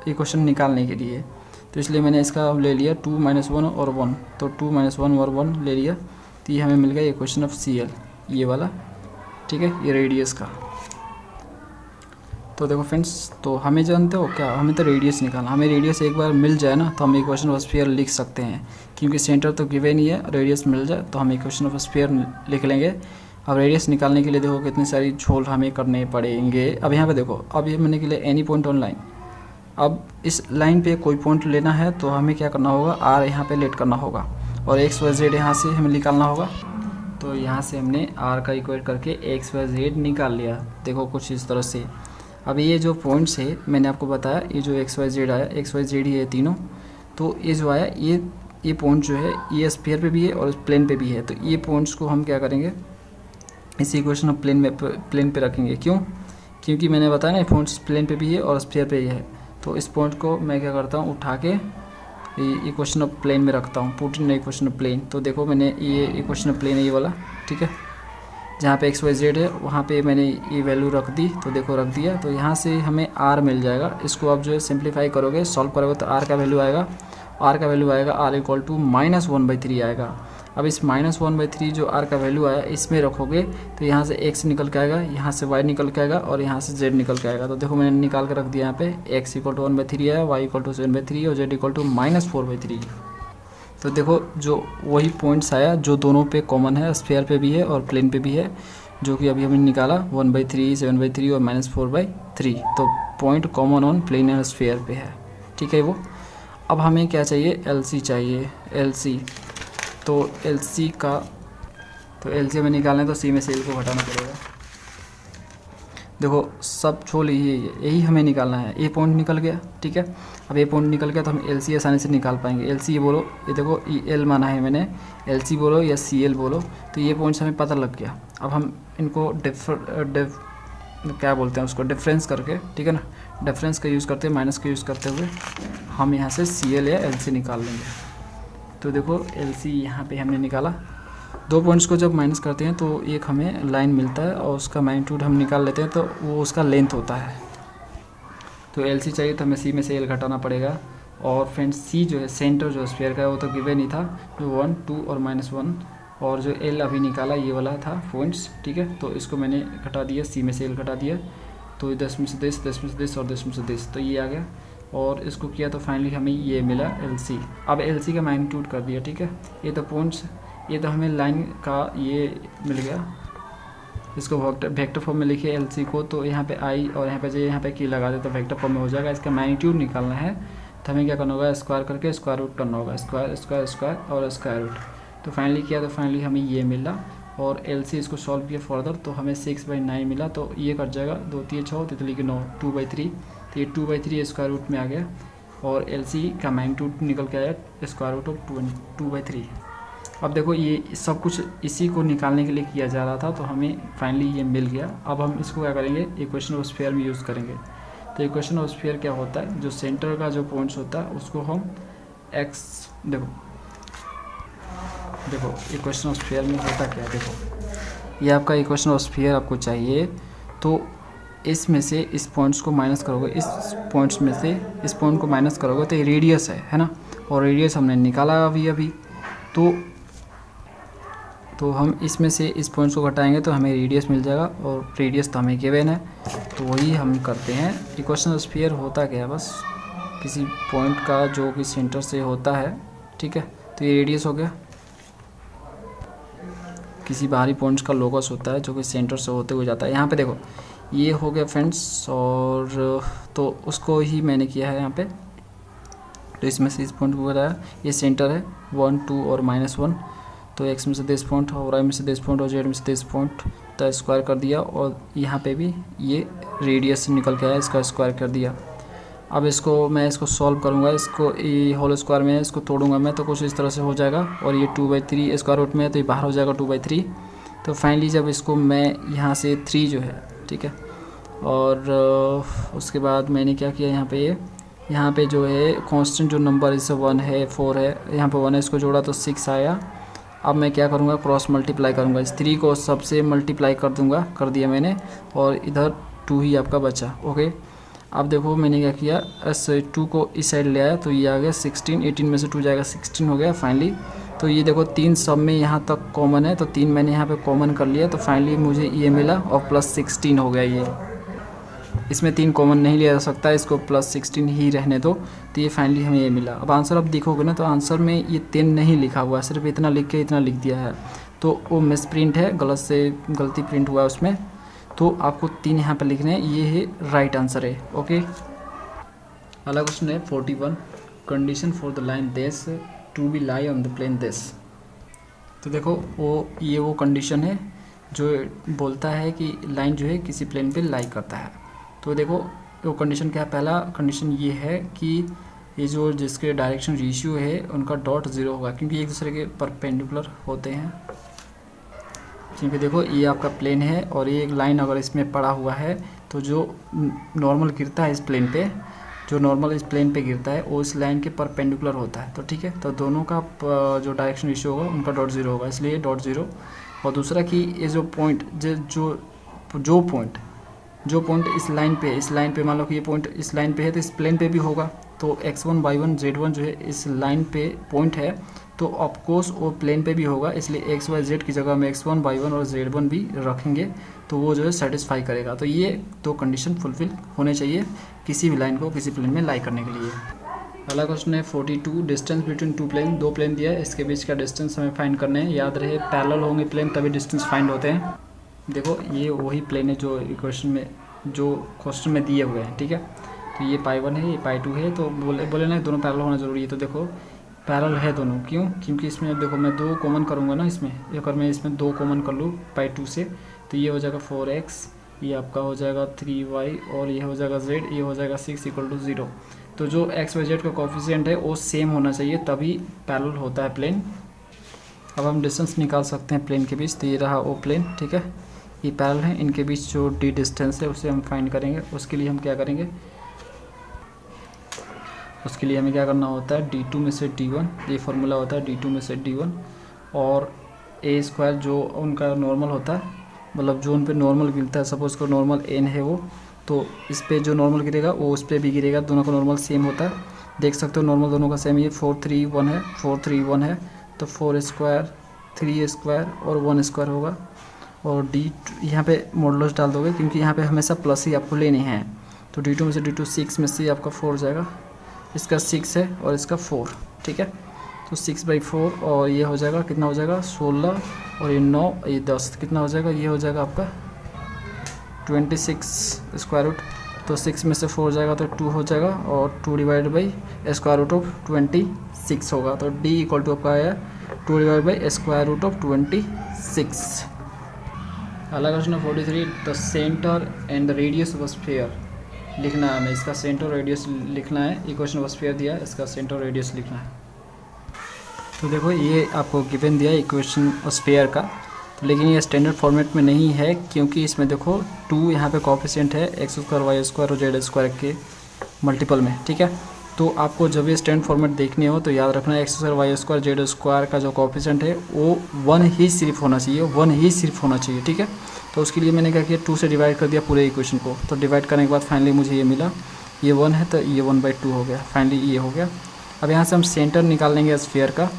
इक्वेशन निकालने के लिए। तो इसलिए मैंने इसका ले लिया 2 - 1 और 1, तो 2 - 1 और 1 ले लिया, तो ये हमें मिल गया इक्वेशन ऑफ सी एल, ये वाला, ठीक है, ये रेडियस का। तो देखो फ्रेंड्स, तो हमें जानते हो क्या, हमें तो रेडियस निकालना, हमें रेडियस एक बार मिल जाए ना तो हम इक्वेशन ऑफ स्फीयर लिख सकते हैं, क्योंकि सेंटर तो गिवन ही है, रेडियस मिल जाए तो हम इक्वेशन ऑफ स्फीयर लिख लेंगे। अब रेडियस निकालने के लिए देखो कितनी सारी झोल हमें करने पड़ेंगे। अब यहाँ पे देखो, अब ये मैंने के लिए एनी पॉइंट ऑन लाइन, अब इस लाइन पे कोई पॉइंट लेना है तो हमें क्या करना होगा, आर यहाँ पे लेट करना होगा और एक्स वाई जेड यहाँ से हमें निकालना होगा। तो यहाँ से हमने आर का इक्वेट करके एक्स वाई जेड निकाल लिया, देखो कुछ इस तरह से। अब ये जो पॉइंट्स है मैंने आपको बताया, ये जो एक्स वाई जेड आया, एक्स वाई जेड ही है तीनों, तो ये जो आया ये पॉइंट जो है ये स्फीयर पे भी है और प्लेन पे भी है, तो ये पॉइंट्स को हम क्या करेंगे, इस इक्वेशन ऑफ प्लेन पे रखेंगे। क्यों, क्योंकि मैंने बताया ना पॉइंट्स प्लेन पे भी है और स्फीयर पे ही है, तो इस पॉइंट को मैं क्या करता हूँ उठा के इक्वेशन ऑफ प्लेन में रखता हूँ, put in equation of plane. तो देखो मैंने ये इक्वेशन ऑफ प्लेन है ये वाला, ठीक है, जहाँ पे एक्स वाई जेड है वहाँ पे मैंने ये वैल्यू रख दी, तो देखो रख दिया, तो यहाँ से हमें आर मिल जाएगा। इसको आप जो है सिंप्लीफाई करोगे, सॉल्व करोगे तो आर का वैल्यू आएगा, आर = -1/3 आएगा। अब इस -1/3 जो आर का वैल्यू आया इसमें रखोगे तो यहाँ से एक्स निकल के आएगा, यहाँ से वाई निकल के आएगा और यहाँ से जेड निकल के आएगा। तो देखो मैंने निकाल के रख दिया यहाँ पे, एक्स = 1/3 आया, वाई = 7/3 और जेड = -4/3। तो देखो जो वही पॉइंट्स आया जो दोनों पे कॉमन है, स्फीयर पे भी है और प्लेन पे भी है, जो कि अभी हमने निकाला 1/3, 7/3 और -4/3। तो point common on plane and sphere पे है, ठीक है वो। अब हमें क्या चाहिए, एलसी चाहिए, एलसी। तो एलसी हमें निकालना है तो सी में से एल को घटाना पड़ेगा। देखो सब छोड़ यही हमें निकालना है, ये पॉइंट निकल गया, ठीक है। अब ये पॉइंट निकल गया तो हम एलसी आसानी से निकाल पाएंगे। एलसी ये बोलो, ये देखो एल माना है मैंने, एलसी बोलो या सी एल बोलो, तो ये पॉइंट्स हमें पता लग गया। अब हम इनको क्या बोलते हैं उसको, डिफरेंस करके, ठीक है ना, डिफरेंस का यूज़ करते हुए, माइनस का यूज़ करते हुए हम यहाँ से सी एल या एल सी निकाल लेंगे। तो देखो एल सी यहाँ पे हमने निकाला, दो पॉइंट्स को जब माइनस करते हैं तो एक हमें लाइन मिलता है और उसका मैग्नीट्यूड हम निकाल लेते हैं, तो वो उसका लेंथ होता है। तो एल सी चाहिए तो हमें सी में से एल घटाना पड़ेगा। और फ्रेंड्स सी जो है सेंटर जो स्फीयर का है वो तो गिवन ही था, जो 1 2 और -1, और जो एल अभी निकाला ये वाला था पॉइंट्स, ठीक है। तो इसको मैंने घटा दिया, सी में से एल घटा दिया, तो 10 में से 10, 10 में से 10 और 10 में से 10, तो ये आ गया। और इसको किया तो फाइनली हमें ये मिला एलसी। अब एलसी का मैग्नीट्यूड कर दिया, ठीक है। ये तो पॉइंट्स, ये तो हमें लाइन का ये मिल गया, इसको वेक्टर फॉर्म में लिखे एलसी को, तो यहाँ पे आई और यहाँ पे जे, यहाँ पे की लगा दे तो वेक्टर फॉर्म में हो जाएगा। इसका मैग्नीट्यूड निकालना है तो हमें क्या करना होगा, स्क्वायर करके स्क्वायर रूट करना होगा, स्क्वायर स्क्वायर स्क्वायर और स्क्वायर रूट। तो फाइनली किया तो फाइनली हमें ये मिला। और एलसी इसको सॉल्व किया फर्दर तो हमें 6/9 मिला, तो ये कट जाएगा, 2 3 6 तितली के 9, 2/3, तो ये 2/3 स्क्वायर रूट में आ गया। और एलसी का मैग्नीट्यूड निकल के आया स्क्वायर रूट ऑफ 2/3। अब देखो ये सब कुछ इसी को निकालने के लिए किया जा रहा था, तो हमें फाइनली ये मिल गया। अब हम इसको क्या करेंगे, इक्वेशन ऑफ स्फीयर में यूज़ करेंगे। तो इक्वेशन ऑफ स्फीयर क्या होता है, जो सेंटर का जो पॉइंट्स होता है उसको हम एक्स, देखो इक्वेशन ऑफ स्फीयर में होता क्या है, देखो ये आपका इक्वेशन ऑफ स्फीयर आपको चाहिए, तो इसमें से इस पॉइंट्स को माइनस करोगे, इस पॉइंट्स में से इस पॉइंट को माइनस करोगे तो ये रेडियस है ना, और रेडियस हमने निकाला अभी। तो तो हम इसमें से इस पॉइंट्स को घटाएंगे तो हमें रेडियस मिल जाएगा, और रेडियस तो हमें गिवन है, तो वही हम करते हैं। इक्वेशन ऑफ स्फीयर होता क्या है, बस किसी पॉइंट का जो कि सेंटर से होता है, ठीक है। तो ये रेडियस हो गया, किसी बाहरी पॉइंट्स का लोकस होता है जो कि सेंटर से होते हुए जाता है। यहाँ पे देखो ये हो गया फ्रेंड्स, और तो उसको ही मैंने किया है यहाँ पे। तो इसमें से इस पॉइंट को बताया, ये सेंटर है 1 2 और -1, तो एक्स में से दिस पॉइंट और वाई में से दिस पॉइंट और जेड में से दिस पॉइंट, तो स्क्वायर कर दिया, और यहाँ पे भी ये रेडियस से निकल के आया, इसका स्क्वायर कर दिया। अब इसको मैं इसको सॉल्व करूँगा, इसको ये होल स्क्वायर में है, इसको तोड़ूंगा मैं, तो कुछ इस तरह से हो जाएगा, और ये 2/3 स्क्वायर रूट में है तो ये बाहर हो जाएगा 2/3। तो फाइनली जब इसको मैं यहाँ से 3 जो है, ठीक है, और उसके बाद मैंने क्या किया, यहाँ पे जो है कांस्टेंट जो नंबर इससे 1 है 4 है, यहाँ पे 1 है, इसको जोड़ा तो 6 आया। अब मैं क्या करूँगा, क्रॉस मल्टीप्लाई करूँगा, इस 3 को सबसे मल्टीप्लाई कर दूँगा, कर दिया मैंने, और इधर 2 ही आपका बचा। ओके, अब देखो मैंने क्या किया, इस 2 को इस साइड ले आया तो ये आ गया 16, 18 में से 2 जाएगा 16 हो गया फाइनली। तो ये देखो 3 सब में यहाँ तक कॉमन है, तो 3 मैंने यहाँ पे कॉमन कर लिया, तो फाइनली मुझे ये मिला, और +16 हो गया ये। इसमें 3 कॉमन नहीं लिया जा सकता, इसको +16 ही रहने दो, तो ये फाइनली हमें ये मिला। अब आंसर आप देखोगे ना, तो आंसर में ये 10 नहीं लिखा हुआ है, सिर्फ इतना लिख के इतना लिख दिया है, तो वो मिस प्रिंट है, गलती प्रिंट हुआ है उसमें, तो आपको 3 यहाँ पे लिखने हैं, ये है राइट आंसर है। ओके, अगला क्वेश्चन है 41, condition for the line this to be lie on the plane this. तो देखो वो कंडीशन है जो बोलता है कि लाइन जो है किसी प्लेन पे लाई करता है। तो देखो वो कंडीशन क्या है, पहला कंडीशन ये है कि ये जो जिसके डायरेक्शन रेशियो है उनका डॉट 0 होगा, क्योंकि एक दूसरे के परपेंडिकुलर होते हैं। क्योंकि देखो ये आपका प्लेन है, और ये एक लाइन अगर इसमें पड़ा हुआ है, तो जो नॉर्मल गिरता है इस प्लेन पे, जो नॉर्मल इस प्लेन पे गिरता है वो इस लाइन के परपेंडिकुलर होता है। तो ठीक है, तो दोनों का जो डायरेक्शन रेशियो होगा उनका डॉट 0 होगा, इसलिए डॉट 0। और दूसरा कि ये जो पॉइंट जो पॉइंट इस लाइन पे मान लो कि ये पॉइंट इस लाइन पे है, तो इस प्लेन पे भी होगा, तो x1 y1 z1 जो है इस लाइन पे पॉइंट है, तो ऑफकोर्स वो प्लेन पे भी होगा, इसलिए x y z की जगह में x1 y1 और z1 भी रखेंगे, तो वो जो है सेटिस्फाई करेगा। तो ये 2 कंडीशन फुलफिल होने चाहिए किसी भी लाइन को किसी प्लेन में लाई करने के लिए। अगला क्वेश्चन है 42, डिस्टेंस बिटवीन 2 प्लेन, 2 प्लेन दिया है, इसके बीच का डिस्टेंस हमें फाइंड करने हैं। याद रहे पैरेलल होंगे प्लेन तभी डिस्टेंस फाइंड होते हैं। देखो ये वही प्लेन है जो क्वेश्चन में दिए हुए हैं, ठीक है। तो ये π1 है, ये π2 है, तो बोले ना दोनों पैरेलल होना ज़रूरी है। तो देखो पैरेलल है दोनों, क्यों? क्योंकि इसमें अब देखो मैं 2 कॉमन करूँगा ना, इसमें अगर मैं इसमें 2 कॉमन कर लूँ π2 से, तो ये हो जाएगा 4x, ये आपका हो जाएगा 3y, और ये हो जाएगा z, ये हो जाएगा 6 = 0। तो जो x y z का कोफिशिएंट है वो सेम होना चाहिए, तभी पैरेलल होता है प्लेन। अब हम डिस्टेंस निकाल सकते हैं प्लेन के बीच, तो ये रहा वो प्लेन, ठीक है, ये पैरेलल है, इनके बीच जो d डिस्टेंस है उसे हम फाइंड करेंगे। उसके लिए हम क्या करेंगे, उसके लिए हमें क्या करना होता है, d2 में से d1, ये फार्मूला होता है d2 में से d1, और a² जो उनका नॉर्मल होता है, मतलब जो उन पे नॉर्मल गिरता है, सपोज को नॉर्मल n है वो, तो इस पे जो नॉर्मल गिरेगा वो उस पर भी गिरेगा, दोनों का नॉर्मल सेम होता है। देख सकते हो नॉर्मल दोनों का सेम, ये 4 3 1 है, 4 3 1 है, तो 4² 3² और 1² होगा। और d यहाँ पे मॉडुलस डाल दोगे, क्योंकि यहाँ पे हमेशा प्लस ही आपको लेने हैं। तो d2 में से d2 6 में से आपका 4 जाएगा, इसका 6 है और इसका 4, ठीक है। तो 6/4, और ये हो जाएगा कितना हो जाएगा 16, और ये 9, ये 10, कितना हो जाएगा, ये हो जाएगा आपका 26²। तो 6 में से 4 जाएगा तो 2 हो जाएगा, और 2/√26 होगा। तो d = आपका आया 2/√26। अगला क्वेश्चन है 43, the centre and the radius of sphere लिखना है हमें, इसका सेंटर रेडियस लिखना है। ये क्वेश्चन ऑफ स्फीयर दिया है, इसका सेंटर रेडियस लिखना है। तो देखो ये आपको गिवन दिया है इक्वेशन ऑफ स्फीयर का, तो लेकिन ये स्टैंडर्ड फॉर्मेट में नहीं है, क्योंकि इसमें देखो 2 यहाँ पे कोएफिशिएंट है, x² y² और z² के मल्टीपल में, ठीक है। तो आपको जब ये स्टैंडर्ड फॉर्मेट देखने हो तो याद रखना x² y² z² का जो कोएफिशिएंट है वो 1 ही सिर्फ होना चाहिए, 1 ही सिर्फ होना चाहिए, ठीक है। तो उसके लिए मैंने क्या किया, 2 से डिवाइड कर दिया पूरे इक्वेशन को। तो डिवाइड करने के बाद फाइनली मुझे ये मिला, ये 1 है तो ये 1/2 हो गया, फाइनली ये हो गया। अब यहाँ से हम सेंटर निकाल लेंगे स्फीयर का।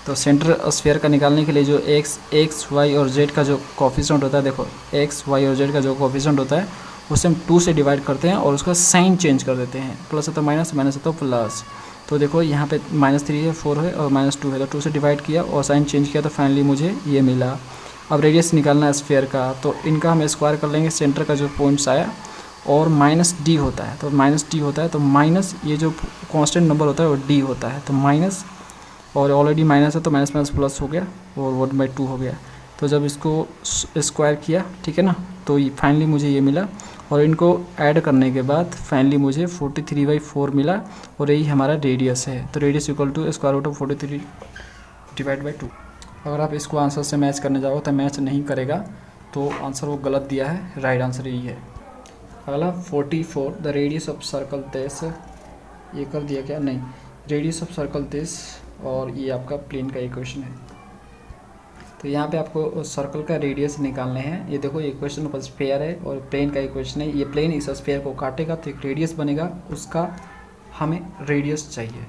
तो सेंटर स्फीयर का निकालने के लिए जो एक्स वाई और जेड का जो कोफिशिएंट होता है, देखो एक्स वाई और जेड का जो कोफिशिएंट होता है उसे हम 2 से डिवाइड करते हैं और उसका साइन चेंज कर देते हैं। प्लस है तो माइनस, माइनस है तो प्लस। तो देखो यहाँ पे -3 है, 4 है और -2 है, तो 2 से डिवाइड किया और साइन चेंज किया तो फाइनली मुझे ये मिला। अब रेडियस निकालना है स्फीयर का, तो इनका हम स्क्वायर कर लेंगे। सेंटर का जो पॉइंट्स आया और -d होता है, तो -d होता है तो माइनस ये जो कांस्टेंट नंबर होता है वो d होता है, तो माइनस, और ऑलरेडी माइनस है तो माइनस माइनस प्लस हो गया और 1/2 हो गया। तो जब इसको स्क्वायर किया, ठीक है ना, तो फाइनली मुझे ये मिला और इनको ऐड करने के बाद फाइनली मुझे 43/4 मिला और यही हमारा रेडियस है। तो radius equal to square root of 43 divide by 2। अगर आप इसको आंसर से मैच करने जाओ तो मैच नहीं करेगा, तो आंसर वो गलत दिया है, राइट आंसर यही है। अगला 44, द रेडियस ऑफ सर्कल 23, ये कर दिया क्या, नहीं, रेडियस ऑफ सर्कल 23 और ये आपका प्लेन का इक्वेशन है। तो यहाँ पे आपको सर्कल का रेडियस निकालने हैं। ये देखो इक्वेशन ऑफ स्फीयर है और प्लेन का इक्वेशन है। ये प्लेन इस स्फीयर को काटेगा तो एक रेडियस बनेगा, उसका हमें रेडियस चाहिए।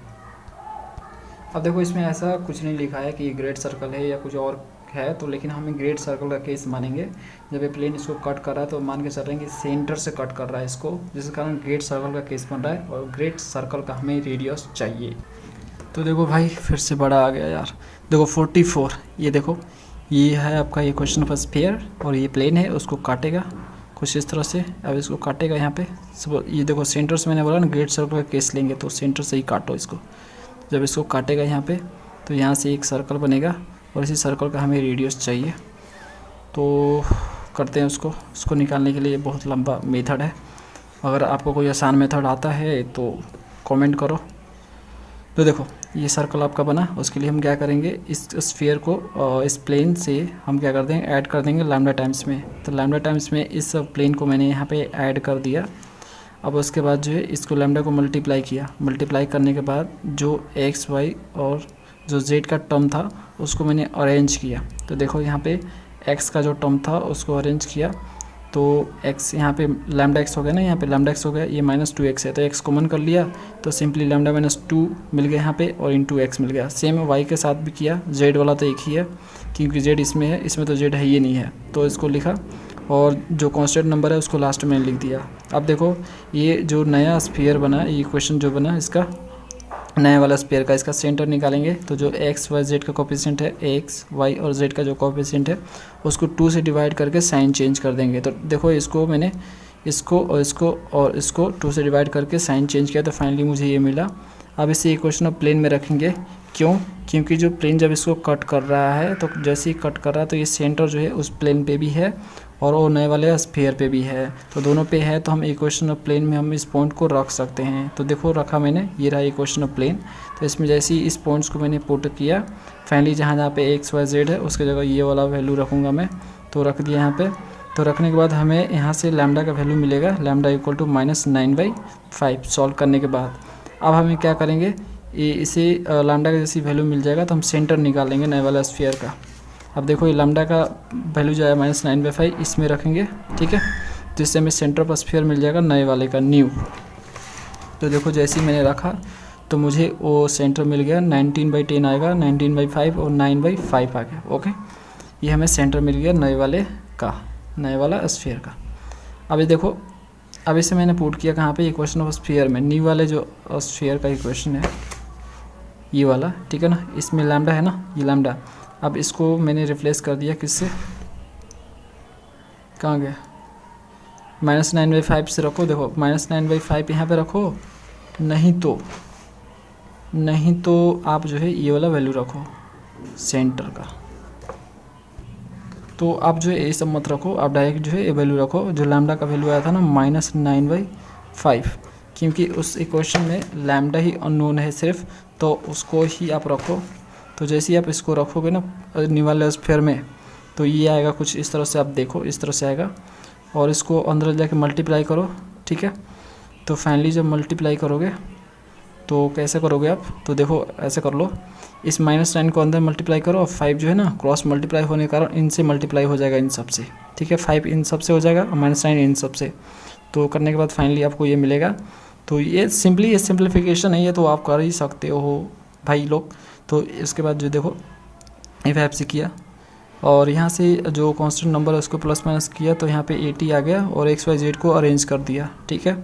अब देखो इसमें ऐसा कुछ नहीं लिखा है कि ये ग्रेट सर्कल है या कुछ और है, तो लेकिन हमें ग्रेट सर्कल का केस मानेंगे। जब ये प्लेन इसको कट कर रहा है तो मान के चल रहे हैं कि सेंटर से कट कर रहा है इसको, जिस कारण ग्रेट सर्कल का केस बन रहा है और ग्रेट सर्कल का हमें रेडियस चाहिए। तो देखो भाई फिर से बड़ा आ गया यार। देखो 44, ये देखो ये है आपका ये क्वेश्चन ऑफ स्फीयर और ये प्लेन है, उसको काटेगा कुछ इस तरह से। अब इसको काटेगा यहाँ पे सब, ये देखो सेंटर से मैंने बोला ना ग्रेट सर्कल का केस लेंगे, तो सेंटर से ही काटो इसको। जब इसको काटेगा यहाँ पे तो यहाँ से एक सर्कल बनेगा और इसी सर्कल का हमें रेडियस चाहिए। तो करते हैं उसको निकालने के लिए बहुत लंबा मेथड है। अगर आपको कोई आसान मेथड आता है तो कमेंट करो। तो देखो ये सर्कल आपका बना, उसके लिए हम क्या करेंगे, इस स्फीयर को इस प्लेन से हम क्या कर देंगे, ऐड कर देंगे लैम्डा टाइम्स में। तो लैम्डा टाइम्स में इस प्लेन को मैंने यहाँ पे ऐड कर दिया। अब उसके बाद जो है इसको लैम्डा को मल्टीप्लाई किया। मल्टीप्लाई करने के बाद जो एक्स वाई और जो जेड का टर्म था उसको मैंने अरेंज किया। तो देखो यहाँ पे एक्स का जो टर्म था उसको अरेंज किया, तो x यहाँ पे लैम्डा x हो गया ना, यहाँ पे लैम्डा x हो गया, ये -2x है तो x कॉमन कर लिया तो सिंपली लैम्डा -2 मिल गया यहाँ पे और इंटू x मिल गया। सेम y के साथ भी किया, z वाला तो एक ही है क्योंकि z इसमें है, इसमें तो z है ये नहीं है, तो इसको लिखा और जो कांस्टेंट नंबर है उसको लास्ट में लिख दिया। अब देखो ये जो नया स्फीयर बना, ये इक्वेशन जो बना इसका नया वाला स्फीयर का, इसका सेंटर निकालेंगे। तो जो एक्स वाई जेड का कोफिशिएंट है, एक्स वाई और जेड का जो कोफिशिएंट है उसको 2 से डिवाइड करके साइन चेंज कर देंगे। तो देखो इसको मैंने इसको 2 से डिवाइड करके साइन चेंज किया तो फाइनली मुझे ये मिला। अब इसे इक्वेशन ऑफ प्लेन में रखेंगे, क्यों, क्योंकि जो प्लेन जब इसको कट कर रहा है तो जैसे ही कट कर रहा है तो ये सेंटर जो है उस प्लेन पे भी है और वो नए वाले स्फीयर पे भी है, तो दोनों पे है, तो हम इक्वेशन ऑफ प्लेन में हम इस पॉइंट को रख सकते हैं। तो देखो रखा मैंने, ये रहा इक्वेशन ऑफ प्लेन। तो इसमें जैसे ही इस पॉइंट्स को मैंने पुट किया, फाइनली जहाँ पे एक्स वाई जेड है उसकी जगह ये वाला वैल्यू रखूँगा मैं, तो रख दिया यहाँ पे। तो रखने के बाद हमें यहाँ से लैम्डा का वैल्यू मिलेगा, लैम्डा इक्वल टू -9/5 सॉल्व करने के बाद। अब हमें क्या करेंगे, इसे लैम्डा का जैसी वैल्यू मिल जाएगा तो हम सेंटर निकालेंगे नए वाला स्फीयर का। अब देखो ये लैम्डा का वैल्यू जो है -9/5 इसमें रखेंगे, ठीक है, तो इससे हमें सेंटर पर स्फीयर मिल जाएगा नए वाले का, न्यू। तो देखो जैसे ही मैंने रखा तो मुझे वो सेंटर मिल गया, 19/10 आएगा, 19/5 और 9/5 आ गया। ओके, ये हमें सेंटर मिल गया नए वाले का, नए वाला स्फीयर का। अब ये देखो, अब इसे मैंने पुट किया कहाँ पे, इक्वेशन ऑफ स्फीयर में, न्यू वाले जो स्फीयर का इक्वेशन है ये वाला, ठीक है ना, इसमें लैम्डा है ना, ये लैम्डा। अब इसको मैंने रिप्लेस कर दिया किससे, कहाँ गया, -9/5 से रखो। देखो -9/5 यहाँ पे रखो, नहीं तो आप जो है ये वाला वैल्यू रखो सेंटर का। तो आप जो है ये सब मत रखो, आप डायरेक्ट जो है ये वैल्यू रखो जो लैम्डा का वैल्यू आया था ना -9/5, क्योंकि उस इक्वेशन में लैम्डा ही अननोन है सिर्फ, तो उसको ही आप रखो। तो जैसे ही आप इसको रखोगे ना न्यू वाले स्फीयर में तो ये आएगा कुछ इस तरह से, आप देखो इस तरह से आएगा और इसको अंदर जाके मल्टीप्लाई करो, ठीक है। तो फाइनली जब मल्टीप्लाई करोगे तो कैसे करोगे आप, तो देखो ऐसे कर लो, इस -9 को अंदर मल्टीप्लाई करो और 5 जो है ना क्रॉस मल्टीप्लाई होने के कारण इनसे मल्टीप्लाई हो जाएगा, इन सब से, ठीक है, 5 इन सब से हो जाएगा और -9 इन सब से। तो करने के बाद फाइनली आपको ये मिलेगा। तो ये सिंपली ये सिंप्लीफिकेशन है, ये तो आप कर ही सकते हो भाई लोग। तो इसके बाद जो देखो F5 से किया और यहाँ से जो कांस्टेंट नंबर है उसको प्लस माइनस किया तो यहाँ पे 80 आ गया और XYZ को अरेंज कर दिया, ठीक है।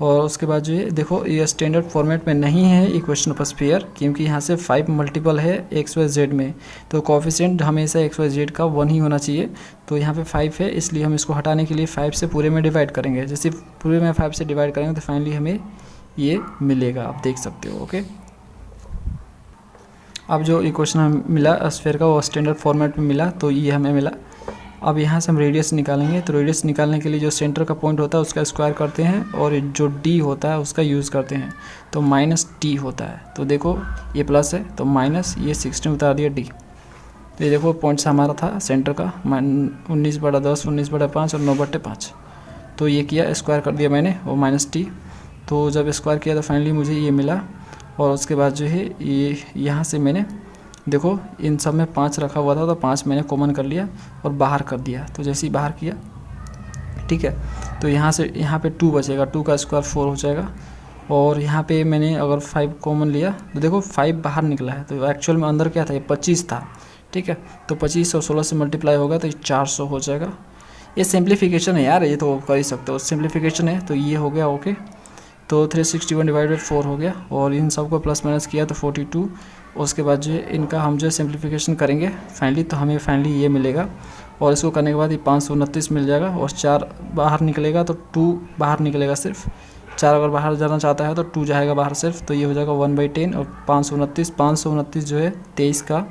और उसके बाद जो है देखो ये स्टैंडर्ड फॉर्मेट में नहीं है इक्वेशन ऑफ स्फीयर, क्योंकि यहाँ से 5 मल्टीपल है XYZ में, तो कोफिशिएंट हमेशा XYZ का 1 ही होना चाहिए। तो यहाँ पे 5 है, इसलिए हम इसको हटाने के लिए 5 से पूरे में डिवाइड करेंगे। जैसे पूरे में 5 से डिवाइड करेंगे तो फाइनली हमें ये मिलेगा, आप देख सकते हो। ओके, अब जो इक्वेशन हमें मिला स्फीयर का वो स्टैंडर्ड फॉर्मेट में मिला, तो ये हमें मिला। अब यहाँ से हम रेडियस निकालेंगे, तो रेडियस निकालने के लिए जो सेंटर का पॉइंट होता है उसका स्क्वायर करते हैं और जो डी होता है उसका यूज़ करते हैं, तो -t होता है। तो देखो ये प्लस है तो माइनस, ये 16 उतार दिया डी। तो ये देखो पॉइंट्स हमारा था सेंटर का 19/10, 19/5 और 9/5। तो ये किया, स्क्वायर कर दिया मैंने और -t। तो जब स्क्वायर किया तो फाइनली मुझे ये मिला। और उसके बाद जो है ये यहाँ से मैंने देखो इन सब में 5 रखा हुआ था तो 5 मैंने कॉमन कर लिया और बाहर कर दिया। तो जैसे ही बाहर किया, ठीक है, तो यहाँ से यहाँ पे 2 बचेगा, 2 का स्क्वायर 4 हो जाएगा। और यहाँ पे मैंने अगर 5 कॉमन लिया तो देखो 5 बाहर निकला है, तो एक्चुअल में अंदर क्या था, ये 25 था, ठीक है। तो 25 और 16 से मल्टीप्लाई होगा तो ये 400 हो जाएगा। ये सिंप्लीफिकेशन है यार, ये तो कर ही सकते हो, सिंप्लीफिकेशन है। तो ये हो गया ओके। तो 361/4 हो गया और इन सब को प्लस माइनस किया तो 42। उसके बाद जो इनका हम जो सिंप्लीफिकेशन करेंगे फाइनली, तो हमें फाइनली ये मिलेगा। और इसको करने के बाद ये 529 मिल जाएगा और 4 बाहर निकलेगा तो 2 बाहर निकलेगा सिर्फ। 4 अगर बाहर जाना चाहता है तो 2 जाएगा बाहर सिर्फ, तो ये हो जाएगा 1/10 और 529 जो है 23 का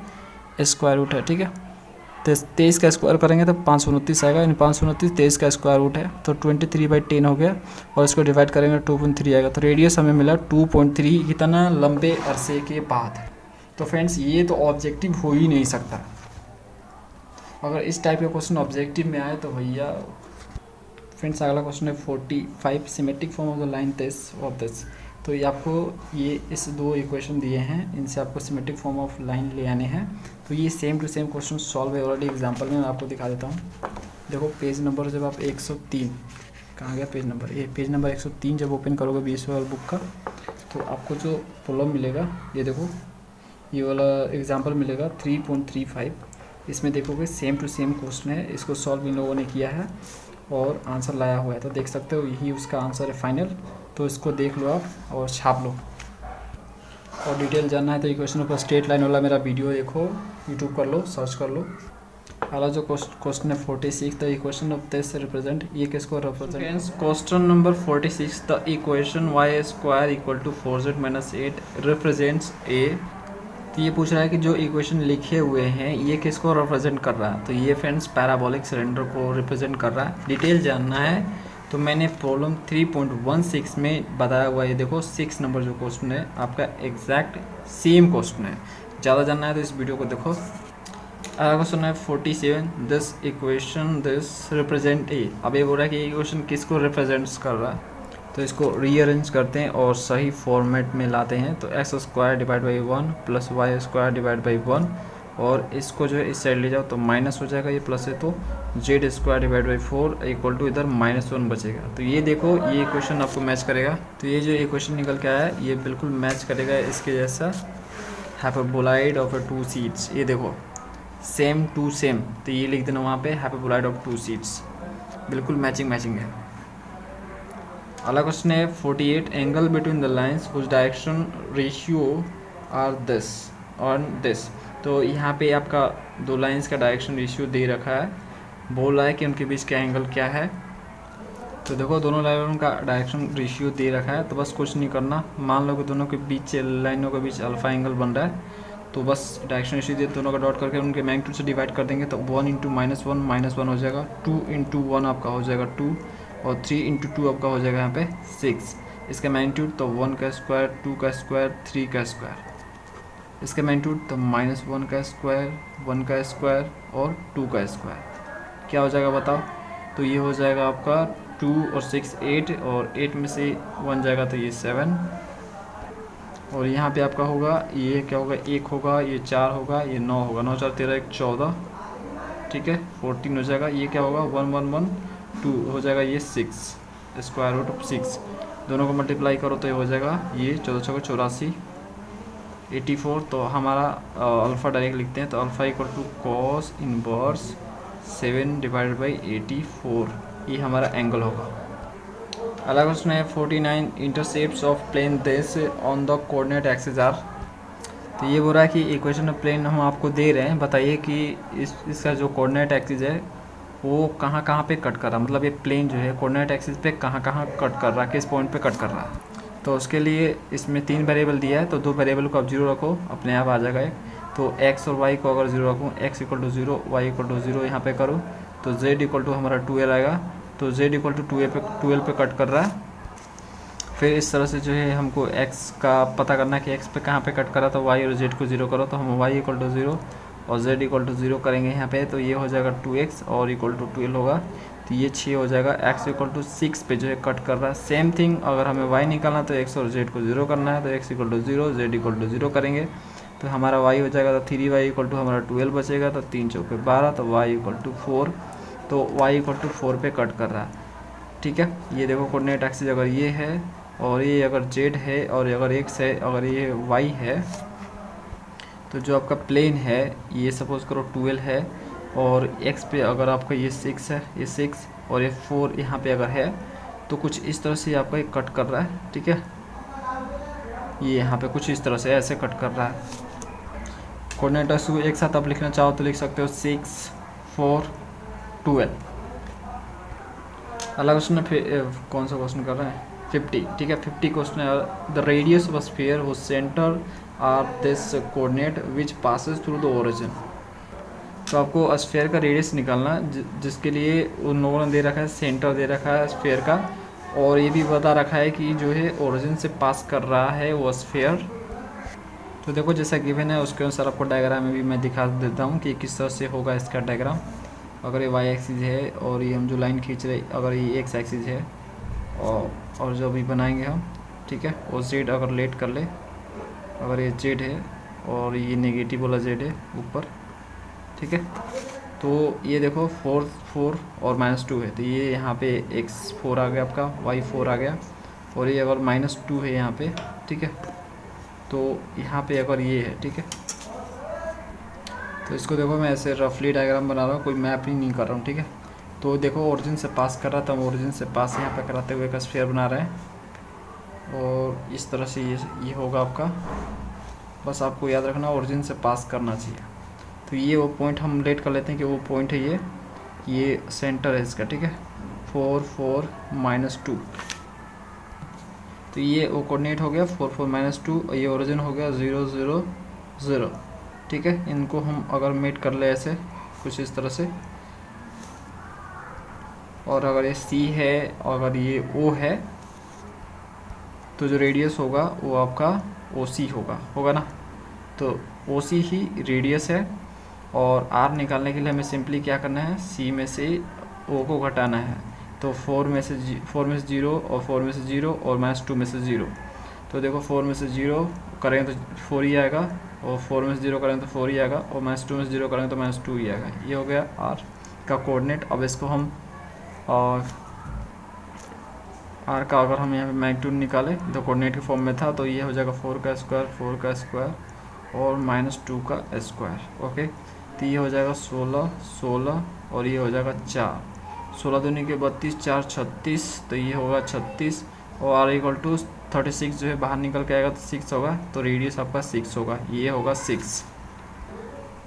स्क्वायर रूट है, ठीक है। तो 23 का स्क्वायर करेंगे तो 529 आएगा, यानी 529 23 का स्क्वायर रूट है, तो 23/10 हो गया। और इसको डिवाइड करेंगे 2.3 आएगा। तो रेडियस हमें मिला 2.3 इतना लंबे अरसे के बाद। तो फ्रेंड्स ये तो ऑब्जेक्टिव हो ही नहीं सकता। अगर इस टाइप का क्वेश्चन ऑब्जेक्टिव में आए तो भैया। फ्रेंड्स अगला क्वेश्चन है 45 symmetric form of the line this of this. तो ये आपको ये इस 2 इक्वेशन दिए हैं, इनसे आपको सिमेट्रिक फॉर्म ऑफ लाइन ले आने हैं। तो ये same to same question solve है ऑलरेडी एग्जांपल में, मैं आपको दिखा देता हूँ। देखो पेज नंबर जब आप 103, कहाँ गया पेज नंबर, ये पेज नंबर 103 जब ओपन करोगे BSV वाला बुक का, तो आपको जो प्रॉब्लम मिलेगा ये देखो, ये वाला एग्जांपल मिलेगा 3.35। इसमें देखोगे सेम टू सेम क्वेश्चन है, इसको सॉल्व इन लोगों ने किया है और आंसर लाया हुआ है। तो देख सकते हो यही उसका आंसर है फाइनल। तो इसको देख लो आप और छाप लो। और डिटेल जानना है तो इक्वेशन ऑफ स्ट्रेट लाइन वाला मेरा वीडियो देखो, यूट्यूब कर लो, सर्च कर लो। अगला जो क्वेश्चन है 46, the equation of this represent, ये किसको represent. Question number 46, the equation y² = 4z - 8 represents a. तो ये पूछ रहा है कि जो इक्वेशन लिखे हुए हैं ये किसको रिप्रेजेंट कर रहा है। तो ये फ्रेंड्स पैराबोलिक सिलेंडर को रिप्रेजेंट कर रहा है। डिटेल जानना है तो मैंने प्रॉब्लम 3.16 में बताया हुआ है। ये देखो 6 नंबर जो क्वेश्चन है आपका एग्जैक्ट सेम क्वेश्चन है। ज़्यादा जानना है तो इस वीडियो को देखो। अगला क्वेश्चन है 47, this equation this represent a. अब ये बोल रहा है कि ये इक्वेशन किसको रिप्रेजेंट्स कर रहा है, तो इसको रीअरेंज करते हैं और सही फॉर्मेट में लाते हैं। तो x² / 1 + y² / 1 और इसको जो है इस साइड ले जाओ तो माइनस हो जाएगा, ये प्लस है तो z² / 4 = इधर -1 बचेगा। तो ये देखो ये इक्वेशन आपको मैच करेगा। तो ये जो इक्वेशन निकल के आया है ये बिल्कुल मैच करेगा इसके जैसा, हाइपरबोलॉइड ऑफ 2 सीड्स। ये देखो सेम टू सेम, तो ये लिख देना वहाँ पे हाइपरबोलॉइड ऑफ 2 सीड्स, बिल्कुल मैचिंग है। अगला क्वेश्चन है 48, angle between the lines which direction ratio are this on this. तो यहाँ पे आपका 2 लाइंस का डायरेक्शन रेशियो दे रखा है, बोल रहा है कि उनके बीच का एंगल क्या है। तो देखो दोनों लाइनों का डायरेक्शन रेशियो दे रखा है, तो बस कुछ नहीं करना। मान लो कि दोनों के बीच लाइनों के बीच अल्फा एंगल बन रहा है, तो बस डायरेक्शन रेशियो दे दोनों का डॉट करके उनके मैग्नीट्यूड से डिवाइड कर देंगे। तो 1 × -1 हो जाएगा, 2 × 1 आपका हो जाएगा 2 और 3 × 2 आपका हो जाएगा यहाँ पे 6। इसका मैग्नीट्यूड तो 1 का स्क्वायर, 2 का स्क्वायर, 3 का स्क्वायर। इसका मैग्नीट्यूड तो -1 का स्क्वायर, 1 का स्क्वायर और 2 का स्क्वायर। क्या हो जाएगा बताओ। तो ये हो जाएगा आपका 2 और 6 8 और 8 में से 1 जाएगा तो ये 7 और यहाँ पे आपका होगा ये क्या होगा 1 होगा, ये 4 होगा, ये 9 होगा, 9 4 13 1 14, ठीक है 14 हो जाएगा। ये क्या होगा 1 1 1 2 हो जाएगा, ये 6 स्क्वायर रूट ऑफ 6। दोनों को मल्टीप्लाई करो तो ये हो जाएगा ये 14 × 84 84, तो हमारा अल्फ़ा डायरेक्ट लिखते हैं, तो alpha equal to cos inverse 7 divided by 84, ये हमारा एंगल होगा। अगला क्वेश्चन है 49 intercepts of plane this on the coordinate axis are. तो ये बोल रहा है कि इक्वेशन ऑफ प्लेन हम आपको दे रहे हैं, बताइए कि इसका जो कोऑर्डिनेट एक्सिस है वो कहाँ कहाँ पे कट कर रहा है, मतलब ये प्लेन जो है कोऑर्डिनेट एक्सिस पे कहाँ कहाँ कट कर रहा है, किस पॉइंट पे कट कर रहा है। तो उसके लिए इसमें 3 वेरिएबल दिया है, तो 2 वेरिएबल को आप 0 रखो, अपने आप आ जाएगा एक। तो x और y को अगर 0 रखूँ, x equal to 0, y equal to 0 यहाँ पे करूँ, तो z इक्वल टू हमारा 2l आएगा। तो z इक्वल टू 12 पे कट कर रहा है। फिर इस तरह से जो है हमको x का पता करना है कि x पे कहाँ पे कट कर रहा, तो y और z को 0 करो, तो हम y इक्वल टू 0 और z इक्वल टू 0 करेंगे यहाँ पे, तो ये हो जाएगा 2x और इक्वल टू 12 होगा, तो ये 6 हो जाएगा। x इक्वल टू 6 पे जो है कट कर रहा है। सेम थिंग अगर हमें y निकालना तो x और z को 0 करना है, तो x equal to 0, z equal to 0 करेंगे, तो हमारा y हो जाएगा, तो 3y इक्वल टू हमारा 12 बचेगा, तो 3 चौके 12, तो y इक्वल टू 4, तो y इक्वल टू 4 पे कट कर रहा है। ठीक है, ये देखो कोऑर्डिनेट एक्सिस अगर ये है और ये अगर z है और अगर x है, अगर ये y है, तो जो आपका प्लेन है ये सपोज करो 12 है, और x पे अगर आपका ये 6 है, ये 6 और ये 4 यहाँ पे अगर है, तो कुछ इस तरह से आपका ये कट कर रहा है। ठीक है, ये यहाँ पे कुछ इस तरह से ऐसे कट कर रहा है। कोऑर्डिनेट एक्सिस को एक साथ आप लिखना चाहो तो लिख सकते हो 6, 4, 12। अगला क्वेश्चन है, कौन सा क्वेश्चन कर रहे हैं, 50। ठीक है, 50 क्वेश्चन है, the radius of sphere whose centre are this coordinate which passes through the origin. तो आपको स्फीयर का रेडियस निकालना, जिसके लिए उन लोगों ने दे रखा है सेंटर दे रखा है स्फीयर का, और ये भी बता रखा है कि जो है ओरिजिन से पास कर रहा है वो स्फीयर। तो देखो जैसा गिवन है उसके अनुसार आपको डायग्राम में भी मैं दिखा देता हूँ कि किस तरह से होगा इसका डायग्राम। अगर ये वाई एक्सिस है और ये हम जो लाइन खींच रहे, अगर ये एक्स एक्सिस है, और जो अभी बनाएंगे हम, ठीक है, और जेड अगर लेट कर ले, अगर ये जेड है और ये नेगेटिव वाला जेड है ऊपर, ठीक है, तो ये देखो 4 और -2 है, तो ये यहाँ पे x4 आ गया आपका, y4 आ गया, और ये अगर -2 है यहाँ पे, ठीक है, तो यहाँ पे अगर ये है, ठीक है, तो इसको देखो मैं ऐसे रफली डायग्राम बना रहा हूँ, कोई मैप ही नहीं कर रहा हूँ। ठीक है, तो देखो ओरिजिन से पास कर रहा था, हम ओरिजिन से पास यहाँ पे कराते हुए का स्फीयर बना रहे हैं, और इस तरह से ये होगा आपका। बस आपको याद रखना ओरिजिन से पास करना चाहिए। तो ये वो पॉइंट हम लेट कर लेते हैं कि वो पॉइंट है ये सेंटर है इसका। ठीक है, 4, 4, -2, तो ये वो कोऑर्डिनेट हो गया 4, 4, -2, और ये ओरिजिन हो गया 0, 0, 0। ठीक है, इनको हम अगर मेट कर ले ऐसे कुछ इस तरह से, और अगर ये C है और अगर ये O है, तो जो रेडियस होगा वो आपका OC होगा ना। तो OC ही रेडियस है, और R निकालने के लिए हमें सिंपली क्या करना है, C में से O को घटाना है। तो 4 में से 0 और 4 में से 0 और -2 में से 0। तो देखो 4 में से 0 करेंगे तो 4 ही आएगा, और 4 में से 0 करेंगे तो 4 ही आएगा, और -2 में से 0 करेंगे तो -2 ही आएगा। ये हो गया R का कोऑर्डिनेट। अब इसको हम R का अगर हम यहाँ पे मैग्नीट्यूड निकालें तो कोऑर्डिनेट के फॉर्म में था, तो ये हो जाएगा 4 का स्क्वायर और -2 का स्क्वायर। ओके, तो ये हो जाएगा 16, 16, और ये हो जाएगा 4, 16 दूनी के 32, 4, 36, तो ये होगा 36, और R इक्वल टू 36 जो है बाहर निकल के आएगा तो 6 होगा, तो रेडियस आपका 6 होगा, ये होगा 6।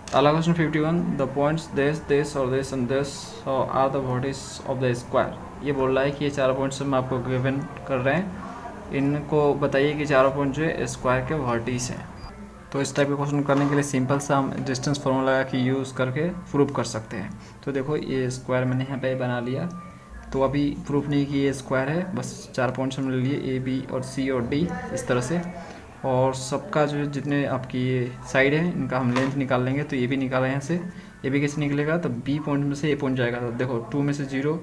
अगला क्वेश्चन 51, द पॉइंट्स दिस और this and this are the vertices of the square. ये बोल रहा है कि ये चारों पॉइंट्स हम आपको गिवन कर रहे हैं, इनको बताइए कि चारों पॉइंट जो है स्क्वायर के वर्टिस हैं। तो इस टाइप के क्वेश्चन करने के लिए सिंपल सा हम डिस्टेंस फॉर्मूला लगा के यूज़ करके प्रूफ कर सकते हैं। तो देखो ये स्क्वायर मैंने यहाँ पे बना लिया, तो अभी प्रूफ नहीं कि ये स्क्वायर है, बस 4 पॉइंट्स हमने लिए A, B और C और D इस तरह से, और सबका जो जितने आपकी ये साइड है इनका हम लेंथ निकाल लेंगे। तो ये भी निकाला यहाँ से, ये भी कैसे निकलेगा, तो B पॉइंट में से A पॉइंट जाएगा, तो देखो 2 में से 0,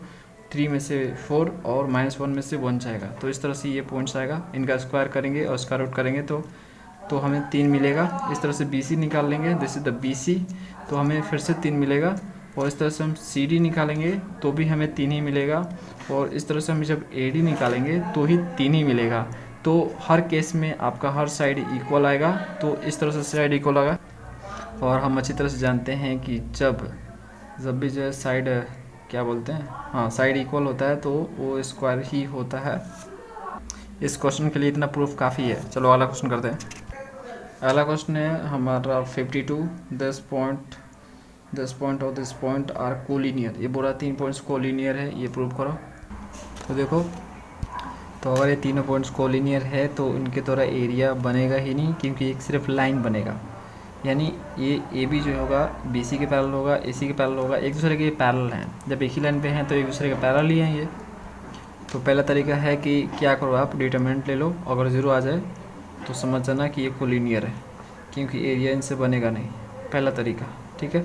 3 में से 4 और -1 में से 1 जाएगा, तो इस तरह से ये पॉइंट्स आएगा, इनका स्क्वायर करेंगे और स्क्वायर रूट करेंगे तो हमें 3 मिलेगा। इस तरह से BC निकाल लेंगे, दिस इज द BC, तो हमें फिर से 3 मिलेगा, और इस तरह से हम CD निकालेंगे तो भी हमें 3 ही मिलेगा, और इस तरह से हम जब AD निकालेंगे तो ही 3 ही मिलेगा। तो हर केस में आपका हर साइड इक्वल आएगा, तो इस तरह से साइड इक्वल आएगा। और हम अच्छी तरह से जानते हैं कि जब भी जो है साइड क्या बोलते हैं, हाँ साइड इक्वल होता है तो वो स्क्वायर ही होता है। इस क्वेश्चन के लिए इतना प्रूफ काफ़ी है। चलो अगला क्वेश्चन करते हैं। अगला क्वेश्चन है हमारा 52, दिस पॉइंट और दिस पॉइंट आर कोलिनियर। ये बोला 3 पॉइंट्स कोलिनियर है, ये प्रूव करो। तो देखो, तो अगर ये तीनों पॉइंट्स कोलिनियर है तो इनके द्वारा एरिया बनेगा ही नहीं, क्योंकि एक सिर्फ लाइन बनेगा। यानी ये ए बी जो होगा बी सी के पैरेलल होगा, ए सी के पैरेलल होगा, एक दूसरे के पैरेलल हैं। जब एक ही लाइन पे हैं तो एक दूसरे के पैरेलल ही हैं ये। तो पहला तरीका है कि क्या करो, आप डिटरमिनेंट ले लो, अगर 0 आ जाए तो समझ जाना कि ये कोलिनियर है, क्योंकि एरिया इनसे बनेगा नहीं। पहला तरीका, ठीक है।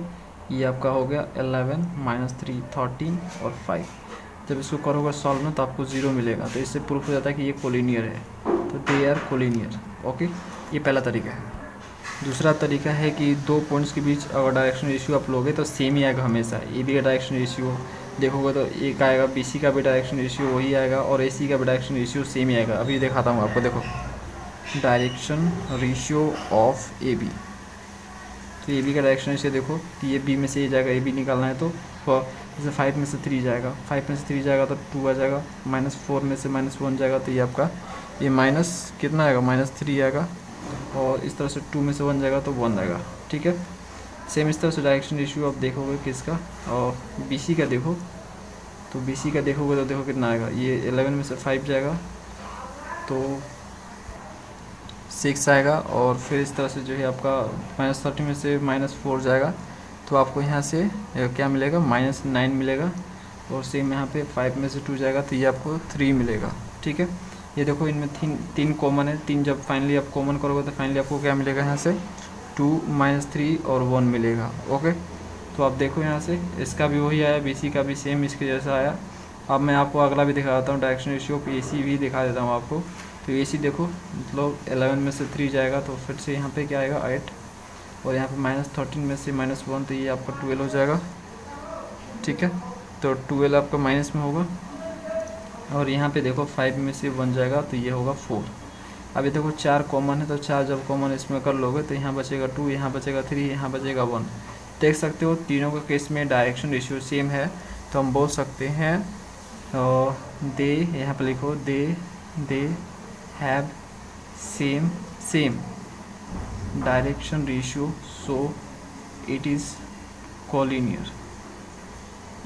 ये आपका हो गया 11 - 3 13 और 5। जब इसको करोगे सॉल्व में तो आपको 0 मिलेगा, तो इससे प्रूफ हो जाता है कि ये कोलिनियर है। तो दे आर कोलिनियर। ओके, ये पहला तरीका है। दूसरा तरीका है कि दो पॉइंट्स के बीच अगर डायरेक्शन रेशियो आप लोगे तो सेम ही आएगा हमेशा। ए बी का डायरेक्शन रेशियो देखोगे तो एक आएगा, बी सी का भी डायरेक्शन रेशियो वही आएगा, और ए सी का भी डायरेक्शन रेशियो सेम ही आएगा। अभी दिखाता हूँ आपको, देखो direction ratio of a b. तो ए बी का डायरेक्शन रेशियो देखो, तो ये बी में से ये जाएगा, ए बी निकालना है तो जैसे 5 में से 3 जाएगा, 5 में से 3 जाएगा तो 2 आ जाएगा, -4 में से -1 जाएगा तो ये आपका ये माइनस कितना आएगा, -3 आएगा, और इस तरह से 2 में से 1 जाएगा तो 1 आएगा, ठीक है। सेम इस तरह से डायरेक्शन रेशियो आप देखोगे किसका, और बी सी का देखो, तो बी सी का देखोगे तो देखो कितना आएगा, ये 11 में से 5 जाएगा तो 6 आएगा, और फिर इस तरह से जो है आपका -30 में से -4 जाएगा तो आपको यहाँ से क्या मिलेगा, -9 मिलेगा, और सेम यहाँ पे 5 में से 2 जाएगा तो ये आपको 3 मिलेगा, ठीक है। ये देखो इनमें तीन कॉमन है, 3 जब फाइनली आप कॉमन करोगे तो फाइनली आपको क्या मिलेगा, यहाँ से 2 - 3 और 1 मिलेगा। ओके, तो आप देखो यहाँ से इसका भी वही आया, बी सी का भी सेम इसके जैसा आया। अब मैं आपको अगला भी दिखा देता हूँ, डायरेक्शन रेशियो ए सी भी दिखा देता हूँ आपको। तो ए सी देखो, मतलब 11 में से 3 जाएगा तो फिर से यहाँ पे क्या आएगा 8, और यहाँ पे -13 में से -1 तो ये आपका 12 हो जाएगा, ठीक है। तो 12 आपका माइनस में होगा, और यहाँ पे देखो 5 में से 1 जाएगा तो ये होगा 4। अभी देखो 4 कॉमन है, तो 4 जब कॉमन इसमें कर लोगे तो यहाँ बचेगा 2, यहाँ बचेगा 3, यहाँ बचेगा 1। देख सकते हो तीनों के केस में डायरेक्शन रेशियो सेम है, तो हम बोल सकते हैं दे, यहाँ पर लिखो they have same direction ratio, so it is collinear.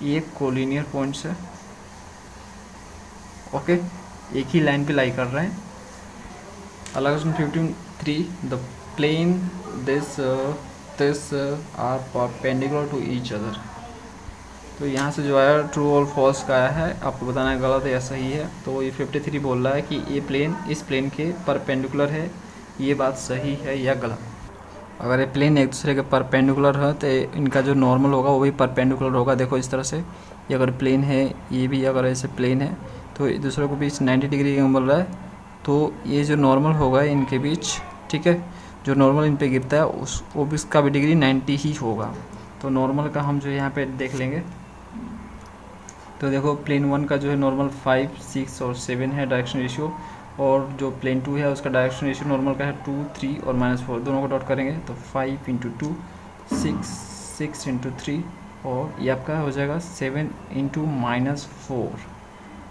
ये कोलिनियर पॉइंट्स है, ओके, एक ही लाइन पे लाई कर रहे हैं। अगला question 53, the plane this are perpendicular to each other. तो यहाँ से जो है ट्रू और फॉल्स का आया है, आपको बताना है गलत है या सही है। तो ये 53 बोल रहा है कि ये प्लेन इस प्लेन के परपेंडिकुलर है, ये बात सही है या गलत। अगर ये प्लेन एक दूसरे के परपेंडिकुलर है तो इनका जो नॉर्मल होगा वो भी परपेंडिकुलर होगा। देखो इस तरह से, ये अगर प्लेन है, ये भी अगर ऐसे प्लेन है तो एक दूसरे को बीच 90 डिग्री का मिल रहा है, तो ये जो नॉर्मल होगा इनके बीच, ठीक है, जो नॉर्मल इन पे गिरता है उस वो भी इसका भी डिग्री 90 ही होगा। तो नॉर्मल का हम जो यहाँ पे देख लेंगे, तो देखो प्लेन 1 का जो है नॉर्मल 5, 6 और 7 है डायरेक्शन रेशियो, और जो प्लेन 2 है उसका डायरेक्शन रेशियो नॉर्मल का है 2, 3 और -4, दोनों को डॉट करेंगे तो 5 × 2 6 × 3, और ये आपका हो जाएगा 7 × -4।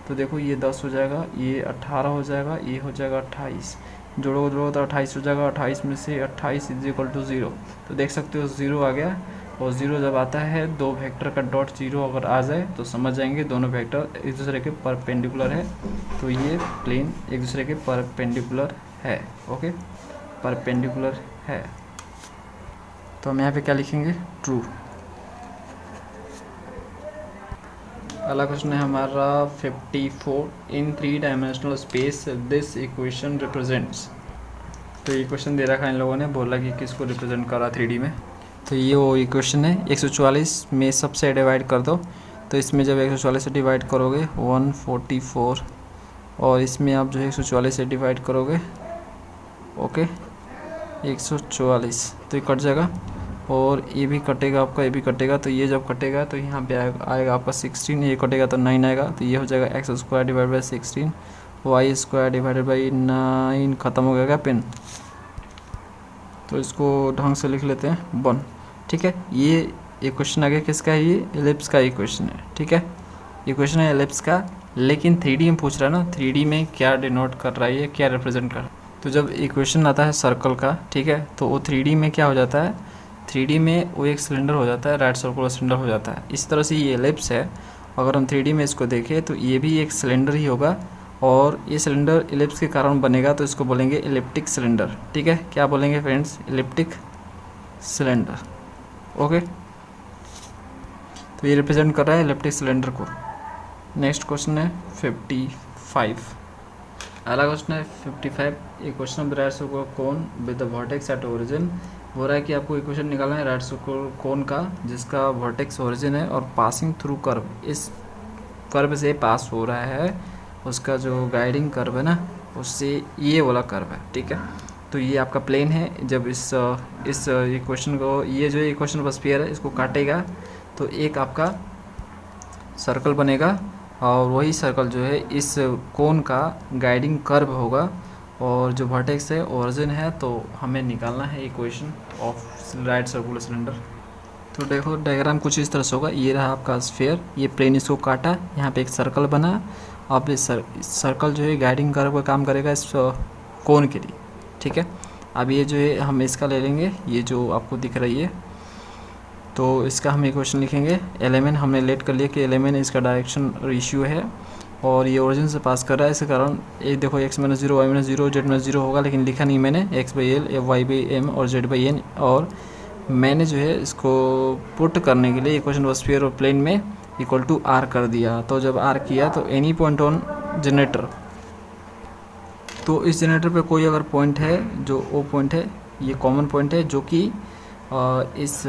तो देखो ये 10 हो जाएगा, ये 18 हो जाएगा, ये हो जाएगा 28, जोड़ो तो 28 हो जाएगा। 28 में से 28 = 0। तो देख सकते हो 0 आ गया, और 0 जब आता है दो वेक्टर का डॉट 0 अगर आ जाए तो समझ जाएंगे दोनों वेक्टर एक दूसरे के परपेंडिकुलर है, तो ये प्लेन एक दूसरे के परपेंडिकुलर है। ओके, परपेंडिकुलर है, तो हम यहाँ पे क्या लिखेंगे, ट्रू। अगला क्वेश्चन है हमारा 54, इन 3 dimensional space this equation represents. तो ये क्वेश्चन दे रखा है इन लोगों ने, बोला कि किसको रिप्रेजेंट करा 3D में। तो ये वो इक्वेशन है, 144 में सबसे डिवाइड कर दो, तो इसमें जब 144 से डिवाइड करोगे 144, और इसमें आप जो है 144 से डिवाइड करोगे, ओके 144, तो ये कट जाएगा, और ये भी कटेगा आपका, ये भी कटेगा, तो ये जब कटेगा तो यहाँ पे आएगा आपका 16, ये कटेगा तो 9 आएगा, तो ये हो जाएगा x² / 16, y² डिवाइडेड बाई 9, ख़त्म हो गया क्या पेन, तो इसको ढंग से लिख लेते हैं 1। ठीक है, ये इक्वेशन आ गया किसका है, ये एलिप्स का इक्वेशन है। ठीक है, इक्वेशन है एलिप्स का, लेकिन 3D में पूछ रहा है ना, 3D में क्या डिनोट कर रहा है, ये क्या रिप्रेजेंट कर रहा है। तो जब इक्वेशन आता है सर्कल का, ठीक है, तो वो 3D में क्या हो जाता है, 3D में वो एक सिलेंडर हो जाता है, राइट सर्कुलर सिलेंडर हो जाता है। इस तरह से ये एलिप्स है, अगर हम 3D में इसको देखें तो ये भी एक सिलेंडर ही होगा, और ये सिलेंडर एलिप्स के कारण बनेगा, तो इसको बोलेंगे एलिप्टिक सिलेंडर। ठीक है, क्या बोलेंगे फ्रेंड्स, एलिप्टिक सिलेंडर। ओके, तो ये रिप्रेजेंट कर रहा है एलिप्टिक सिलेंडर को। नेक्स्ट क्वेश्चन है 55, अगला क्वेश्चन है 55। A question of the right circular cone with the vertex at origin. हो रहा है कि आपको इक्वेशन निकालना है राइट सर्कुलर कोन का जिसका वर्टेक्स ओरिजिन है और पासिंग थ्रू कर्व, इस कर्व से पास हो रहा है, उसका जो गाइडिंग कर्व है ना, उससे ये वाला कर्व है। ठीक है, तो ये आपका प्लेन है। जब इस इक्वेशन को, ये जो इक्वेशन ऑफ स्फीयर है, इसको काटेगा तो एक आपका सर्कल बनेगा, और वही सर्कल जो है इस कोन का गाइडिंग कर्व होगा, और जो वर्टेक्स है ओरिजिन है, तो हमें निकालना है equation of right circular cylinder. तो देखो डायग्राम कुछ इस तरह से होगा, ये रहा आपका स्फीयर, ये प्लेन इसको काटा, यहाँ पे एक सर्कल बना। अब इस सर्कल जो है गाइडिंग कर्व का काम करेगा इस कोन के लिए। ठीक है, अब ये जो है हम इसका ले लेंगे, ये जो आपको दिख रही है, तो इसका हम इक्वेशन लिखेंगे। एलिमेंट हमने लेट कर लिया कि एलिमेंट इसका डायरेक्शन रेशियो है, और ये ओरिजिन से पास कर रहा है, इस कारण एक देखो x - 0 y - 0 z - 0 होगा, लेकिन लिखा नहीं मैंने, x/l y/m और z/n, और मैंने जो है इसको पुट करने के लिए इक्वेशन ऑफ स्फीयर और प्लेन में इक्वल टू r कर दिया। तो जब r किया तो एनी पॉइंट ऑन जनरेटर, तो इस जनरेटर पे कोई अगर पॉइंट है, जो वो पॉइंट है, ये कॉमन पॉइंट है जो कि इस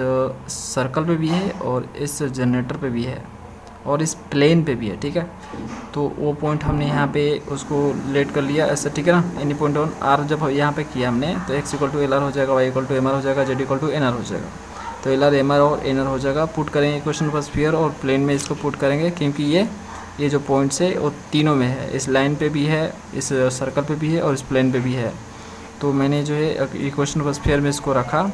सर्कल पे भी है और इस जनरेटर पे भी है और इस प्लेन पे भी है। ठीक है, तो वो पॉइंट हमने यहाँ पे उसको लेट कर लिया ऐसा। ठीक है ना, एनी पॉइंट ऑन आर जब यहाँ पे किया हमने, तो x = LR हो जाएगा, y = MR हो जाएगा, z = NR हो जाएगा। तो LR MR और NR हो जाएगा। पुट करेंगे इक्वेशन पर स्फीयर और प्लेन में इसको पुट करेंगे, क्योंकि ये जो पॉइंट्स है वो तीनों में है, इस लाइन पे भी है, इस सर्कल पे भी है और इस प्लेन पे भी है। तो मैंने जो है इक्वेशन पर स्फीयर में इसको रखा,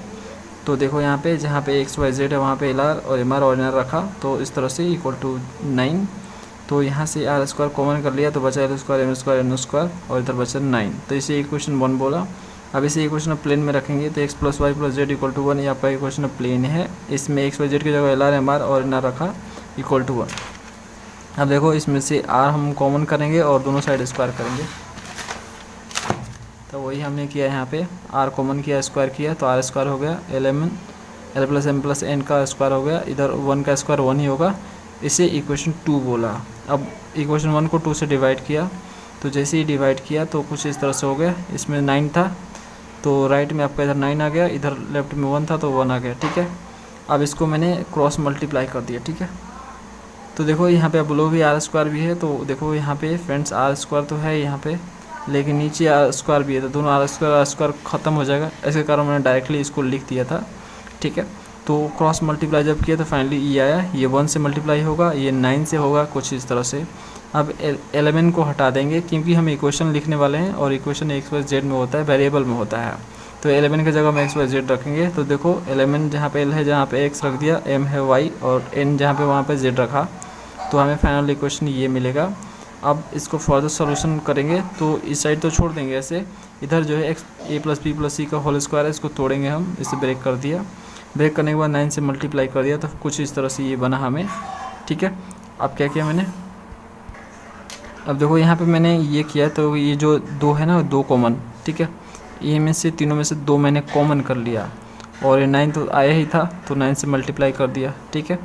तो देखो यहाँ पे जहाँ पे x y z है वहाँ पे LR और MR और NR रखा, तो इस तरह से = 9। तो यहाँ से r² कॉमन कर लिया, तो बचा L² M² N² और इधर बचा 9। तो इसे इक्वेशन 1 बोला। अब इसे इक्वेशन प्लेन में रखेंगे, तो x + y + z = 1, ये आपका इक्वेशन प्लेन है। इसमें x y z की जगह LR MR और NR रखा = 1। अब देखो इसमें से r हम कॉमन करेंगे और दोनों साइड स्क्वायर करेंगे, तो वही हमने किया। यहाँ पे r कॉमन किया, स्क्वायर किया, तो r² हो गया, L + m + n का स्क्वायर हो गया, इधर 1 का स्क्वायर 1 ही होगा। इसे इक्वेशन 2 बोला। अब इक्वेशन 1 को 2 से डिवाइड किया, तो जैसे ही डिवाइड किया तो कुछ इस तरह से हो गया। इसमें 9 था, तो राइट में आपका इधर 9 आ गया, इधर लेफ्ट में 1 था तो 1 आ गया। ठीक है, अब इसको मैंने क्रॉस मल्टीप्लाई कर दिया। ठीक है, तो देखो यहाँ पे अब लो भी r² भी है, तो देखो यहाँ पे फ्रेंड्स r² तो है यहाँ पे, लेकिन नीचे r² भी है, तो दोनों r² ख़त्म हो जाएगा। ऐसे कारण मैंने डायरेक्टली इसको लिख दिया था। ठीक है, तो क्रॉस मल्टीप्लाई जब किया तो फाइनली ये आया, ये 1 से मल्टीप्लाई होगा, ये 9 से होगा, कुछ इस तरह से। अब एलिमेंट को हटा देंगे, क्योंकि हम इक्वेशन लिखने वाले हैं और इक्वेशन x y z में होता है, वेरिएबल में होता है। तो एलिमेंट की जगह हम x y z रखेंगे। तो देखो एलिमेंट जहाँ पे l है, जहाँ पे x रख दिया, m है y और n जहाँ पे वहाँ पे z रखा, तो हमें फाइनल इक्वेशन ये मिलेगा। अब इसको फर्दर सॉल्यूशन करेंगे, तो इस साइड तो छोड़ देंगे ऐसे, इधर जो है a + b + c का होल स्क्वायर है, इसको तोड़ेंगे हम, इसे ब्रेक कर दिया। ब्रेक करने के बाद 9 से मल्टीप्लाई कर दिया, तो कुछ इस तरह से ये बना हमें। ठीक है, अब क्या किया मैंने, अब देखो यहाँ पे मैंने ये किया, तो ये जो 2 है ना, 2 कॉमन। ठीक है, ये में से तीनों में से 2 मैंने कॉमन कर लिया, और ये 9 तो आया ही था, तो 9 से मल्टीप्लाई कर दिया। ठीक है,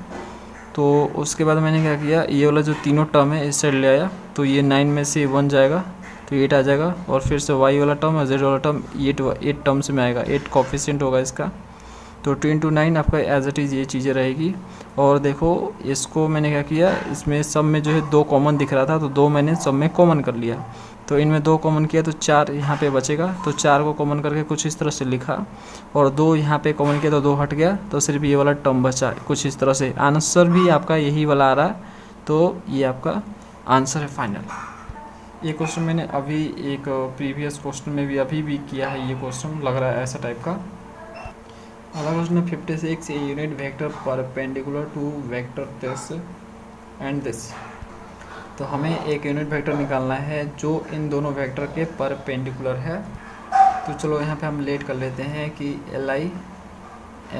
तो उसके बाद मैंने क्या किया, ये वाला जो तीनों टर्म है इस साइड ले आया, तो ये 9 में से 1 जाएगा तो 8 आ जाएगा, और फिर से y वाला टर्म और z वाला टर्म 8 टर्म्स में आएगा, 8 कोफिशिएंट होगा इसका। तो 2 × 9 आपका एज इट इज़ ये चीज़ें रहेगी। और देखो इसको मैंने क्या किया, इसमें सब में जो है 2 कॉमन दिख रहा था, तो 2 मैंने सब में कॉमन कर लिया। तो इनमें 2 कॉमन किया तो 4 यहाँ पे बचेगा, तो 4 को कॉमन करके कुछ इस तरह से लिखा, और 2 यहाँ पे कॉमन किया तो 2 हट गया, तो सिर्फ ये वाला टर्म बचा, कुछ इस तरह से। आंसर भी आपका यही वाला आ रहा है, तो ये आपका आंसर है फाइनल। ये क्वेश्चन मैंने अभी एक प्रीवियस क्वेश्चन में भी अभी भी किया है, ये क्वेश्चन लग रहा है ऐसा टाइप का। अगला क्वेश्चन है 56 a unit vector perpendicular to vector this and this. तो हमें एक यूनिट वेक्टर निकालना है जो इन दोनों वेक्टर के परपेंडिकुलर है। तो चलो यहाँ पे हम लेट कर लेते हैं कि Li,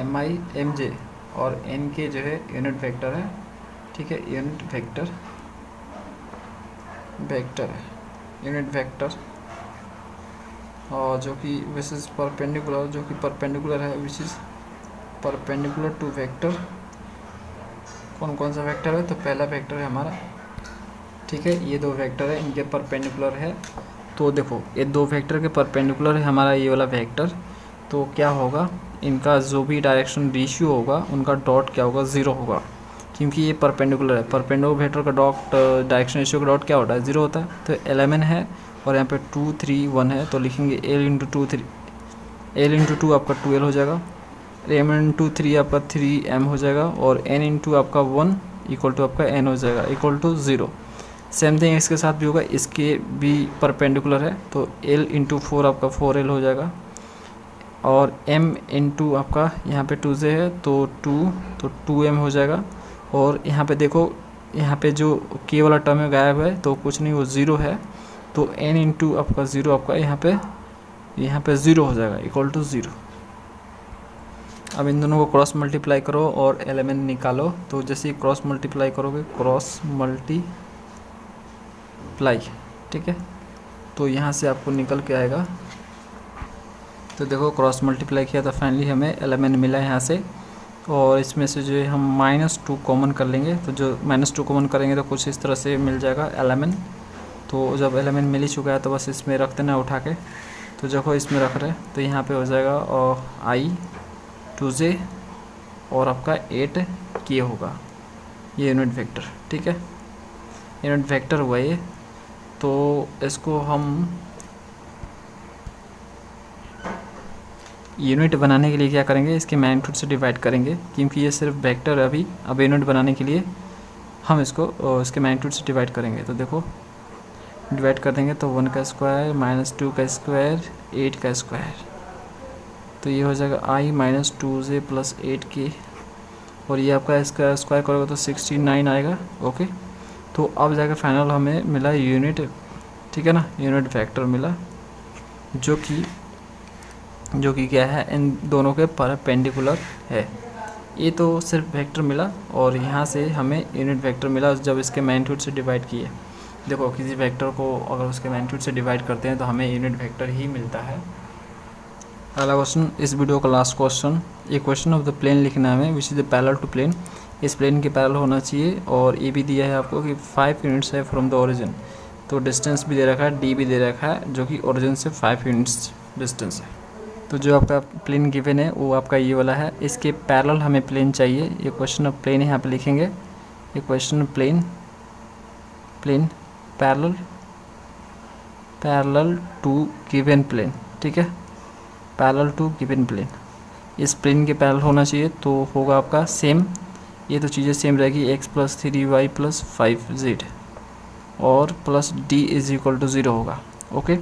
Mi, Mj और n के जो है यूनिट वेक्टर है, ठीक है, यूनिट वेक्टर है, यूनिट वेक्टर, और जो कि विच इज़ परपेंडिकुलर, जो कि परपेंडिकुलर है, which is perpendicular to vector. कौन कौन सा वेक्टर है? तो पहला वेक्टर है हमारा, ठीक है, ये दो वेक्टर है, इनके परपेंडिकुलर है। तो देखो ये दो वेक्टर के परपेंडिकुलर है हमारा ये वाला वेक्टर, तो क्या होगा, इनका जो भी डायरेक्शन रेशियो होगा उनका डॉट क्या होगा, ज़ीरो होगा, क्योंकि ये परपेंडिकुलर है। परपेंडिकुलर वेक्टर का डॉट डायरेक्शन रेशियो का डॉट क्या होता है, ज़ीरो होता है। तो 11 है और यहाँ पे 2 3 1 है, तो लिखेंगे L इंटू 2 3, L इंटू 2 आपका 2L हो जाएगा, M इंटू 3 आपका 3M हो जाएगा, और N इंटू आपका 1 इक्वल टू आपका N हो जाएगा, इक्वल टू 0। सेम थिंग इसके साथ भी होगा, इसके भी परपेंडिकुलर है, तो L इंटू 4 आपका 4L हो जाएगा, और M इंटू आपका यहाँ पे 2 से है तो 2, तो 2M हो जाएगा। और यहाँ पे देखो, यहाँ पे जो K वाला टर्म है गायब है, तो कुछ नहीं, वो 0 है, तो N इंटू आपका 0 आपका यहाँ पे 0 हो जाएगा, इक्वल टू 0। अब इन दोनों को क्रॉस मल्टीप्लाई करो और एलिमेंट निकालो। तो जैसे ही क्रॉस मल्टीप्लाई करोगे, क्रॉस मल्टीप्लाई, ठीक है, तो यहाँ से आपको निकल के आएगा। तो देखो क्रॉस मल्टीप्लाई किया तो फाइनली हमें एलिमेंट मिला यहाँ से, और इसमें से जो है हम -2 कॉमन कर लेंगे। तो जो -2 कॉमन करेंगे तो कुछ इस तरह से मिल जाएगा एलिमेंट। तो जब एलिमेंट मिल ही चुका है तो बस इसमें रख देना उठा के। तो देखो इसमें रख रहे हैं तो यहाँ पे हो जाएगा और I 2j और आपका 8k होगा, ये यूनिट वेक्टर, ठीक है, यूनिट वेक्टर हुआ ये। तो इसको हम यूनिट बनाने के लिए क्या करेंगे, इसके मैग्नीट्यूड से डिवाइड करेंगे, क्योंकि ये सिर्फ वेक्टर है अभी। अब यूनिट बनाने के लिए हम इसको इसके मैग्नीट्यूड से डिवाइड करेंगे। तो देखो डिवाइड कर देंगे तो 1 का स्क्वायर -2 का स्क्वायर 8 का स्क्वायर, तो ये हो जाएगा I -2j प्लस 8k, और ये आपका इसका स्क्वायर करोगे तो 69 आएगा। ओके, तो अब जाकर फाइनल हमें मिला यूनिट, ठीक है ना, यूनिट वेक्टर मिला, जो कि क्या है, इन दोनों के परपेंडिकुलर है। ये तो सिर्फ वेक्टर मिला, और यहाँ से हमें यूनिट वेक्टर मिला जब इसके मैग्नीट्यूड से डिवाइड किए। देखो किसी वेक्टर को अगर उसके मैग्नीट्यूड से डिवाइड करते हैं तो हमें यूनिट वेक्टर ही मिलता है। अगला क्वेश्चन, इस वीडियो का लास्ट क्वेश्चन, ये क्वेश्चन ऑफ द प्लेन लिखना है हमें, which is the parallel to plane. इस प्लेन के पैरेलल होना चाहिए, और ये भी दिया है आपको कि 5 यूनिट्स है फ्रॉम द ओरिजिन। तो डिस्टेंस भी दे रखा है, डी भी दे रखा है, जो कि ओरिजिन से 5 यूनिट्स डिस्टेंस है। तो जो आपका प्लेन गिवन है वो आपका ये वाला है, इसके पैरेलल हमें प्लेन चाहिए। ये क्वेश्चन ऑफ प्लेन यहाँ पे लिखेंगे, ये question of plane parallel to given plane, ठीक है, पैरेलल टू गिवन प्लेन। इस प्लेन के पैरेलल होना चाहिए, तो होगा आपका सेम, ये तो चीज़ें सेम रहेगी, x + 3y + 5z और प्लस d = 0 होगा। ओके,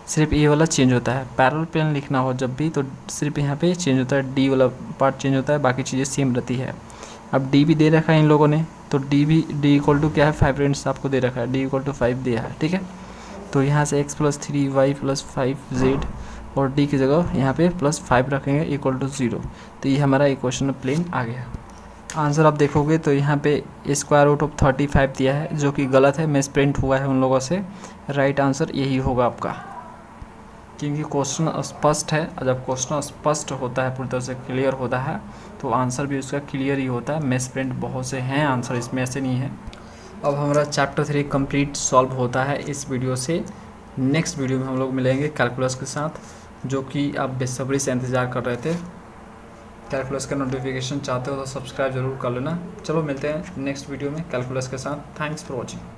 सिर्फ ये वाला चेंज होता है, पैरेलल प्लेन लिखना हो जब भी तो सिर्फ यहाँ पे चेंज होता है, डी वाला पार्ट चेंज होता है, बाकी चीज़ें सेम रहती है। अब डी भी दे रखा है इन लोगों ने, तो डी = क्या है, 5 यूनिट्स आपको दे रखा है, d = 5 दिया है, ठीक है। तो यहाँ से x + 3y + 5z और d की जगह यहाँ पे +5 रखेंगे, = 0। तो ये हमारा इक्वेशन ऑफ प्लेन आ गया। आंसर आप देखोगे तो यहाँ पे √35 दिया है, जो कि गलत है, मिसप्रिंट हुआ है उन लोगों से। राइट आंसर यही होगा आपका, क्योंकि क्वेश्चन स्पष्ट है, और जब क्वेश्चन स्पष्ट होता है, पूरी तरह से क्लियर होता है, तो आंसर भी उसका क्लियर ही होता है। मिसप्रिंट बहुत से हैं आंसर, इसमें ऐसे नहीं है। अब हमारा चैप्टर 3 कंप्लीट सॉल्व होता है इस वीडियो से। नेक्स्ट वीडियो में हम लोग मिलेंगे कैलकुलस के साथ, जो कि आप बेसब्री से इंतज़ार कर रहे थे। कैलकुलस का नोटिफिकेशन चाहते हो तो सब्सक्राइब जरूर कर लेना। चलो मिलते हैं नेक्स्ट वीडियो में कैलकुलस के साथ। Thanks for watching.